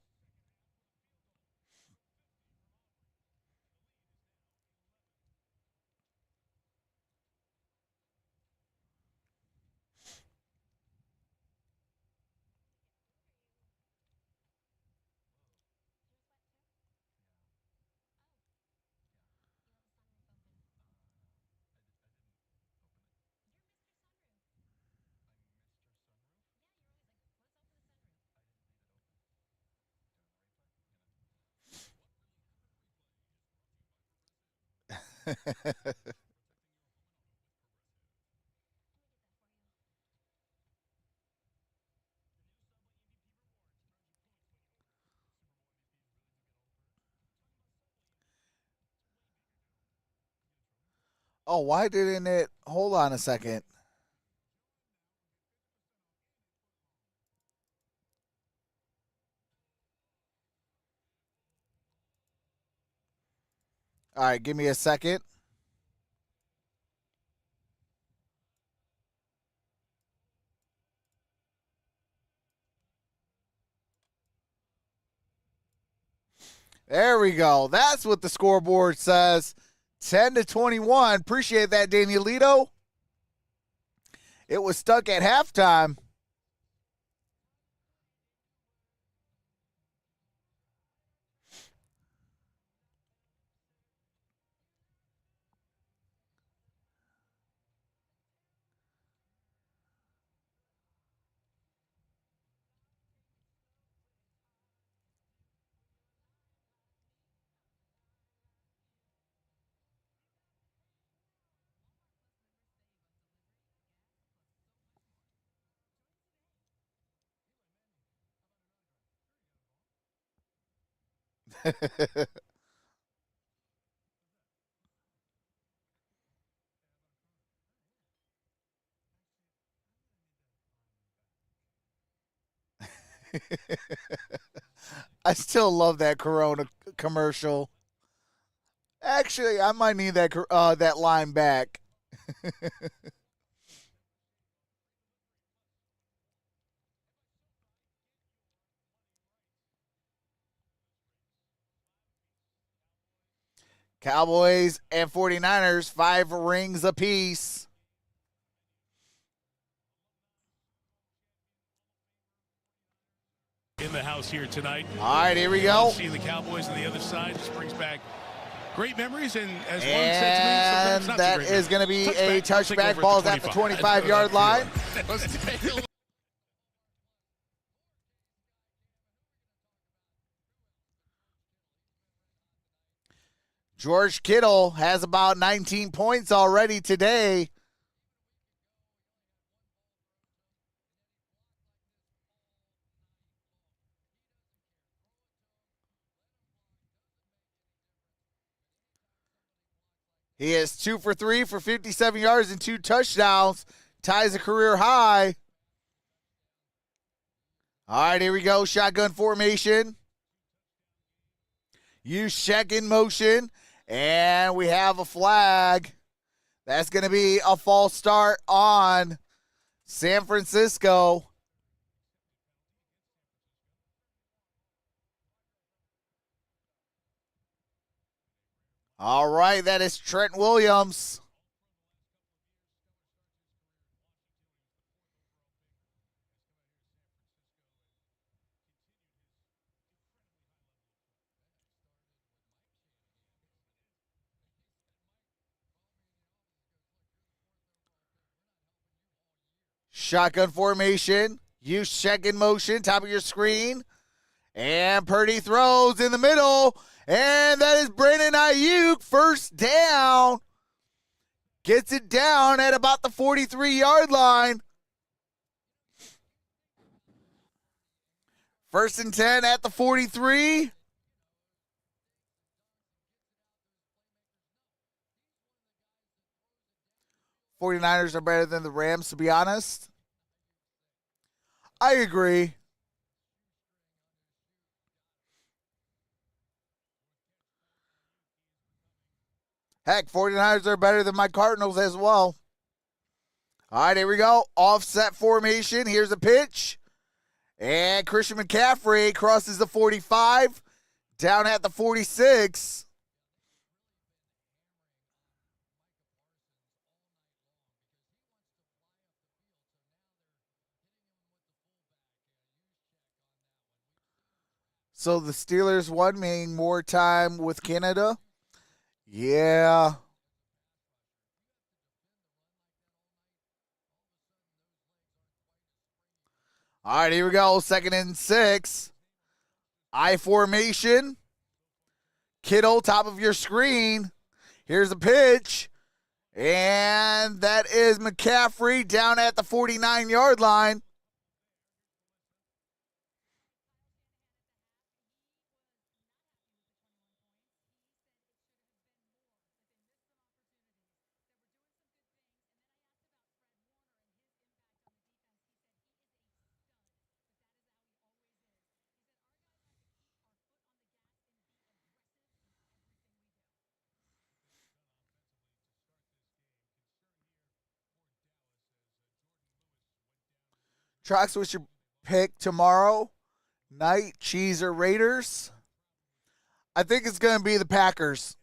Oh, why didn't it? Hold on a second. All right, give me a second. There we go. That's what the scoreboard says. 10-21. Appreciate that, Danielito. It was stuck at halftime. I still love that Corona commercial. Actually, I might need that line back. Cowboys and 49ers, 5 rings apiece. In the house here tonight. All right, here we go. Seeing the Cowboys on the other side just brings back great memories, and as one said to me, sometimes not that so great is going to be a Touchback. touchback. Ball's at the 25-yard line. George Kittle has about 19 points already today. He is 2 for 3 for 57 yards and 2 touchdowns. Ties a career high. All right, here we go. Shotgun formation. Use check in motion. And we have a flag. That's going to be a false start on San Francisco. All right, that is Trent Williams. Shotgun formation. Use check in motion, top of your screen. And Purdy throws in the middle. And that is Brandon Ayuk, first down. Gets it down at about the 43-yard line. First and 10 at the 43. '49ers are better than the Rams, to be honest. I agree. Heck, 49ers are better than my Cardinals as well. All right, here we go. Offset formation. Here's a pitch. And Christian McCaffrey crosses the 45, down at the 46. So the Steelers won, meaning more time with Canada. Yeah. All right, here we go. Second and 6. I formation. Kittle, top of your screen. Here's a pitch. And that is McCaffrey down at the 49-yard line. Troxel, what's your pick tomorrow night? Chiefs or Raiders? I think it's going to be the Packers.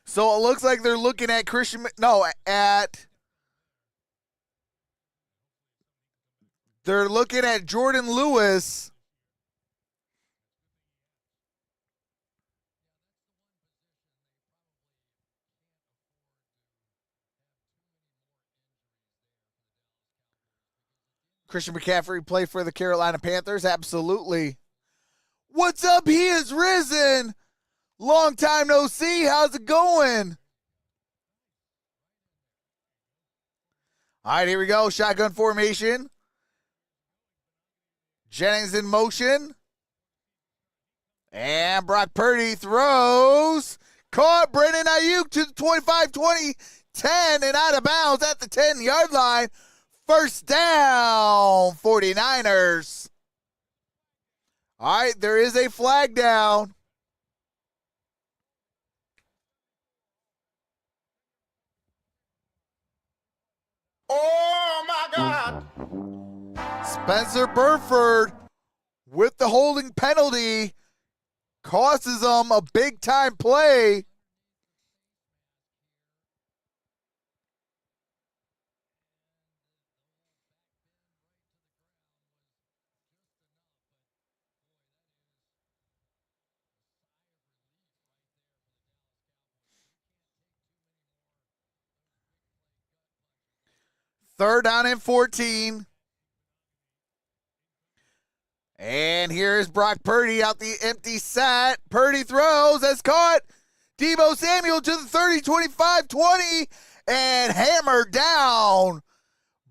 So it looks like they're looking at they're looking at Jordan Lewis. Christian McCaffrey play for the Carolina Panthers? Absolutely. What's up? He has risen. Long time no see. How's it going? All right, here we go. Shotgun formation. Jennings in motion. And Brock Purdy throws. Caught Brandon Ayuk to the 25, 20, 10, and out of bounds at the 10-yard line. First down, 49ers. All right, there is a flag down. Oh, my God. Spencer Burford with the holding penalty causes them a big-time play. Third down and 14. And here's Brock Purdy out the empty set. Purdy throws. That's caught. Deebo Samuel to the 30, 25, 20. And hammered down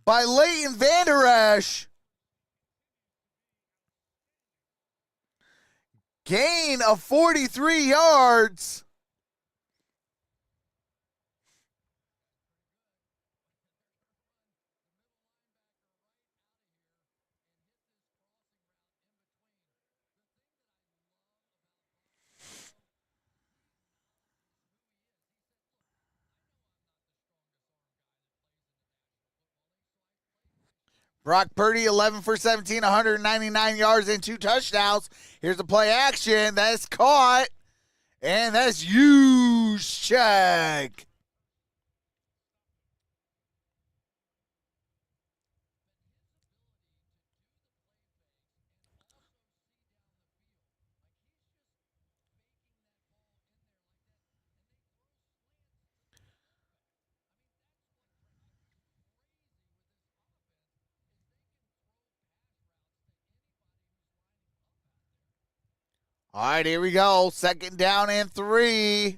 by Leighton Vander Esch. Gain of 43 yards. Brock Purdy, 11 for 17, 199 yards and 2 touchdowns. Here's the play action. That's caught. And that's huge check. All right, here we go. 2nd down and 3.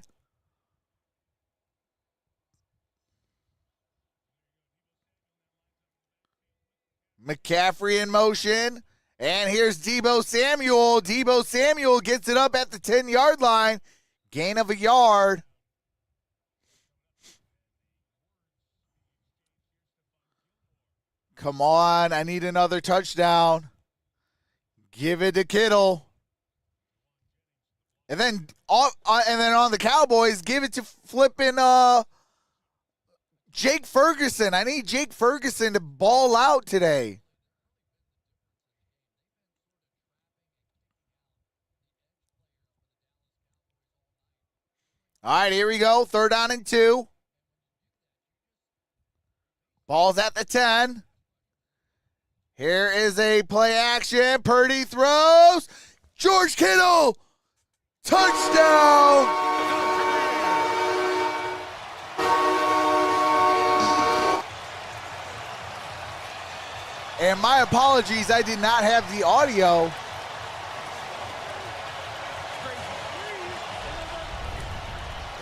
McCaffrey in motion. And here's Deebo Samuel. Deebo Samuel gets it up at the 10-yard line. Gain of a yard. Come on, I need another touchdown. Give it to Kittle. And then on the Cowboys, give it to flipping Jake Ferguson. I need Jake Ferguson to ball out today. All right, here we go. 3rd down and 2. Ball's at the 10. Here is a play action. Purdy throws. George Kittle. Touchdown. And my apologies, I did not have the audio.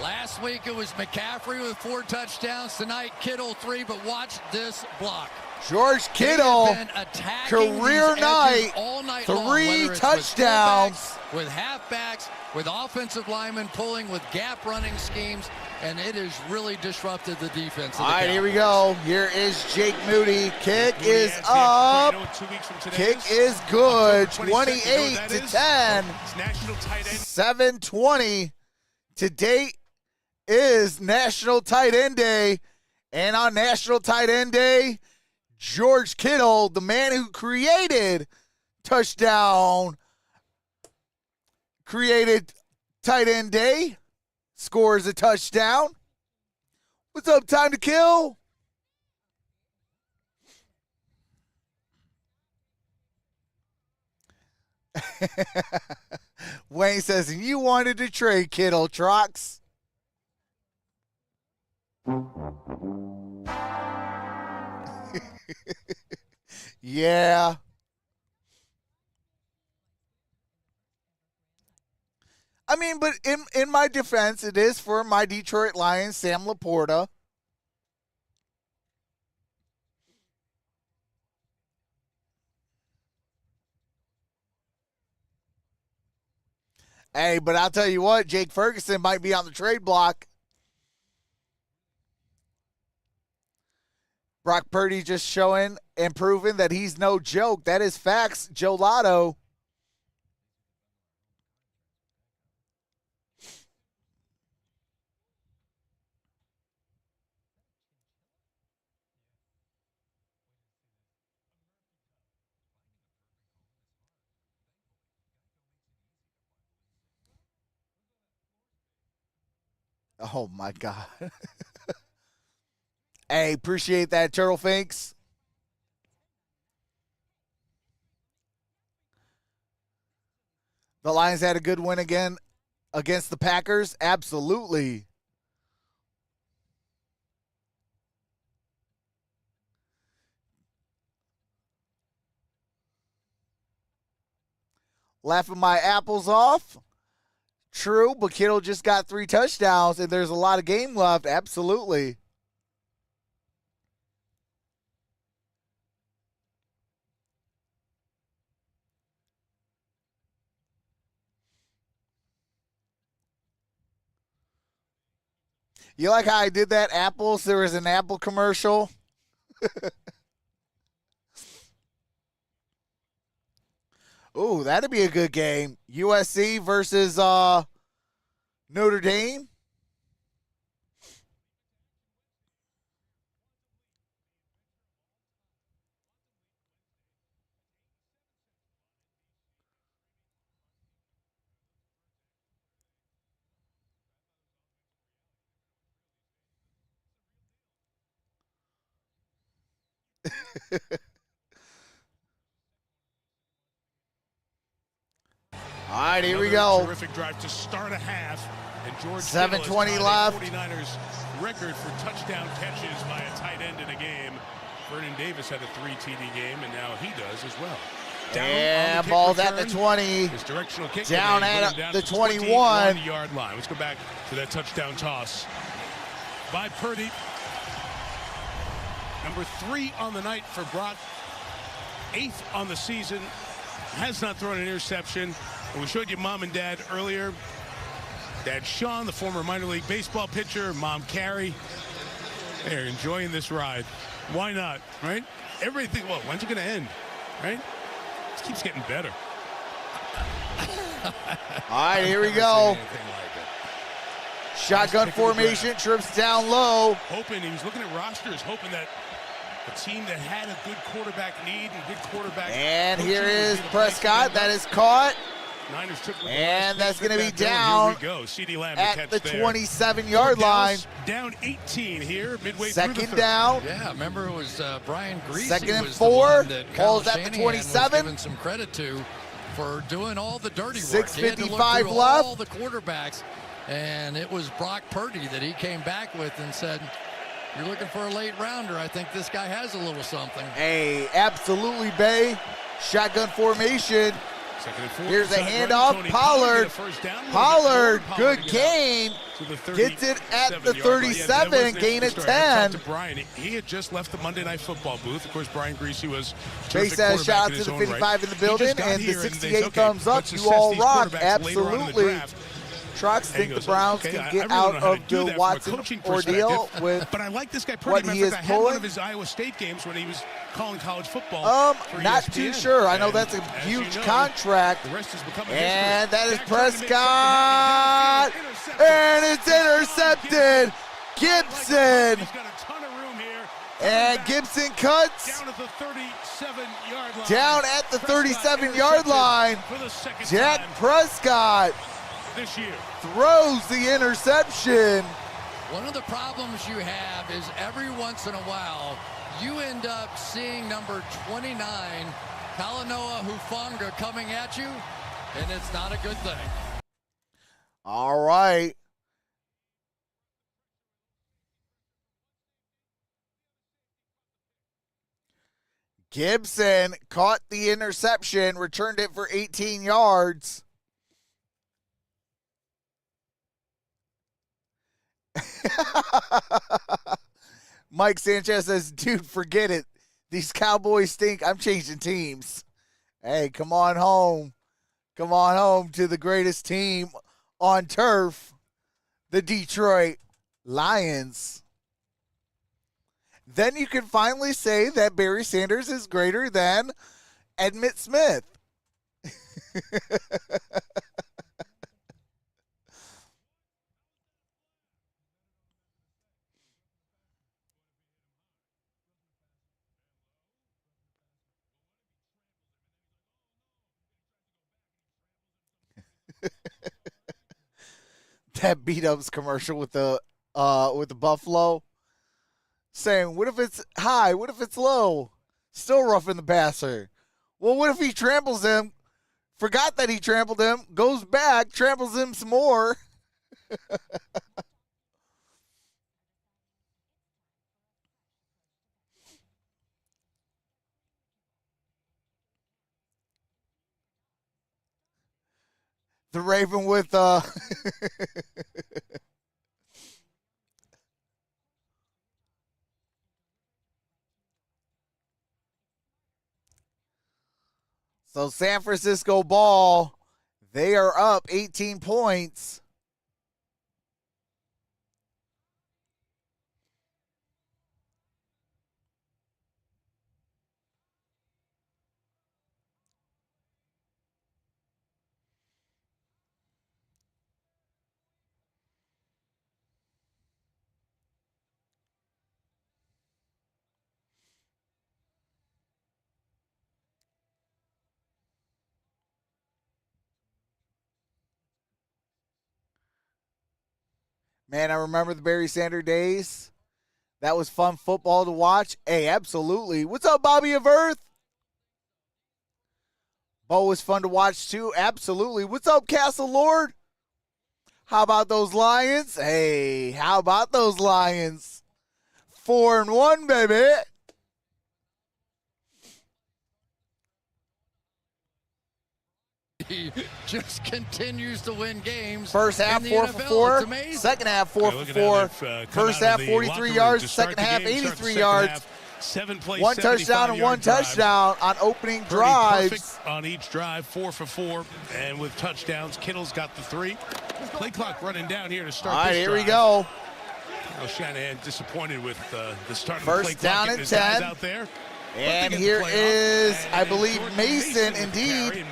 Last week it was McCaffrey with 4 touchdowns. Tonight, Kittle 3, but watch this block. George Kittle, career night, all night 3 touchdowns. With halfbacks, with offensive linemen pulling, with gap running schemes, and it has really disrupted the defense. All right, here we go. Here is Jake Moody. Kick is up. Kick is good. 28-10. 7:20 to date is National Tight End Day. And on National Tight End Day, George Kittle, the man who created Tight End Day, scores a touchdown. What's up, time to kill? Wayne says, and you wanted to trade Kittle, Trox. Yeah. I mean, but in my defense, it is for my Detroit Lions, Sam Laporta. Hey, but I'll tell you what, Jake Ferguson might be on the trade block. Brock Purdy just showing and proving that he's no joke. That is facts, Joe Lotto. Oh, my God. Hey, appreciate that, Turtle Finks. The Lions had a good win again against the Packers. Absolutely. Laughing my apples off. True, but Kittle just got 3 touchdowns, and there's a lot of game left. Absolutely. You like how I did that, apples? There was an Apple commercial. Ooh, that'd be a good game. USC versus Notre Dame. All right, here we Another go. Terrific drive to start a half. And George 7:20 Kittle left. has tied a 49ers record for touchdown catches by a tight end in a game. Vernon Davis had a 3 TD game, and now he does as well. And ball's at the 20. His directional kick Down down at to the 21. 21-yard line. Let's go back to that touchdown toss by Purdy. Number 3 on the night for Brock. 8th on the season. Has not thrown an interception. And we showed you Mom and Dad earlier. Dad Sean, the former minor league baseball pitcher. Mom Carrie. They're enjoying this ride. Why not, right? Everybody think, well, when's it going to end, right? It keeps getting better. All right, here we go. Shotgun formation, trips down low. Hoping, he was looking at rosters, hoping that a team that had a good quarterback need and good quarterback. And here is Prescott. That is caught. Niners took and that's going to be down at the 27-yard line. Down 18 here, midway Second through the third. down. Yeah, remember it was Brian Greasy. Second and was 4. The one that Ball's Kyle at the Shanahan 27. was given some credit to for doing all the dirty work. 6:55 left. All the quarterbacks, and it was Brock Purdy that he came back with and said, "You're looking for a late rounder. I think this guy has a little something." Hey, absolutely, Bay. Shotgun formation. Here's a handoff. Pollard. Pollard, good gain. Gets it at the 37, gain of 10. To Brian, he had just left the Monday Night Football booth. Of course, Brian Greasy was. Jay says, shout out to the 55 in the building and the 68 thumbs up. You all rock. Absolutely. Trox think the Browns can get out of the Watson ordeal with but I like this guy what he is I had one pulling. of his Iowa State games when he was calling college football. Not too sure. I know that's a huge contract. The rest is becoming and that is Prescott. And it's intercepted. Gibson. He's got a ton of room here. And Gibson cuts. Down at the 37-yard line. Down at the 37-yard line. Dak Prescott this year throws the interception. One of the problems you have is every once in a while you end up seeing number 29, Talanoa Hufanga, coming at you, and it's not a good thing. All right. Gibson caught the interception, returned it for 18 yards. Mike Sanchez says, dude, forget it. These Cowboys stink. I'm changing teams. Hey, come on home. Come on home to the greatest team on turf, the Detroit Lions. Then you can finally say that Barry Sanders is greater than Emmitt Smith. That beat-ups commercial with the Buffalo saying, what if it's high? What if it's low? Still roughing the passer. Well, what if he tramples him, forgot that he trampled him, goes back, tramples him some more? The Raven with So San Francisco ball, they are up 18 points. Man, I remember the Barry Sanders days. That was fun football to watch. Hey, absolutely. What's up, Bobby of Earth? Bo was fun to watch too. Absolutely. What's up, Castle Lord? How about those Lions? Hey, how about those Lions? 4-1, baby. He just continues to win games. First half, 4 for 4. Second half, 4 for 4. First half, 43 yards. Second half, 83 yards. 7 plays, 1 touchdown and 1 touchdown on opening drives. Perfect on each drive, 4 for 4, and with touchdowns. Kittle's got the 3. Play clock running down here to start. All right, this here drive. we go. Well, Shanahan disappointed with the start of First the play down clock. and 10 10. out there. And here is, I believe, Mason, indeed.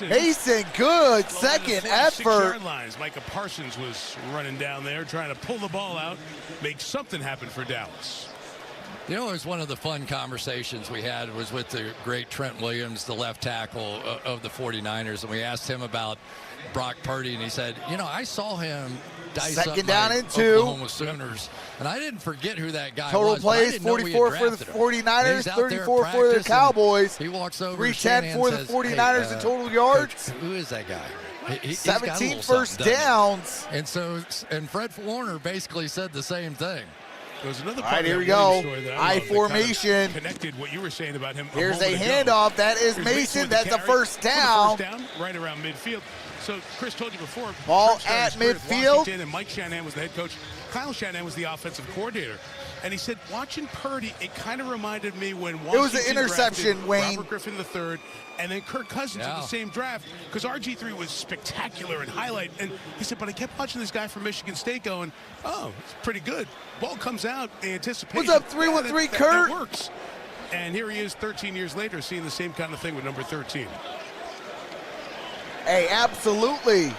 Mason, good second effort. Lines. Micah Parsons was running down there trying to pull the ball out, make something happen for Dallas. You know, it was one of the fun conversations we had was with the great Trent Williams, the left tackle of the 49ers, and we asked him about Brock Purdy, and he said, you know, I saw him dice second up down my and 2. Oklahoma Sooners, and I didn't forget who that guy Total was. plays, 44 for the 49ers, 34 for the Cowboys. He walks over 310 for the 49ers in total yards. Coach, who is that guy? He's 17 first downs. And Fred Warner basically said the same thing. There's another all right, here we go. I formation. Connected what you were saying about him. Here's a handoff. That is Mason. That's a first down. Right around midfield. So Chris told you before. Ball at midfield. And Mike Shanahan was the head coach. Kyle Shanahan was the offensive coordinator. And he said, watching Purdy, it kind of reminded me when Washington it was an interception, Wayne. Robert Griffin III, and then Kirk Cousins in the same draft, because RG3 was spectacular and highlight. And he said, but I kept watching this guy from Michigan State going, oh, it's pretty good. Ball comes out, the anticipation. What's up, 313 Kurt? That works. And here he is 13 years later seeing the same kind of thing with number 13. Hey, absolutely.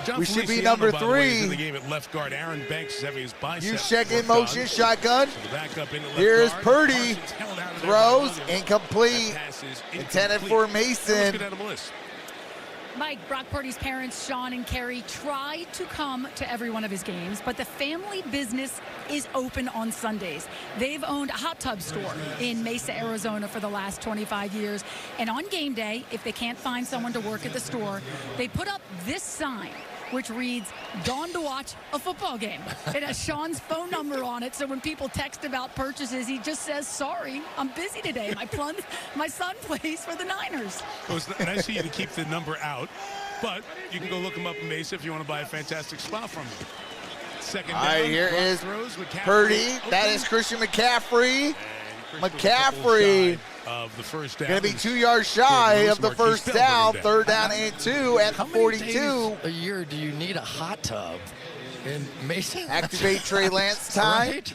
John we should be Feliciano, number by the way, is 3. in the game at left guard. Aaron Banks is having his bicep. You check in motion, shotgun. So back up into left Here's guard. Purdy. Throws, incomplete. Intended for Mason. Mike, Brock Purdy's parents, Sean and Carrie, try to come to every one of his games, but the family business is open on Sundays. They've owned a hot tub store in Mesa, Arizona for the last 25 years. And on game day, if they can't find someone to work at the store, they put up this sign, which reads, "Gone to watch a football game." It has Sean's phone number on it, so when people text about purchases, he just says, "Sorry, I'm busy today. My son plays for the Niners." It was nice of you to keep the number out, but you can go look him up in Mesa if you want to buy a fantastic spot from him. Second down. All right, here is Purdy. That is Christian McCaffrey. McCaffrey of the first down. Going to be 2 yards shy of the first down. Third down and 2 at the 42. How many days a year do you need a hot tub in Mason? Activate Trey Lance time. Right?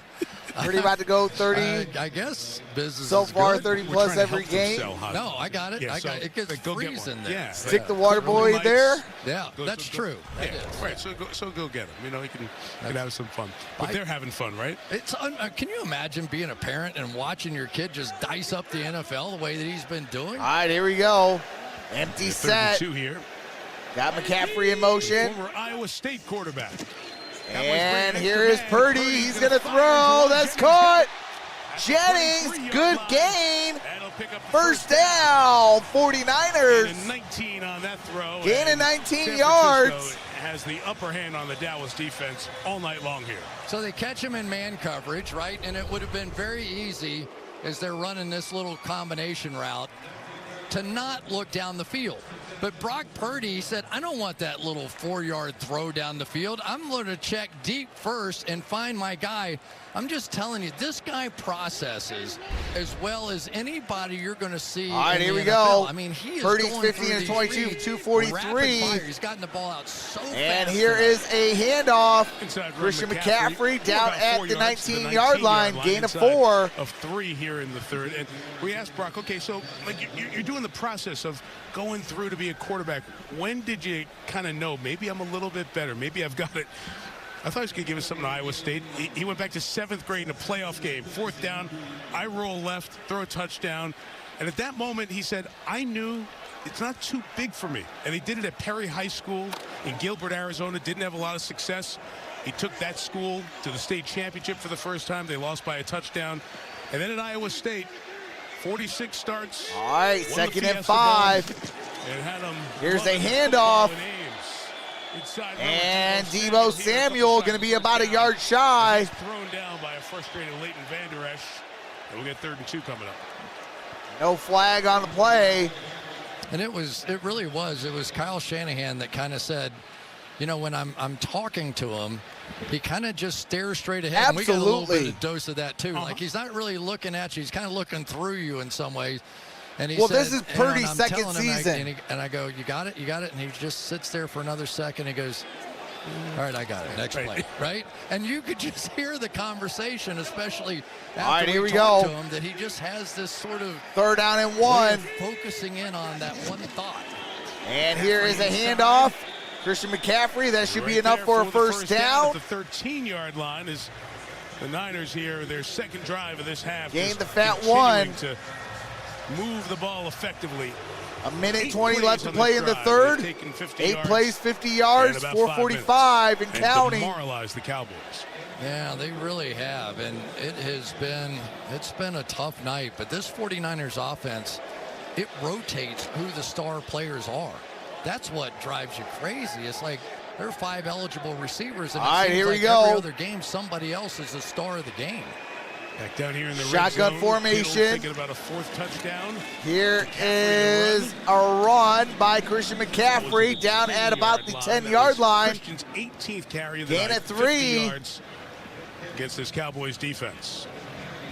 Pretty about to go 30. I guess business so is far, good. 30 plus every game. No, I got it. Yeah, I got it. It gets freezing there. Yeah, stick the water boy there. Yeah, that's true. Yeah, right. So go get him. You know, he can have some fun. But they're having fun, right? It's can you imagine being a parent and watching your kid just dice up the NFL the way that he's been doing? All right, here we go. Empty set. 32 here. Got McCaffrey in motion. Former Iowa State quarterback. And here is Purdy. He's going to throw. That's caught. Jennings, good gain. First down, 49ers. And 19 on that throw. Gain of 19 yards. Has the upper hand on the Dallas defense all night long here. So they catch him in man coverage, right? And it would have been very easy as they're running this little combination route to not look down the field. But Brock Purdy said, I don't want that little 4-yard throw down the field. I'm going to check deep first and find my guy. I'm just telling you, this guy processes as well as anybody you're going to see. All right, here we NFL. go. I mean, he is Purdy's going 15 through and these 22, reads 243. rapid fire. He's gotten the ball out so fast. And here is a handoff. Christian McCaffrey down at the 19-yard line. Gain of 4. Of 3 here in the third. And we asked Brock, okay, so like you're doing the process of going through to be a quarterback. When did you kind of know, maybe I'm a little bit better, maybe I've got it? I thought he was going to give us something to Iowa State. He went back to 7th grade in a playoff game. 4th down, I roll left, throw a touchdown. And at that moment, he said, I knew it's not too big for me. And he did it at Perry High School in Gilbert, Arizona. Didn't have a lot of success. He took that school to the state championship for the first time. They lost by a touchdown. And then at Iowa State, 46 starts. All right, second and 5. And had him. Here's a handoff. And Deebo Samuel going to be about a yard shy. Thrown down by a frustrated Leighton Vander Esch. And we'll get 3rd and 2 coming up. No flag on the play. And it really was. It was Kyle Shanahan that kind of said, you know, when I'm talking to him, he kind of just stares straight ahead. Absolutely. And we got a little bit of dose of that too. Like he's not really looking at you. He's kind of looking through you in some ways. And he said, this is Purdy's second season. And I go, you got it? And he just sits there for another second. He goes, all right, I got it. Next play, right? And you could just hear the conversation, especially after we talked to him, that he just has this sort of 3rd down and 1. Focusing in on that one thought. And here is a handoff. Christian McCaffrey, that should be enough for a first down. At the 13-yard line is the Niners here, their second drive of this half. Gain the fat 1. To move the ball effectively. A minute 20 left to play in the 3rd. 8 plays, 50 yards, 4:45 and counting. Demoralized the Cowboys. Yeah, they really have, and it's been a tough night. But this 49ers offense, it rotates who the star players are. That's what drives you crazy. It's like there are 5 eligible receivers, and it seems like every other game somebody else is the star of the game. Back down here in the shotgun red zone, formation. Thinking about a 4th touchdown. Here is a run by Christian McCaffrey down at about the 10-yard line. Christian's 18th carry of the Gain night, at 3. 50 yards against this Cowboys defense.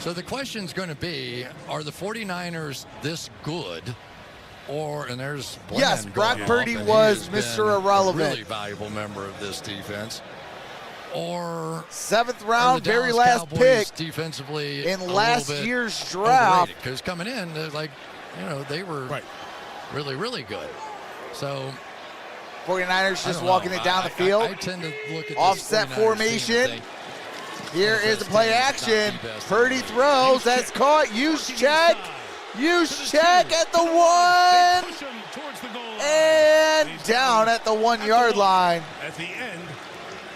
So the question's going to be, are the 49ers this good? And there's Bland. Yes, Brock Purdy was Mr. Irrelevant. A really valuable member of this defense. Or 7th round, very Dallas last Cowboys pick defensively in last year's draft. Because coming in, they were really, really good. So 49ers just walking it down the field. I tend to look at offset formation. Here is the play action. Purdy throws. That's caught. Use check. Use check at the 1. And down at the 1-yard line. At the end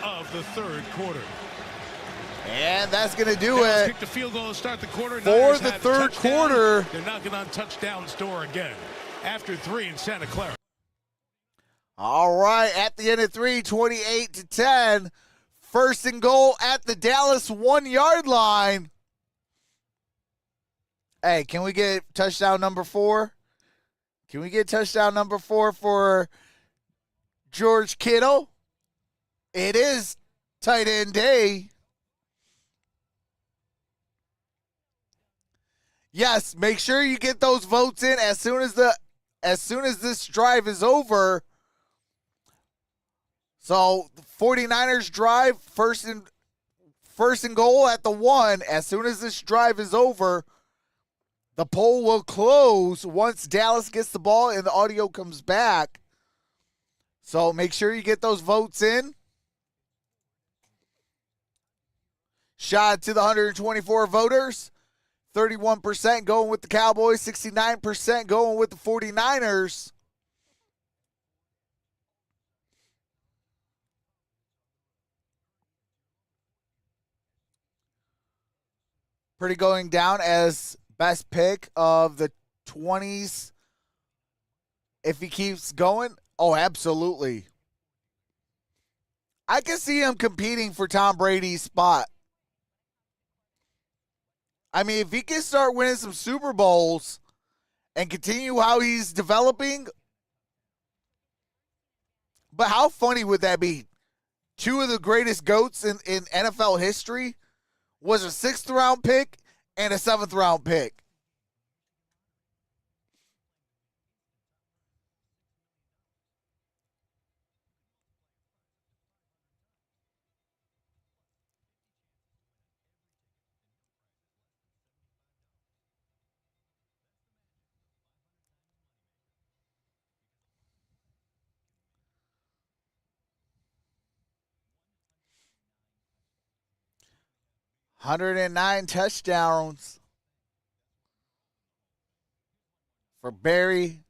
of the 3rd quarter. And that's going to do it. Kicked the field goal to start the quarter. For the 3rd quarter. They're knocking on touchdown's door again. After 3 in Santa Clara. All right, at the end of 3, 28-10. 1st and goal at the Dallas 1-yard line. Hey, can we get touchdown number 4? Can we get touchdown number 4 for George Kittle? It is tight end day. Yes, make sure you get those votes in as soon as this drive is over. So the 49ers drive first and goal at the 1. As soon as this drive is over, the poll will close once Dallas gets the ball and the audio comes back. So make sure you get those votes in. Shot to the 124 voters. 31% going with the Cowboys, 69% going with the 49ers. Purdy going down as best pick of the 20s. If he keeps going, oh, absolutely. I can see him competing for Tom Brady's spot. I mean, if he can start winning some Super Bowls and continue how he's developing, but how funny would that be? 2 of the greatest GOATs in NFL history was a 6th round pick and a 7th round pick. $109 touchdowns for Barry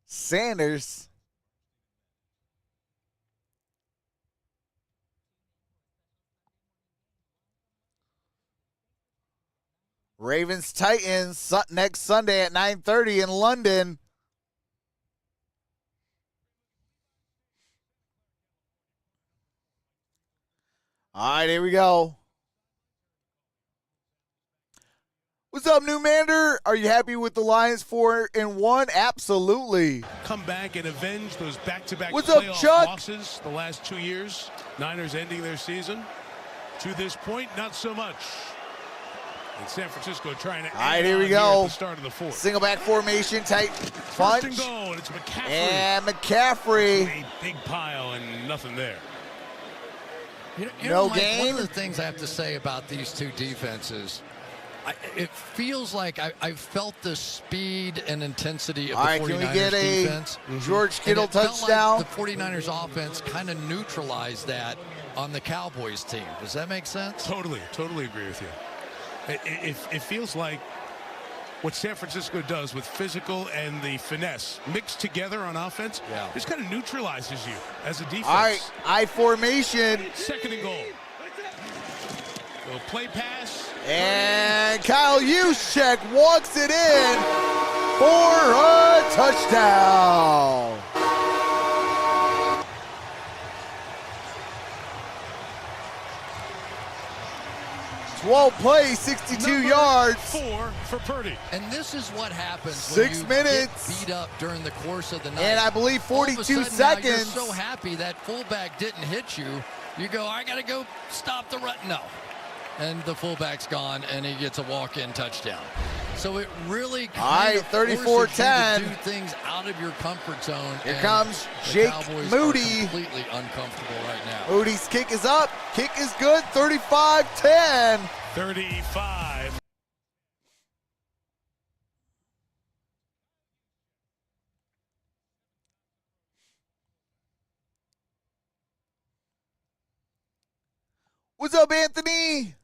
Sanders. Ravens Titans next Sunday at 9:30 in London. All right, here we go. What's up, New Mander? Are you happy with the Lions 4-1? Absolutely. Come back and avenge those back-to-back What's up, playoff Chuck? losses the last 2 years. Niners ending their season. To this point, not so much. And San Francisco trying to. All right, here we go. At the start of the fourth. Single back formation type punch. First and goal, and it's McCaffrey. And McCaffrey. A big pile and nothing there. You No know, Mike, gain. one of the things I have to say about these two defenses, it feels like I felt the speed and intensity of All the right, 49ers can we get a defense. George Kittle And it felt touchdown? like the 49ers offense kind of neutralized that on the Cowboys team. Does that make sense? Totally agree with you. It feels like what San Francisco does with physical and the finesse mixed together on offense, just kind of neutralizes you as a defense. All right, I formation. Second and goal. So play pass. And Kyle Juszczyk walks it in for a touchdown. 12 plays, 62 yards. 4 for Purdy. And this is what happens 6 when you minutes. get beat up during the course of the night. And I believe All of a 42 sudden now you're seconds. so happy that fullback didn't hit you. You go, I got to go stop the run. No. And the fullback's gone, and he gets a walk-in touchdown. So it really kind of forces you 34-10. to do things out of your comfort zone. Here and comes the Jake Cowboys Moody. are completely uncomfortable right now. Moody's kick is up. Kick is good. 35-10. 35. What's up, Anthony?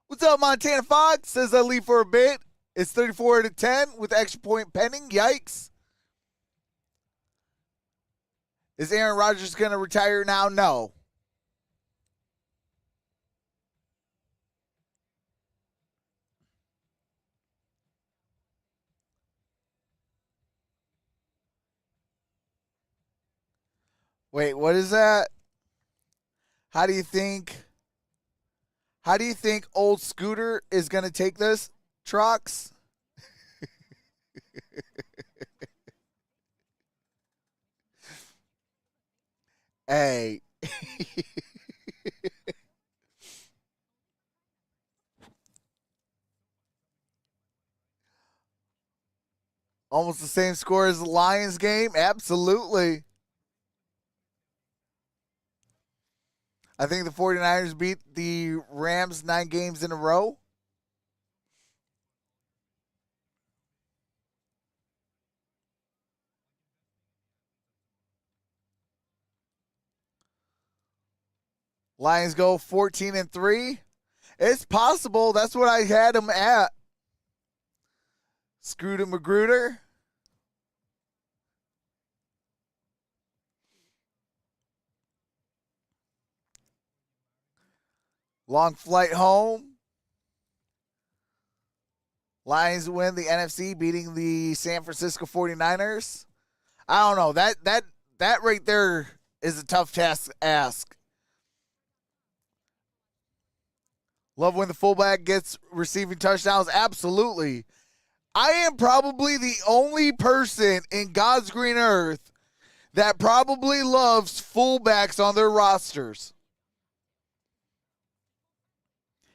What's up, Montana Fox? Says I leave for a bit. It's 34-10 with extra point pending. Yikes. Is Aaron Rodgers going to retire now? No. Wait, what is that? How do you think old Scooter is going to take this, Trox? Hey. Almost the same score as the Lions game? Absolutely. I think the 49ers beat the Rams 9 games in a row. Lions go 14-3. It's possible. That's what I had them at. Scooter Magruder. Long flight home. Lions win the NFC, beating the San Francisco 49ers. I don't know. That right there is a tough task to ask. Love when the fullback gets receiving touchdowns. Absolutely. I am probably the only person in God's green earth that probably loves fullbacks on their rosters.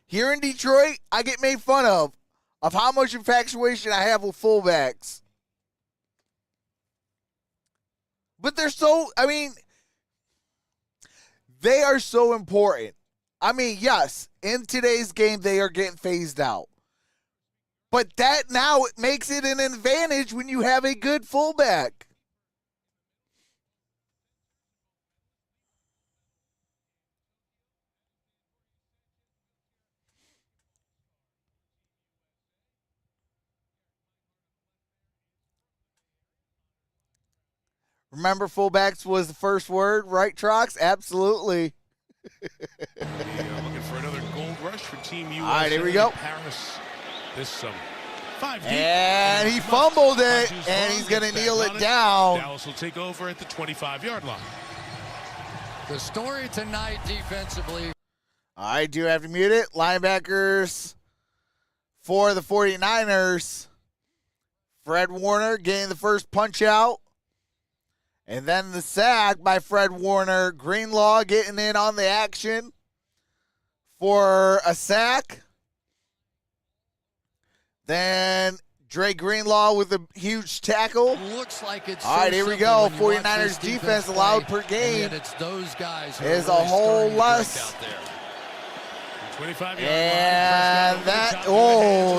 Here in Detroit, I get made fun of how much infatuation I have with fullbacks. But they are so important. I mean, yes, in today's game, they are getting phased out. But that now it makes it an advantage when you have a good fullback. Remember, fullbacks was the first word, right, Trox? Absolutely. Looking for another gold rush for Team USA. All right, here we go. Paris This 5 deep. And he fumbled it, and he's going to kneel it down. Dallas will take over at the 25-yard line. The story tonight defensively. I do have to mute it. Linebackers for the 49ers. Fred Warner getting the first punch out. And then the sack by Fred Warner. Greenlaw getting in on the action for a sack. Then Dre Greenlaw with a huge tackle. Looks like it's all right, here we go. 49ers defense allowed per game it's those guys who is are really a whole starting to less. break out there. 25-yard And line.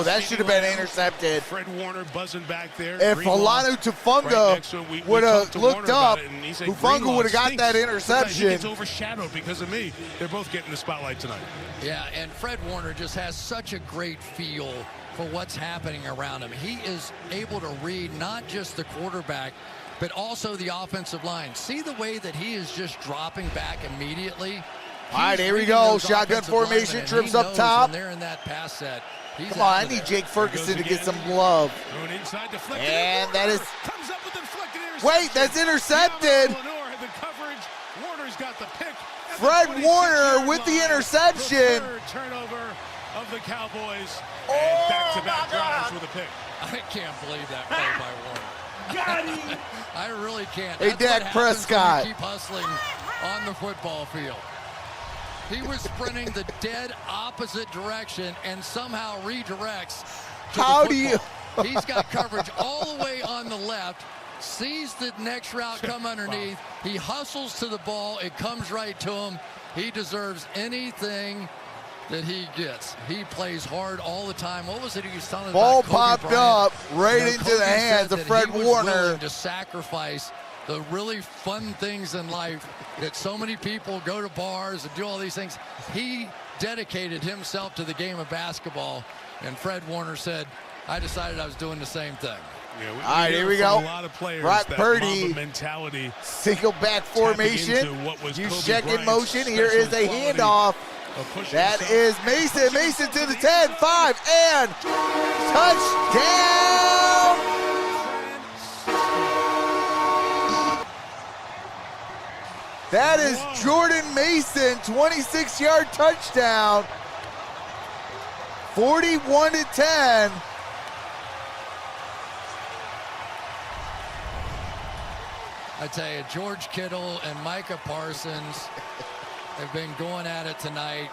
that should have been intercepted. Fred Warner buzzing back there. If Greenlaw Alanu Tufunga would have looked up, Tufunga would have got that interception. He gets overshadowed because of me. They're both getting the spotlight tonight. Yeah, and Fred Warner just has such a great feel for what's happening around him. He is able to read not just the quarterback, but also the offensive line. See the way that he is just dropping back immediately? All right, here we go. Shotgun formation, trips up top. They're in that pass set. Come on, I need Jake Ferguson to get some love. And that is... Wait, that's intercepted. Warner's got the pick. Fred Warner with the interception. Turnover of the Cowboys. And back-to-back drives with a pick. I can't believe that play by Warner. I really can't. Hey, Dak Prescott. Keep hustling on the football field. He was sprinting the dead opposite direction and somehow redirects to How the do you? He's got coverage all the way on the left, sees the next route come underneath. He hustles to the ball. It comes right to him. He deserves anything that he gets. He plays hard all the time. What was it he was telling us Ball about Kobe popped Bryant? up right You know, into Kobe the hands said of that Fred he was Warner. willing to sacrifice the really fun things in life that so many people go to bars and do all these things. He dedicated himself to the game of basketball, and Fred Warner said, I decided I was doing the same thing. Yeah, All right, here we go. A lot of players, Brock that Purdy, Mamba mentality, single back formation. Use check in motion. Here is a handoff. That is Mason. Mason to the 10, 5, and touchdown. That is Jordan Mason, 26-yard touchdown. 41-10. I tell you, George Kittle and Micah Parsons have been going at it tonight.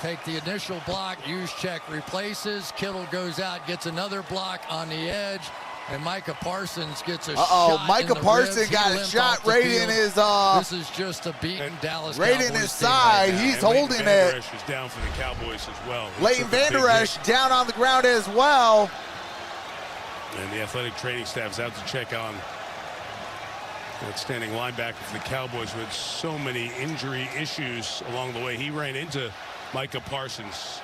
Take the initial block, use check, replaces. Kittle goes out, gets another block on the edge, and Micah Parsons gets a shot. Micah in the Parsons ribs. got He a limped shot off the right field. in his This is just a beaten Dallas right Cowboys in his team side. right now. He's holding Leighton it. Vander Esch is down for the Cowboys as well. Leighton Vander Esch down on the ground as well. And the athletic training staff is out to check on outstanding linebacker for the Cowboys with so many injury issues along the way. He ran into Micah Parsons.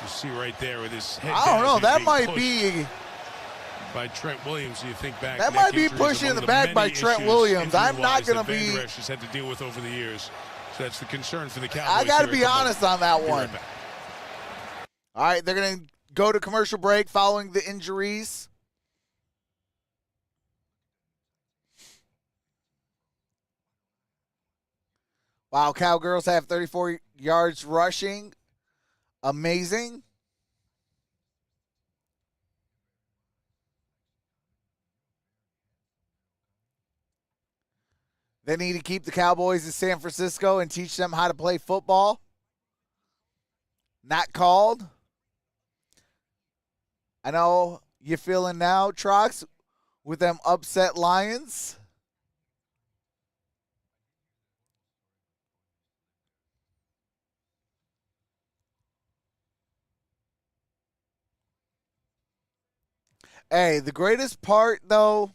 You see right there with his head. I don't know. That being might pushed be by Trent Williams. You think back. That neck might be injuries pushing in among the back by many Trent issues, Williams. I'm not injury-wise, going that to be. Vander Esch has had to deal with over the years. So that's the concern for the Cowboys. I got to here be at the honest moment. on that Be one. right back. All right, they're going to go to commercial break following the injuries. Wow, Cowgirls have 34 yards rushing. Amazing. They need to keep the Cowboys in San Francisco and teach them how to play football. Not called. I know you're feeling now, Trox, with them upset Lions. Hey, the greatest part, though,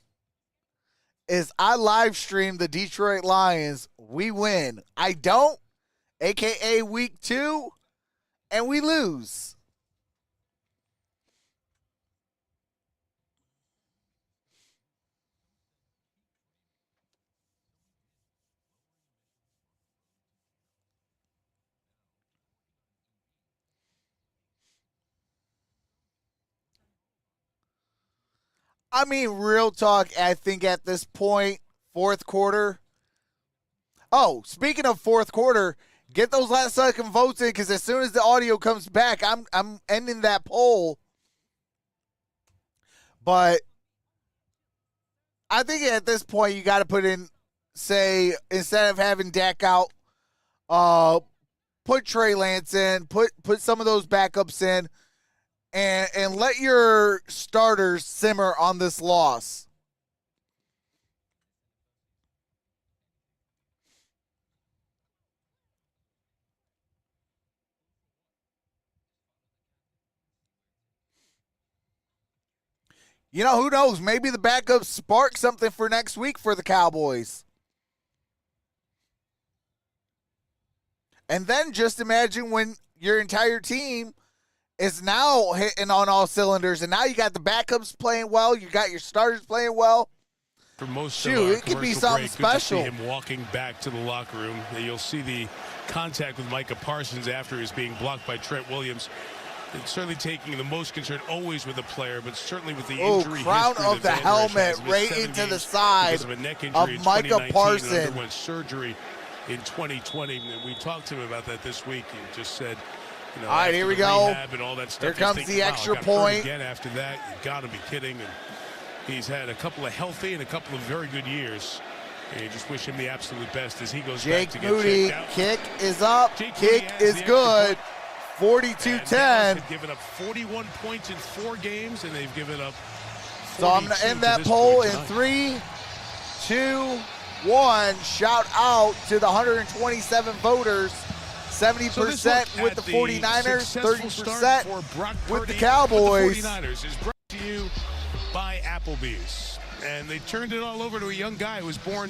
is I live stream the Detroit Lions. We win. I don't, a.k.a. week 2, and we lose. I mean, real talk, I think at this point, fourth quarter. Oh, speaking of fourth quarter, get those last second votes in because as soon as the audio comes back, I'm ending that poll. But I think at this point you got to put in, say, instead of having Dak out, put Trey Lance in, put some of those backups in, and let your starters simmer on this loss. You know, who knows? Maybe the backups spark something for next week for the Cowboys. And then just imagine when your entire team is now hitting on all cylinders, and now you got the backups playing well, you got your starters playing well. For most Shoot, of our it could be commercial something break, special. Good to see him walking back to the locker room. You'll see the contact with Micah Parsons after he's being blocked by Trent Williams. It's certainly taking the most concern always with the player, but certainly with the injury crown history of the that Van Der Esch helmet has. Missed right 7 into the games side because of a neck injury of in Micah 2019 Parsons. and underwent surgery in 2020. And we talked to him about that this week. He just said, you know, all right, here we go. And all that stuff, Here he's comes thinking, the wow, I extra got hurt point. again after that. You got to be kidding. And he's had a couple of healthy and a couple of very good years. And you just wish him the absolute best as he goes Jake back to get Moody, checked out. kick is up. Jake Kick Moody has is the extra good. point. 42-10. Dallas had given up 41 points in 4 games, and they've given up 42 So I'm going to end that this poll point in tonight. 3, 2, 1. Shout out to the 127 voters. 70% with the 49ers, 30% with the Cowboys. The 49ers is brought to you by Applebee's. And they turned it all over to a young guy who was born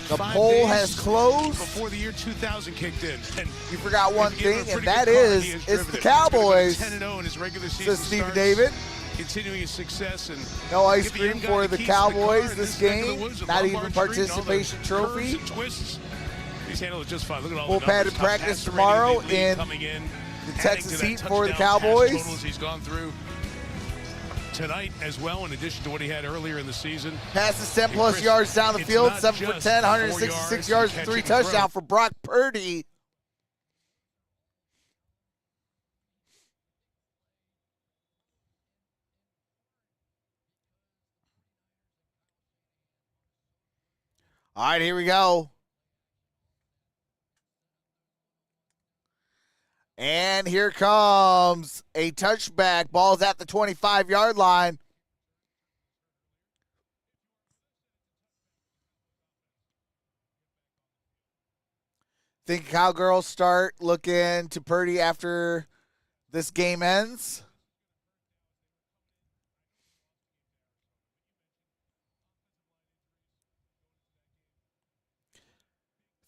The 5 poll days has closed. before the year 2000 kicked in. And You forgot one if you give him thing, a and pretty that good car, is he has it's driven the it. He's gonna go Cowboys. 10-0 in his regular season Says Steve starts, David. continuing his success. And No ice give the young cream guy for the keys to car Cowboys in this neck of the game. woods of Not even Lombard Street and all the participation curves trophy. and twists. He's handled it just fine. Look at all Full the numbers. padded Top practice passer tomorrow rating, lead in coming in, the adding Texas to that Heat for the touchdown pass Cowboys. totals he's gone through tonight as well, in addition to what he had earlier in the season. Passes 10 And plus Chris, yards down the it's field, not 7 for just 10, 4 166 yards yards and and 3 catch and throw. touchdowns for Brock Purdy. All right, here we go. And here comes a touchback. Ball's at the 25-yard line. Think Cowgirls start looking to Purdy after this game ends?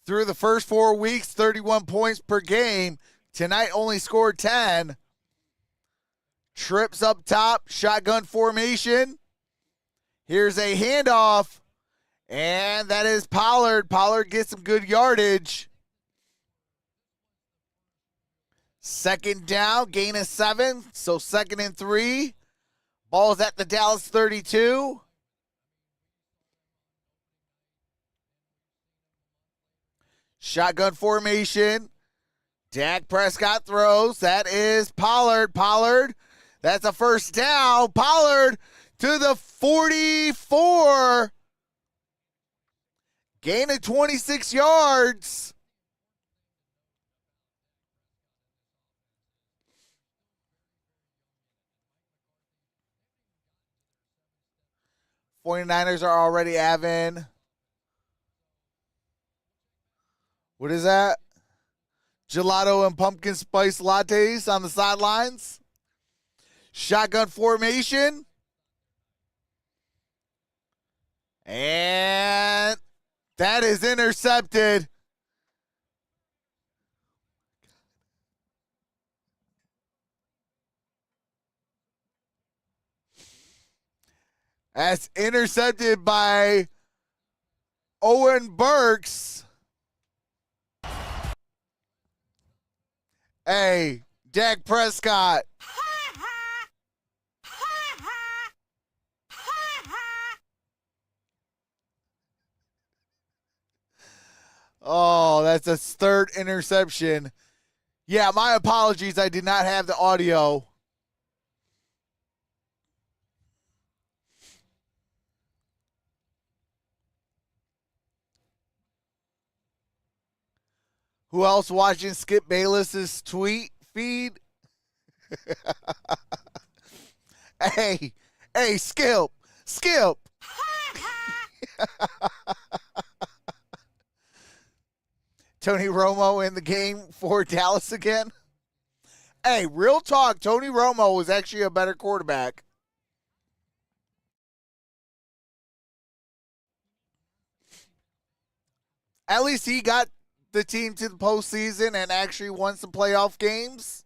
Through the first 4 weeks, 31 points per game. Tonight only scored 10. Trips up top, shotgun formation. Here's a handoff, and that is Pollard. Pollard gets some good yardage. Second down, gain of 7, so 2nd and 3. Ball's at the Dallas 32. Shotgun formation. Dak Prescott throws. That is Pollard. Pollard. That's a first down. Pollard to the 44. Gain of 26 yards. '49ers are already having, what is that? Gelato and pumpkin spice lattes on the sidelines. Shotgun formation. And that is intercepted. That's intercepted by Owen Burks. Hey, Dak Prescott. Oh, that's a third interception. Yeah, my apologies. I did not have the audio. Who else watching Skip Bayless's tweet feed? Hey, Skip. Tony Romo in the game for Dallas again. Hey, real talk, Tony Romo was actually a better quarterback. At least he got the team to the postseason and actually won some playoff games.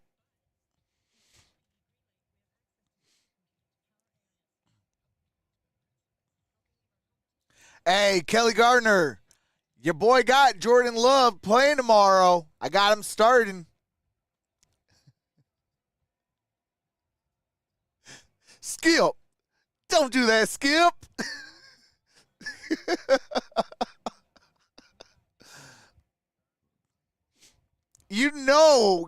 Hey, Kelly Gardner, your boy got Jordan Love playing tomorrow. I got him starting. Skip, don't do that, Skip. You know,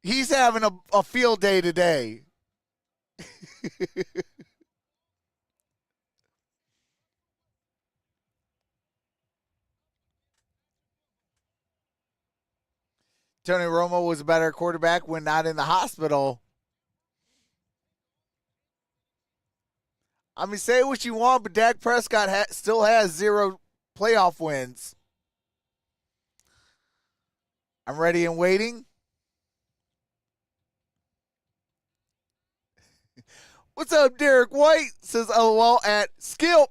he's having a field day today. Tony Romo was a better quarterback when not in the hospital. I mean, say what you want, but Dak Prescott still has 0 playoff wins. I'm ready and waiting. What's up, Derek White? Says LOL at Skip.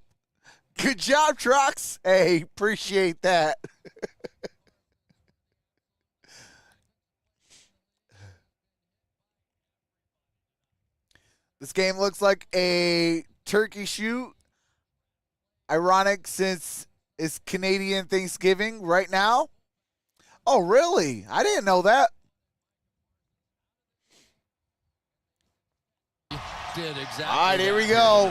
Good job, Trox. Hey, appreciate that. This game looks like a turkey shoot. Ironic since it's Canadian Thanksgiving right now. Oh, really? I didn't know that. Did exactly. All right, here we go.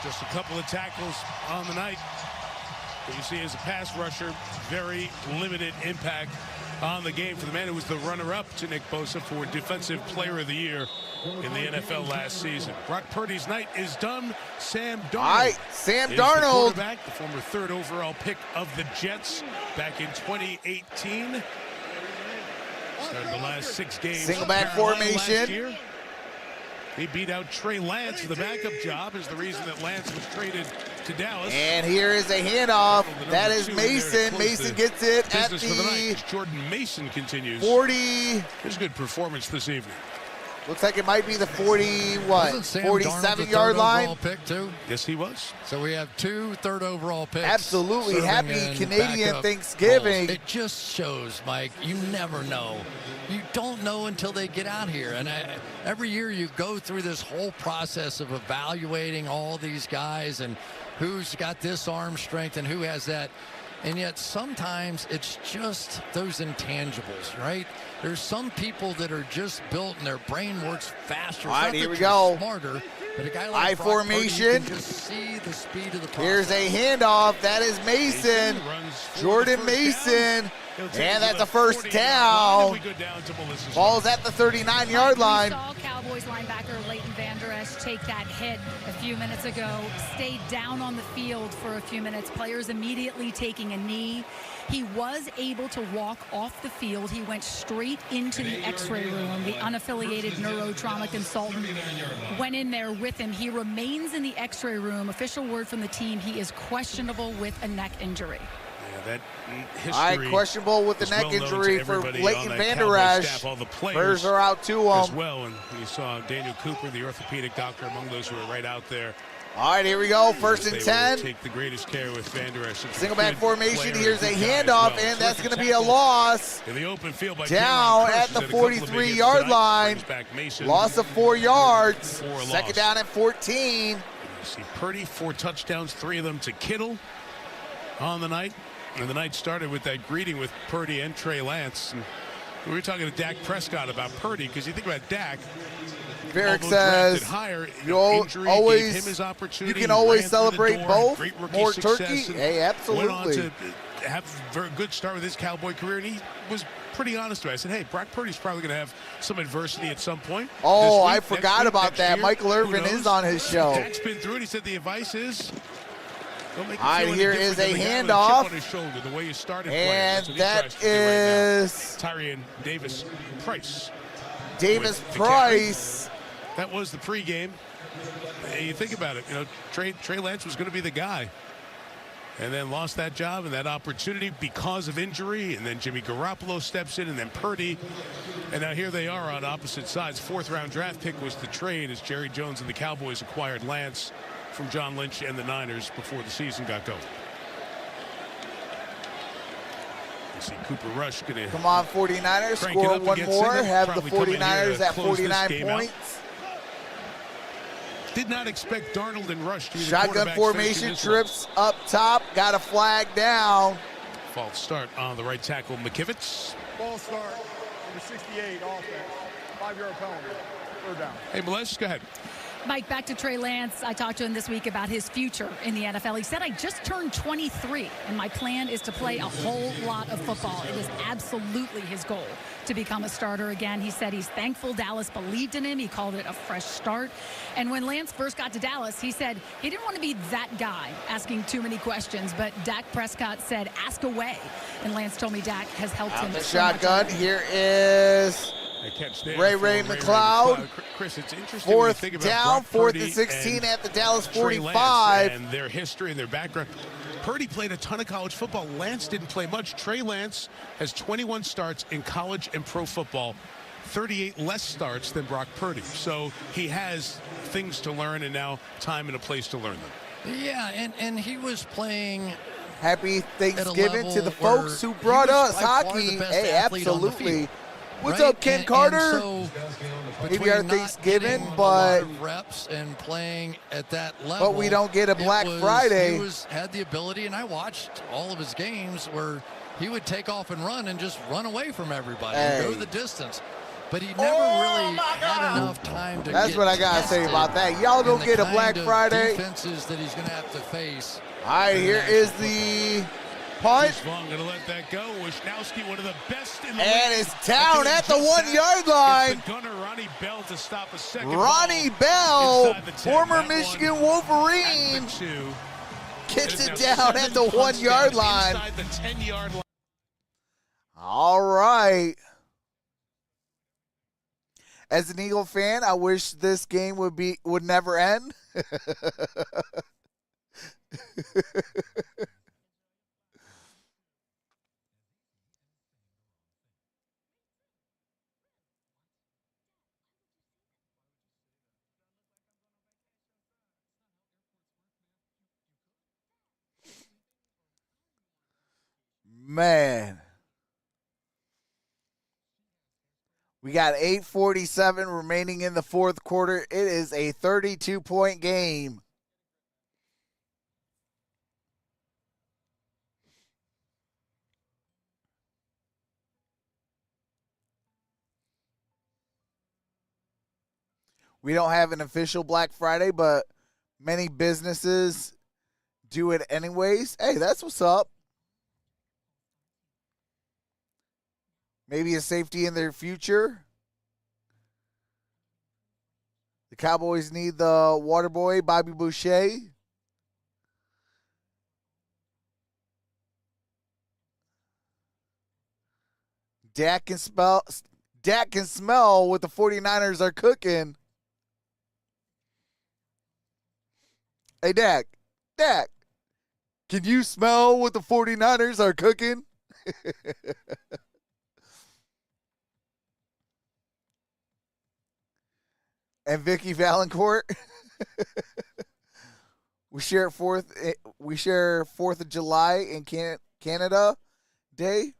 Just a couple of tackles on the night. What you see as a pass rusher, very limited impact on the game for the man who was the runner-up to Nick Bosa for Defensive Player of the Year in the NFL last season. Brock Purdy's night is done. Sam Darnold. All right, Sam is the Darnold. quarterback, the former 3rd overall pick of the Jets back in 2018. Started the last 6 games. Single back Carolina formation. last year. He beat out Trey Lance for the backup job, is the reason that Lance was traded to Dallas. And here is a handoff. That is Mason. Mason gets it at the Jordan Mason continues 40. His good performance this evening. Looks like it might be the 47-yard line. Pick too? Yes, he was. So we have 2 3rd overall picks. Absolutely. Happy in Canadian backup Thanksgiving. roles. It just shows, Mike, you never know. You don't know until they get out here. And every year you go through this whole process of evaluating all these guys and who's got this arm strength and who has that. And yet sometimes it's just those intangibles, right? There's some people that are just built and their brain works faster. All right, here we go. Smarter, but a guy like I Brock Purdy, formation. you can just see the speed of the process. Here's a handoff. That is Mason. Jordan Mason. And that's a first down. Ball's at the 39-yard line. We saw Cowboys linebacker Leighton Vander Esch take that hit a few minutes ago, stayed down on the field for a few minutes. Players immediately taking a knee. He was able to walk off the field. He went straight into the x-ray room. The unaffiliated neurotrauma consultant went in there with him. He remains in the x-ray room. Official word from the team, he is questionable with a neck injury. That history. All right, questionable with the neck injury for Leighton Vander Esch. All the players are out to him. As well, and you saw Daniel Cooper, the orthopedic doctor, among those who were right out there. All right, here we go. First and 10. Take the greatest care with Vander Esch. Single back formation. Here's a handoff, and that's going to be a loss. In the open field by down at the 43-yard line. Loss of 4 yards. Second down at 14. You see Purdy, 4 touchdowns, 3 of them to Kittle on the night. And the night started with that greeting with Purdy and Trey Lance. And we were talking to Dak Prescott about Purdy, because you think about Dak, Derek although drafted says higher, you injury gave him his opportunity. can always ran through the celebrate door, both. great rookie More success, turkey. and Hey, absolutely. went on to have a very good start with his Cowboy career, and he was pretty honest with me. I said, hey, Brock Purdy's probably going to have some adversity at some point. Oh, this week, I forgot about that. year, Michael Irvin is on his show. Dak's been through it. He said the advice is, don't make it All right, feel any here different is than a the guy with a handoff. chip on his shoulder, the way you started And playing. that is Tyrion Davis Price. Davis with the Price. That was the pregame. And you think about it, Trey Lance was going to be the guy. And then lost that job and that opportunity because of injury. And then Jimmy Garoppolo steps in, and then Purdy. And now here they are on opposite sides. 4th-round draft pick was the trade as Jerry Jones and the Cowboys acquired Lance from John Lynch and the Niners before the season got going. You see Cooper Rush going to Come on, 49ers. Score one more. Have the 49ers at 49 points. Did not expect Darnold and Rush to be the Shotgun quarterbacks formation, finishing this trips up top. Got a flag down. False start on the right tackle, McKivitz. Ball start, number 68, offense. 5-yard penalty. 3rd down. Hey, Melissa, go ahead. Mike, back to Trey Lance. I talked to him this week about his future in the NFL. He said, I just turned 23, and my plan is to play a whole lot of football. It is absolutely his goal to become a starter again. He said he's thankful Dallas believed in him. He called it a fresh start. And when Lance first got to Dallas, he said he didn't want to be that guy asking too many questions, but Dak Prescott said, ask away. And Lance told me Dak has helped him. The so much. shotgun. Here is Ray McLeod. Chris, it's interesting. 4th down, 4th and 16 at the Dallas 45. And their history and their background. Purdy played a ton of college football. Lance didn't play much. Trey Lance has 21 starts in college and pro football, 38 less starts than Brock Purdy. So he has things to learn and now time and a place to learn them. Yeah, and he was playing. Happy Thanksgiving to the folks who brought us hockey. Hey, absolutely. What's up, Ken Carter? Maybe our Thanksgiving, but reps and playing at that level. But we don't get a Black Friday. He had the ability, and I watched all of his games where he would take off and run and just run away from everybody and go the distance. But he never really had enough time to That's what I gotta say about that. Y'all don't get a Black Friday. Defenses that he's going to have to face. All right, here is the punt. Long going to let that go. Wisnowski, one of the best in the and league. it's down at the 1-yard line. It's the gunner, Ronnie Bell, to stop a second Ronnie ball Bell, former Michigan Wolverine, gets it down at the 1-yard line. Inside the 10-yard line. All right. As an Eagle fan, I wish this game would never end. Man. We got 8:47 remaining in the 4th quarter. It is a 32-point game. We don't have an official Black Friday, but many businesses do it anyways. Hey, that's what's up. Maybe a safety in their future. The Cowboys need the water boy, Bobby Boucher. Dak can smell what the 49ers are cooking. Hey, Dak, can you smell what the 49ers are cooking? And Vicky Valancourt. We share 4th of July in Canada Day.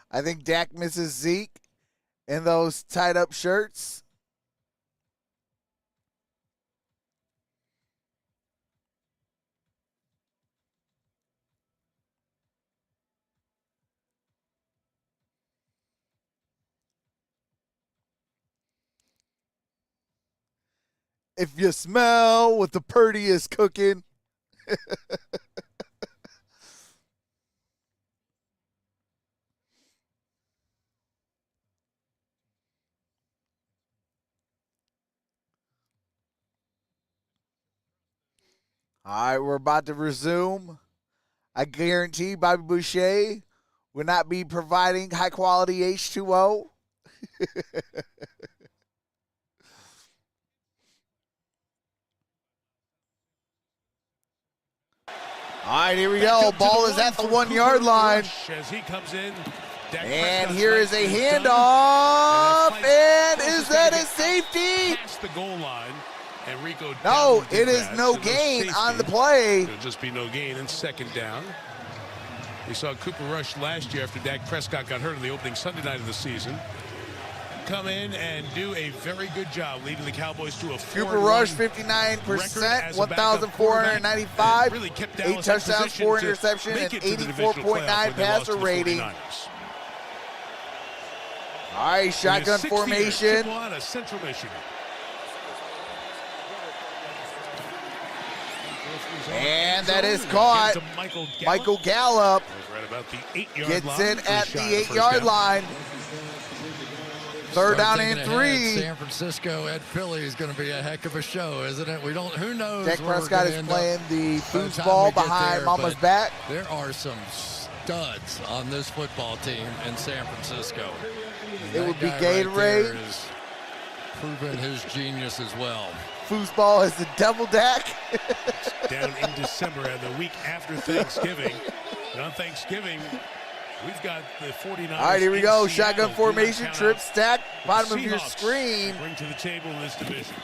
I think Dak misses Zeke in those tied up shirts. If you smell what the Purdy is cooking. All right, we're about to resume. I guarantee Bobby Boucher will not be providing high-quality H2O. All right, here we go. Ball is at the 1 yard line. As he comes in, and here is a handoff. And is that a safety? Past the goal line. And Rico no, it is no gain on the play. It'll just be no gain in second down. We saw Cooper Rush last year after Dak Prescott got hurt on the opening Sunday night of the season. Come in and do a very good job leading the Cowboys to a 4-1 Cooper Rush, 59%, 1,495, really kept 8 touchdowns, 4 interceptions, and 84.9 passer rating. All right, shotgun formation. Central Michigan. And that is caught. Michael Gallup right about the 8-yard gets line. it at the 8-yard line. Third down and 3. San Francisco at Philly is going to be a heck of a show, isn't it? We don't. Who knows? Dak Prescott is playing the foosball behind Mama's back. There are some studs on this football team in San Francisco. It would be Gatorade. Right, is proven his genius as well. Foosball is the devil Dak. Down in December and the week after Thanksgiving. And on Thanksgiving, we've got the 49ers. All right, here we go. Seattle. Shotgun formation, trip stack, bottom of your screen. Bring to the table in this division.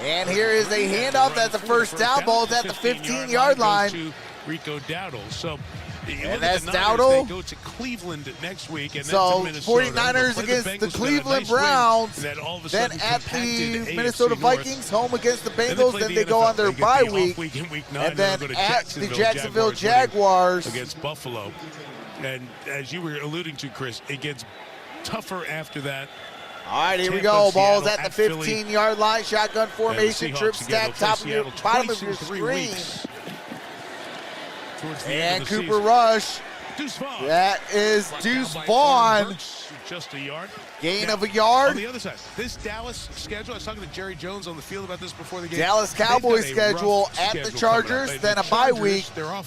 And here is a handoff. That's the first down. Ball's at the 15-yard line. To Rico Dowdle. So, and that's Dowdle. They go to Cleveland next week. And so, then to Minnesota. 49ers against the Cleveland Browns. Then at the Minnesota Vikings, home against the Bengals. Then they go on their bye week. And then at the Jacksonville Jaguars. Against Buffalo. And as you were alluding to, Chris, it gets tougher after that. All right, here we go. Ball's at the 15-yard line. Shotgun formation, trip stack, top of your, bottom of your screen. And Cooper Rush. That is Deuce Vaughn. Just a yard. Gain of a yard. On the other side, this Dallas schedule, I was talking to Jerry Jones on the field about this before the game. Dallas Cowboys schedule at the Chargers, then a bye week,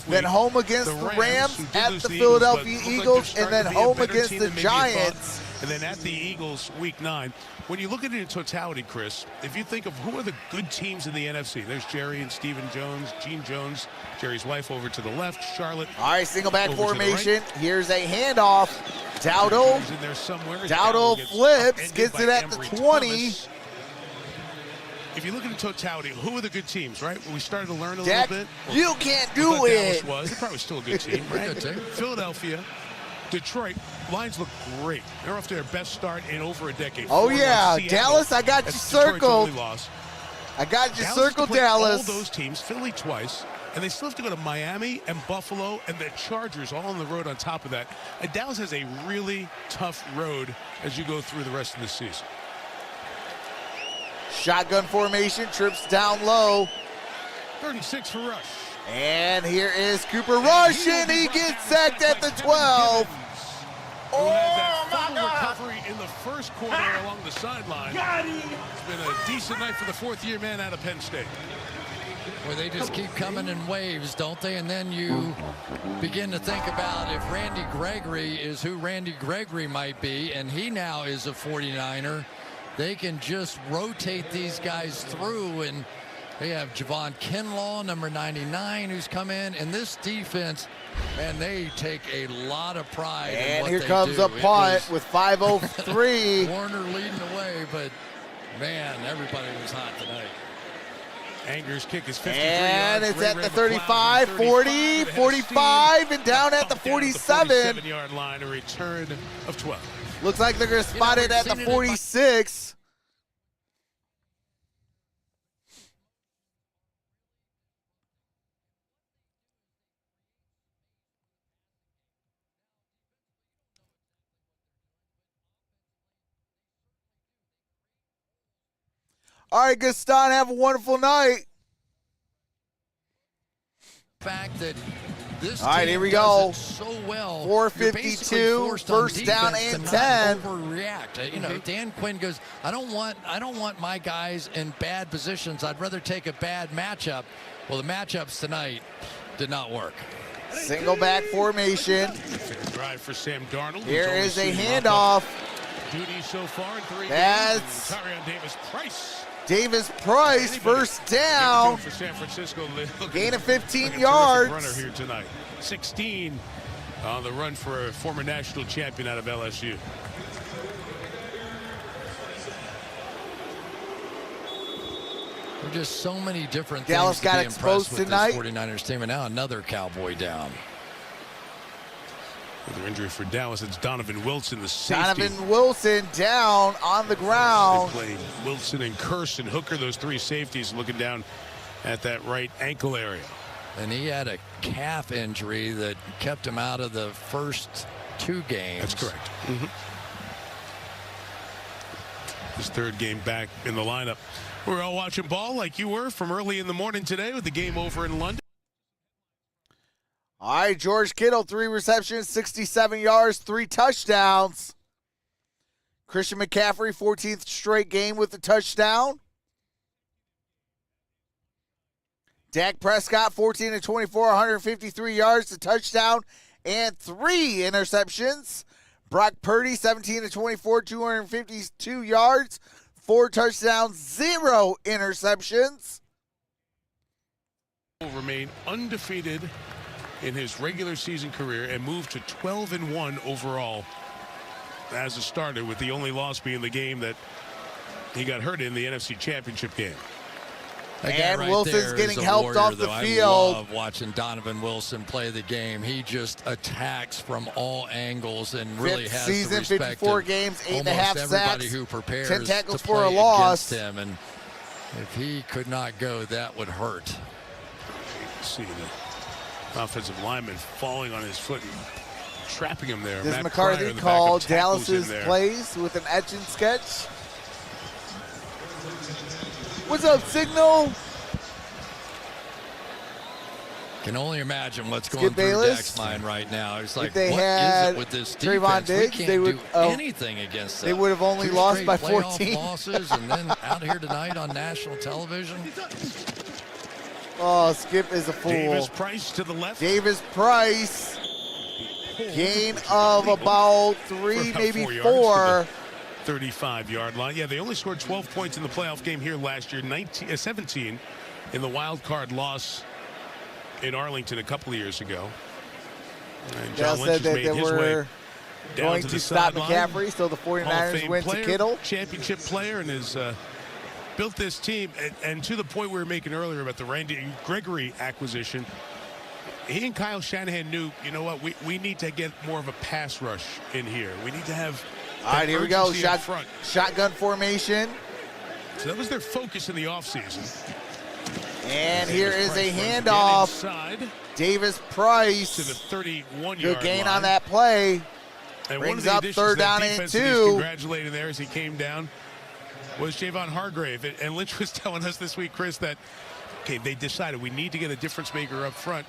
then home against the Rams, at the Philadelphia Eagles, and then home against the Giants. And then at the Eagles, week 9. When you look at it in totality, Chris, if you think of who are the good teams in the NFC, there's Jerry and Stephen Jones, Gene Jones, Jerry's wife over to the left, Charlotte. All right, single back formation. Right. Here's a handoff. Dowdle. Dowdle flips, gets it at the 20. Thomas. If you look at the totality, who are the good teams, right? We started to learn a little bit. You can't do it. They're probably still a good team, right? Philadelphia. Detroit, lines look great. They're off to their best start in over a decade. Oh, yeah. Dallas, I got you circled. I got you circled, Dallas. All those teams, Philly twice, and they still have to go to Miami and Buffalo and the Chargers all on the road on top of that. And Dallas has a really tough road as you go through the rest of the season. Shotgun formation, trips down low. 36 for Rush. And here is Cooper Rush, and he gets sacked at the 12. Who had that fumble recovery in the first quarter along the sideline. It's been a decent night for the fourth-year man out of Penn State. Well, they just keep coming in waves, don't they? And then you begin to think about if Randy Gregory is who Randy Gregory might be, and he now is a 49er, they can just rotate these guys through, and they have Javon Kinlaw, number 99, who's come in. And this defense, and they take a lot of pride in what they do. And here comes a punt with 5:03. Warner leading the way, but, man, everybody was hot tonight. Anger's kick is 53 and yards. It's at the 35, 40, 45, and down at the 47. 47-yard line, a return of 12. Looks like they're going to spot it at the 46. All right, Gaston, have a wonderful night. Fact that this all right, team here we does go. it so well. 4:52, first down and 10. Overreact. You know, Dan Quinn goes, I don't want my guys in bad positions. I'd rather take a bad matchup. Well, the matchups tonight did not work. Single back formation. Drive for Sam Darnold. Here is a handoff. Duty so far in 3 That's games. Davis Price. Davis Price, first down. For San Francisco. Gain of 15 yards. Runner here tonight. 16 on the run for a former national champion out of LSU. There are just so many different Dallas things to got be exposed impressed with tonight. this 49ers team, and now another Cowboy down. Another injury for Dallas. It's Donovan Wilson, the safety. Donovan Wilson down on the ground. They played Wilson and Curse and Hooker, those three safeties, looking down at that right ankle area. And he had a calf injury that kept him out of the first 2 games. That's correct. His 3rd game back in the lineup. We're all watching ball like you were from early in the morning today with the game over in London. All right, George Kittle, 3 receptions, 67 yards, 3 touchdowns. Christian McCaffrey, 14th straight game with a touchdown. Dak Prescott, 14 of 24, 153 yards, a touchdown, and 3 interceptions. Brock Purdy, 17 of 24, 252 yards, 4 touchdowns, 0 interceptions. Will remain undefeated in his regular season career and moved to 12-1 overall as a starter, with the only loss being the game that he got hurt in, the NFC Championship game. And right Wilson's getting is a helped warrior, off the though. field. I love watching Donovan Wilson play the game. He just attacks from all angles and really has season, the respect 54 of games, 8.5 everybody sacks, who prepares 10 tackles to for play a loss. against him. And if he could not go, that would hurt. See the offensive lineman falling on his foot and trapping him there. Does Matt McCarthy Pryor in the call back of tackles in Dallas's there. plays with an etch and sketch? What's up, Signal? Can only imagine what's going through Bayless. Dak's mind right now. It's like, they what had is it with this Trayvon defense? Diggs, We they can't would- do anything against them. They would have only 2 lost straight by playoff 14. losses, and then out here tonight on national television. Oh, Skip is a fool. Davis Price to the left. Davis Price, gain of about 3, about maybe 4 yards 4. 35-yard line. Yeah, they only scored 12 points in the playoff game here last year, 17 in the wild card loss in Arlington a couple of years ago. And Dale John said Lynch that has made they his way were down going to to the stop sideline. McCaffrey, so the Hall of 49ers Fame went player, to Kittle. championship player, and has built this team. And to the point we were making earlier about the Randy Gregory acquisition, he and Kyle Shanahan knew, you know what, we need to get more of a pass rush in here. We need to have All right, here we go. urgency up front. Shotgun formation. So that was their focus in the offseason. And here is a Price runs again handoff. inside Davis Price. to the 31-yard Good gain line. on that play. And Brings one of the up additions third to that down and defense that 2. he's congratulating there as he came down was Javon Hargrave. And Lynch was telling us this week, Chris, that, okay, they decided we need to get a difference maker up front.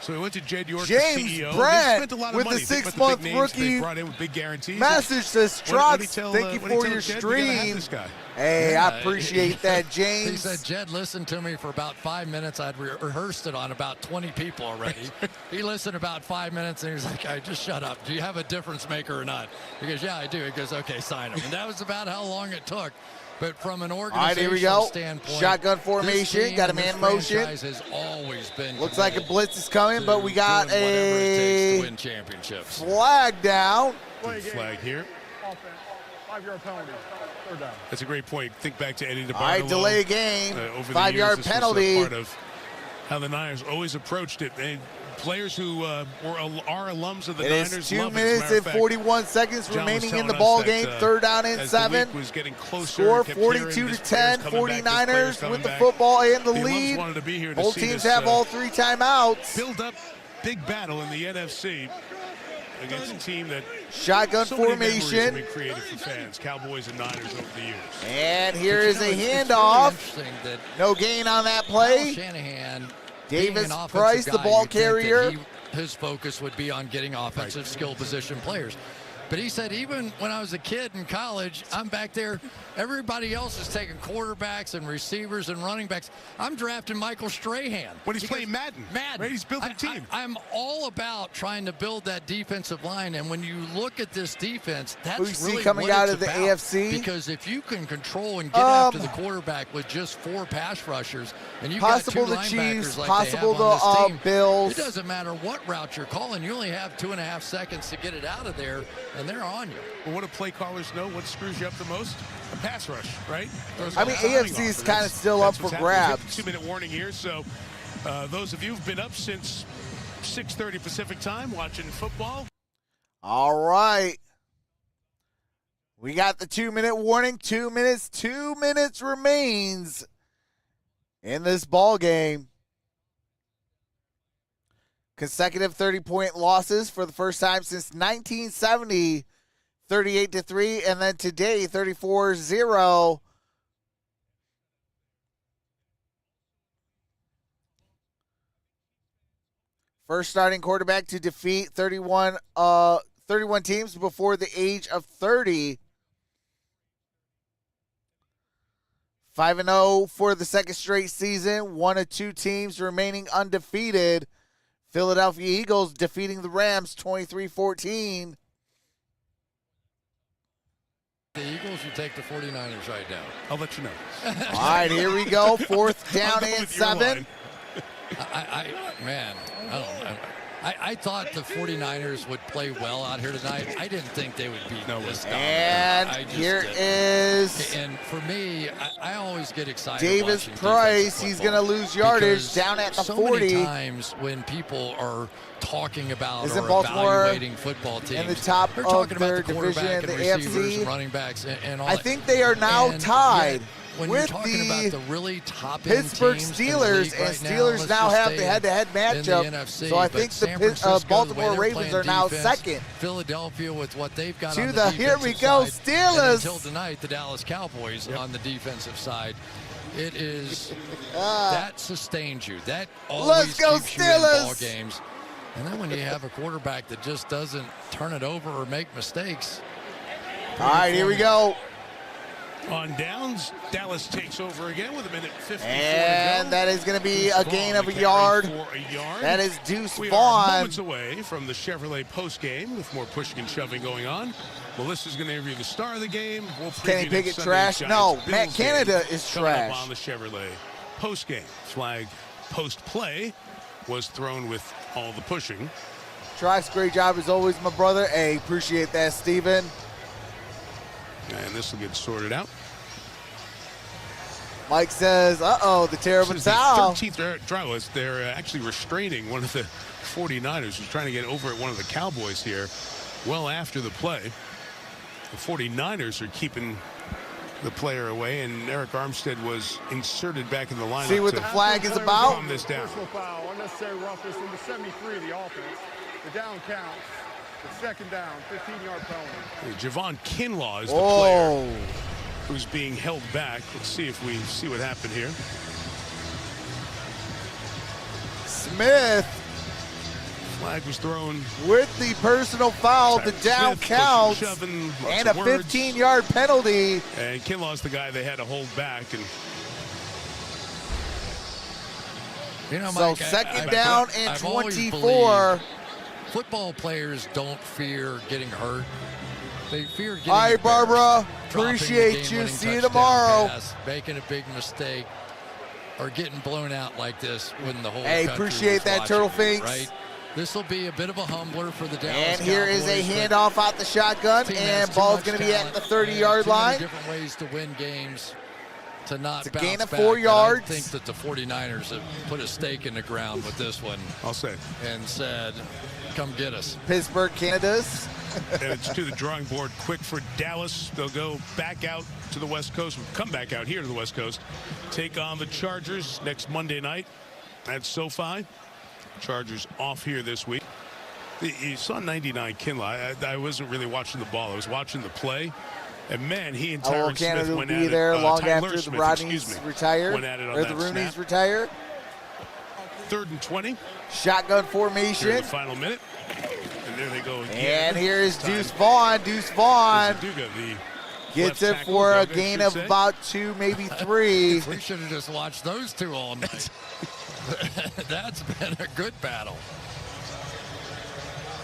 So we went to Jed York, James the CEO. Brent They spent a lot of with money. the Think about 6-month big names rookie they brought in with big guarantees. Message says, What did he Trox, tell, thank you what did he for tell your Jed? We gotta have stream. this guy. Hey, I appreciate that, He James. said, Jed listened to me for about 5 minutes. I'd rehearsed it on about 20 people already. He listened about 5 minutes, and he was like, "I just shut up. Do you have a difference maker or not?" He goes, "Yeah, I do." He goes, "Okay, sign him." And that was about how long it took. But from an All right, organizational here we go. standpoint, Shotgun this formation. team Got a and this man motion. franchise has always been Looks like a committed blitz is coming, to but we got doing whatever it takes to a win championships. flag down. Good flag here. Offense. 5-yard penalty. 3rd down. That's a great point. Think back to Eddie DeBartolo. All right, delay game. Over the 5-yard years, this was penalty. part of how the Niners always approached it. And players who are alums of the It Niners is 2 love it. As a minutes matter of and fact, 41 seconds John was remaining in telling the us ball that, game. 3rd down and as the 7. week was getting closer, Score kept hearing 42 to this 10. players coming back, this players 49ers coming with the back. football and the The alums lead. wanted to be here to Both see teams this, have all 3 timeouts. build up big battle in the NFC. against a team that shotgun so many memories formation. have been created for fans, Cowboys and Niners over the years. And here But, is you know, a it's handoff. really interesting that No gain on that Kyle play. Shanahan, Davis being an offensive Price, the guy, ball you'd think that carrier. his focus would be on getting offensive skill position players. But he said, even when I was a kid in college, I'm back there. Everybody else is taking quarterbacks and receivers and running backs. I'm drafting Michael Strahan. When he's playing Madden. Right? He's building a team. I'm all about trying to build that defensive line. And when you look at this defense, that's Who you see really coming what out it's of the about. AFC? Because if you can control and get after the quarterback with just 4 pass rushers, and you've Possible got 2 the linebackers Chiefs, like possible they have on the this team, Bills. it doesn't matter what route you're calling. You only have 2.5 seconds to get it out of there, and they're on you. Well, what do play callers know? What screws you up the most? A pass rush, right? I mean, AFC is kind of still up for grabs. 2-minute warning here. So those of you who've been up since 6:30 Pacific time watching football. All right. We got the 2-minute warning. 2 minutes. 2 minutes remains in this ball game. Consecutive 30-point losses for the first time since 1970. 38-3, and then today 34-0. First starting quarterback to defeat 31 teams before the age of 30. 5-0 for the second straight season. 1 of 2 teams remaining undefeated. Philadelphia Eagles defeating the Rams 23-14. The Eagles, you take the 49ers right now. I'll let you know. All right, here we go. 4th down and 7. Man, I don't know. I thought the 49ers would play well out here tonight. I didn't think they would be this dominant. And here is... And for me, I always get excited Davis watching Price. He's going to lose yardage down at the 40. So many times when people are talking about Isn't or Baltimore evaluating football teams, in the top they're of talking their about the division, quarterback the and receivers AFC? and running backs and all I that. think they are now And tied yet, when with you're talking the about the really top Pittsburgh teams Steelers, in the league and right Steelers now let's have just the stay head-to-head in the matchup. NFC, So I but think San the Francisco, the way Baltimore they're Ravens playing are now defense, second. Philadelphia with what they've got To on the the here we go, defensive side, Steelers. and until tonight, the Dallas Cowboys on the defensive side. It is that sustains you. That always Let's go, keeps you in ball Steelers. games. And then when you have a quarterback that just doesn't turn it over or make mistakes. All right, here we go. On downs, Dallas takes over again with 1:54 to go. And that is going to be Deuce a Vaughn gain of a to carry yard. for a yard. That is Deuce We are Vaughn. moments away from the Chevrolet postgame with more pushing and shoving going on. Melissa's going to interview the star of the game. We'll Kenny preview Pickett next trash? Sunday's No, Giants-Bills Matt Canada game is coming up trash. on the Chevrolet postgame. Flag post-play was thrown with all the pushing. Trox, great job as always, my brother. Hey, appreciate that, Steven. And this will get sorted out. Mike says, uh-oh, the terrible This is foul. the 13th trial. They're actually restraining one of the 49ers who's trying to get over at one of the Cowboys here well after the play. The 49ers are keeping the player away, and Eric Armstead was inserted back in the lineup. See what the flag is about? Calm this down. Personal foul, unnecessary roughness, number 73 of the offense. The down counts. The second down, 15-yard penalty. Javon Kinlaw is the Oh. player who's being held back. Let's see if we see what happened here. Smith Flag was thrown. with the personal foul, the down Smith count, pushing, shoving, lots and a of words. 15-yard penalty. And Kinlaw's the guy they had to hold back. And You know, So Mike, second down and I've always 24. believed football players don't fear getting hurt. They fear getting All right, embarrassed. Barbara, Dropping the appreciate you. game-winning See you touchdown tomorrow. pass, making a big mistake, or getting blown out like this when the whole Hey, country appreciate was that, watching Turtle you, Finks. right? This will be a bit of a humbler for the Dallas And here is a Cowboys, but handoff out the shotgun, team has and too ball's much going to be at talent the and 30-yard too many line. different ways to win games. To not It's a gain bounce of back, 4 but yards. I think that the 49ers have put a stake in the ground with this one. I'll say. And said, come get us. Pittsburgh, Canada's. And it's to the drawing board quick for Dallas. They'll go back out to the West Coast, come back out here to the West Coast, take on the Chargers next Monday night at SoFi. Chargers off here this week. You saw 99 Kinlaw. I wasn't really watching the ball. I was watching the play. And, man, he and Tyron Canada Smith will went be at there it. long Tyler after Smith, the Rodneys retire, went at it on or the that Rooneys snap. retire. 3rd and 20. Shotgun Here formation. in the final minute. And there they go again. And here is Deuce Vaughn. Deuce Vaughn gets it for a gain of about 2, maybe 3. We should have just watched those two all night. That's been a good battle.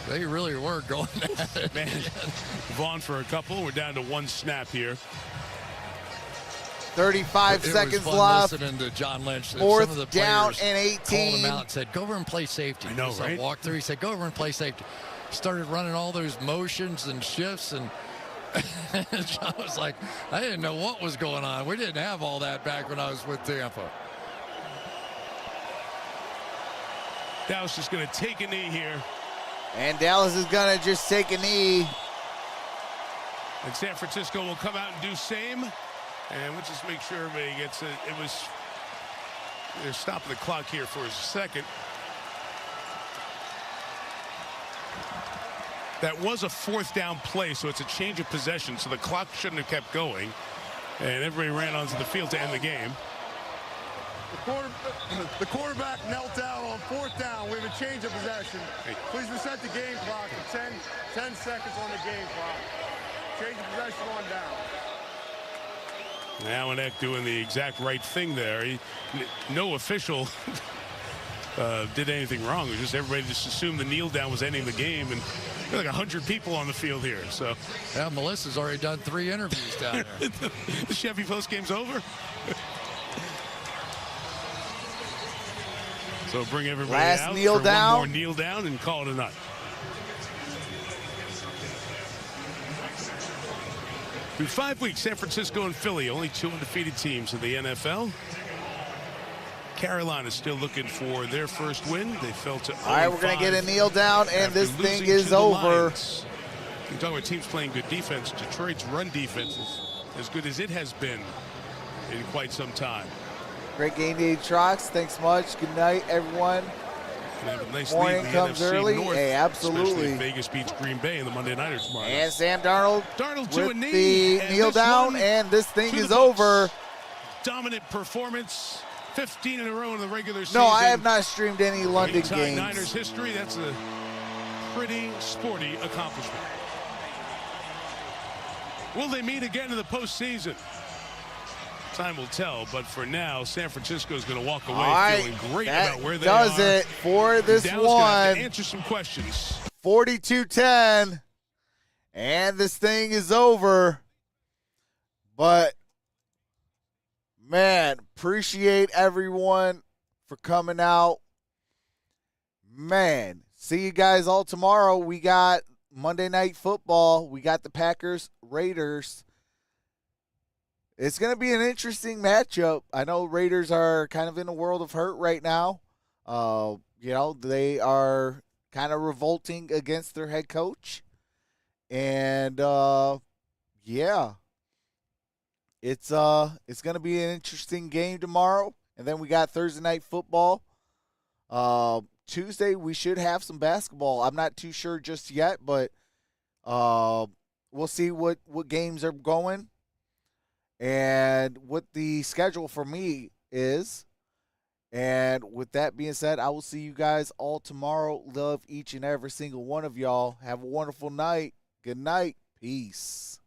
They really were going at it. Man, Vaughn for a couple. We're down to 1 snap here. 35 It seconds was fun left. listening to John Lynch. Some 4th of the down players and 18. called him out and said, go over and play safety. I know, So right? walk through. He said, go over and play safety. Started running all those motions and shifts, and John was like, I didn't know what was going on. We didn't have all that back when I was with Tampa. Dallas is going to take a knee here. And Dallas is going to just take a knee. And San Francisco will come out and do same. And we'll just make sure everybody gets it. They're stopping the clock here for a second. That was a 4th down play, so it's a change of possession. So the clock shouldn't have kept going. And everybody ran onto the field to end the game. The quarterback knelt down on 4th down. We have a change of possession. Please reset the game clock to 10 seconds on the game clock. Change of possession on down. Allen doing the exact right thing there. No official did anything wrong. It was just everybody just assumed the kneel down was ending the game, and there are like 100 people on the field here. So yeah, Melissa's already done 3 interviews down there. The Chevy post game's over. So bring everybody Last out kneel for down. one more kneel down and call it a night. Through 5 weeks, San Francisco and Philly, only 2 undefeated teams in the NFL. Carolina's still looking for their first win. They fell to 0-5. All right, we're going to get a kneel down, and after this thing losing is to the over. Lions. You talk about teams playing good defense. Detroit's run defense is as good as it has been in quite some time. Great game day, Trox. Thanks much. Good night, everyone. And have a nice Morning lead in the comes NFC early. North, Hey, absolutely. especially if Vegas beats Green Bay in the Monday Nighters tomorrow. And Sam Darnold To a with knee, the and kneel this down, one and this thing to is the books. over. Dominant performance, 15 in a row in the regular season. No, I have not streamed any London Anytime games. Niners history, that's a pretty sporty accomplishment. Will they meet again in the postseason? Time will tell, but for now, San Francisco is going to walk away All right, feeling great that about where they does are. it for this Dallas gonna have to one. answer some questions. 42-10, and this thing is over. But, man, appreciate everyone for coming out. Man, see you guys all tomorrow. We got Monday Night Football. We got the Packers, Raiders. It's going to be an interesting matchup. I know Raiders are kind of in a world of hurt right now. They are kind of revolting against their head coach. And, it's going to be an interesting game tomorrow. And then we got Thursday Night Football. Tuesday, we should have some basketball. I'm not too sure just yet, but we'll see what games are going and what the schedule for me is. And with that being said, I will see you guys all tomorrow. Love each and every single one of y'all. Have a wonderful night. Good night. Peace.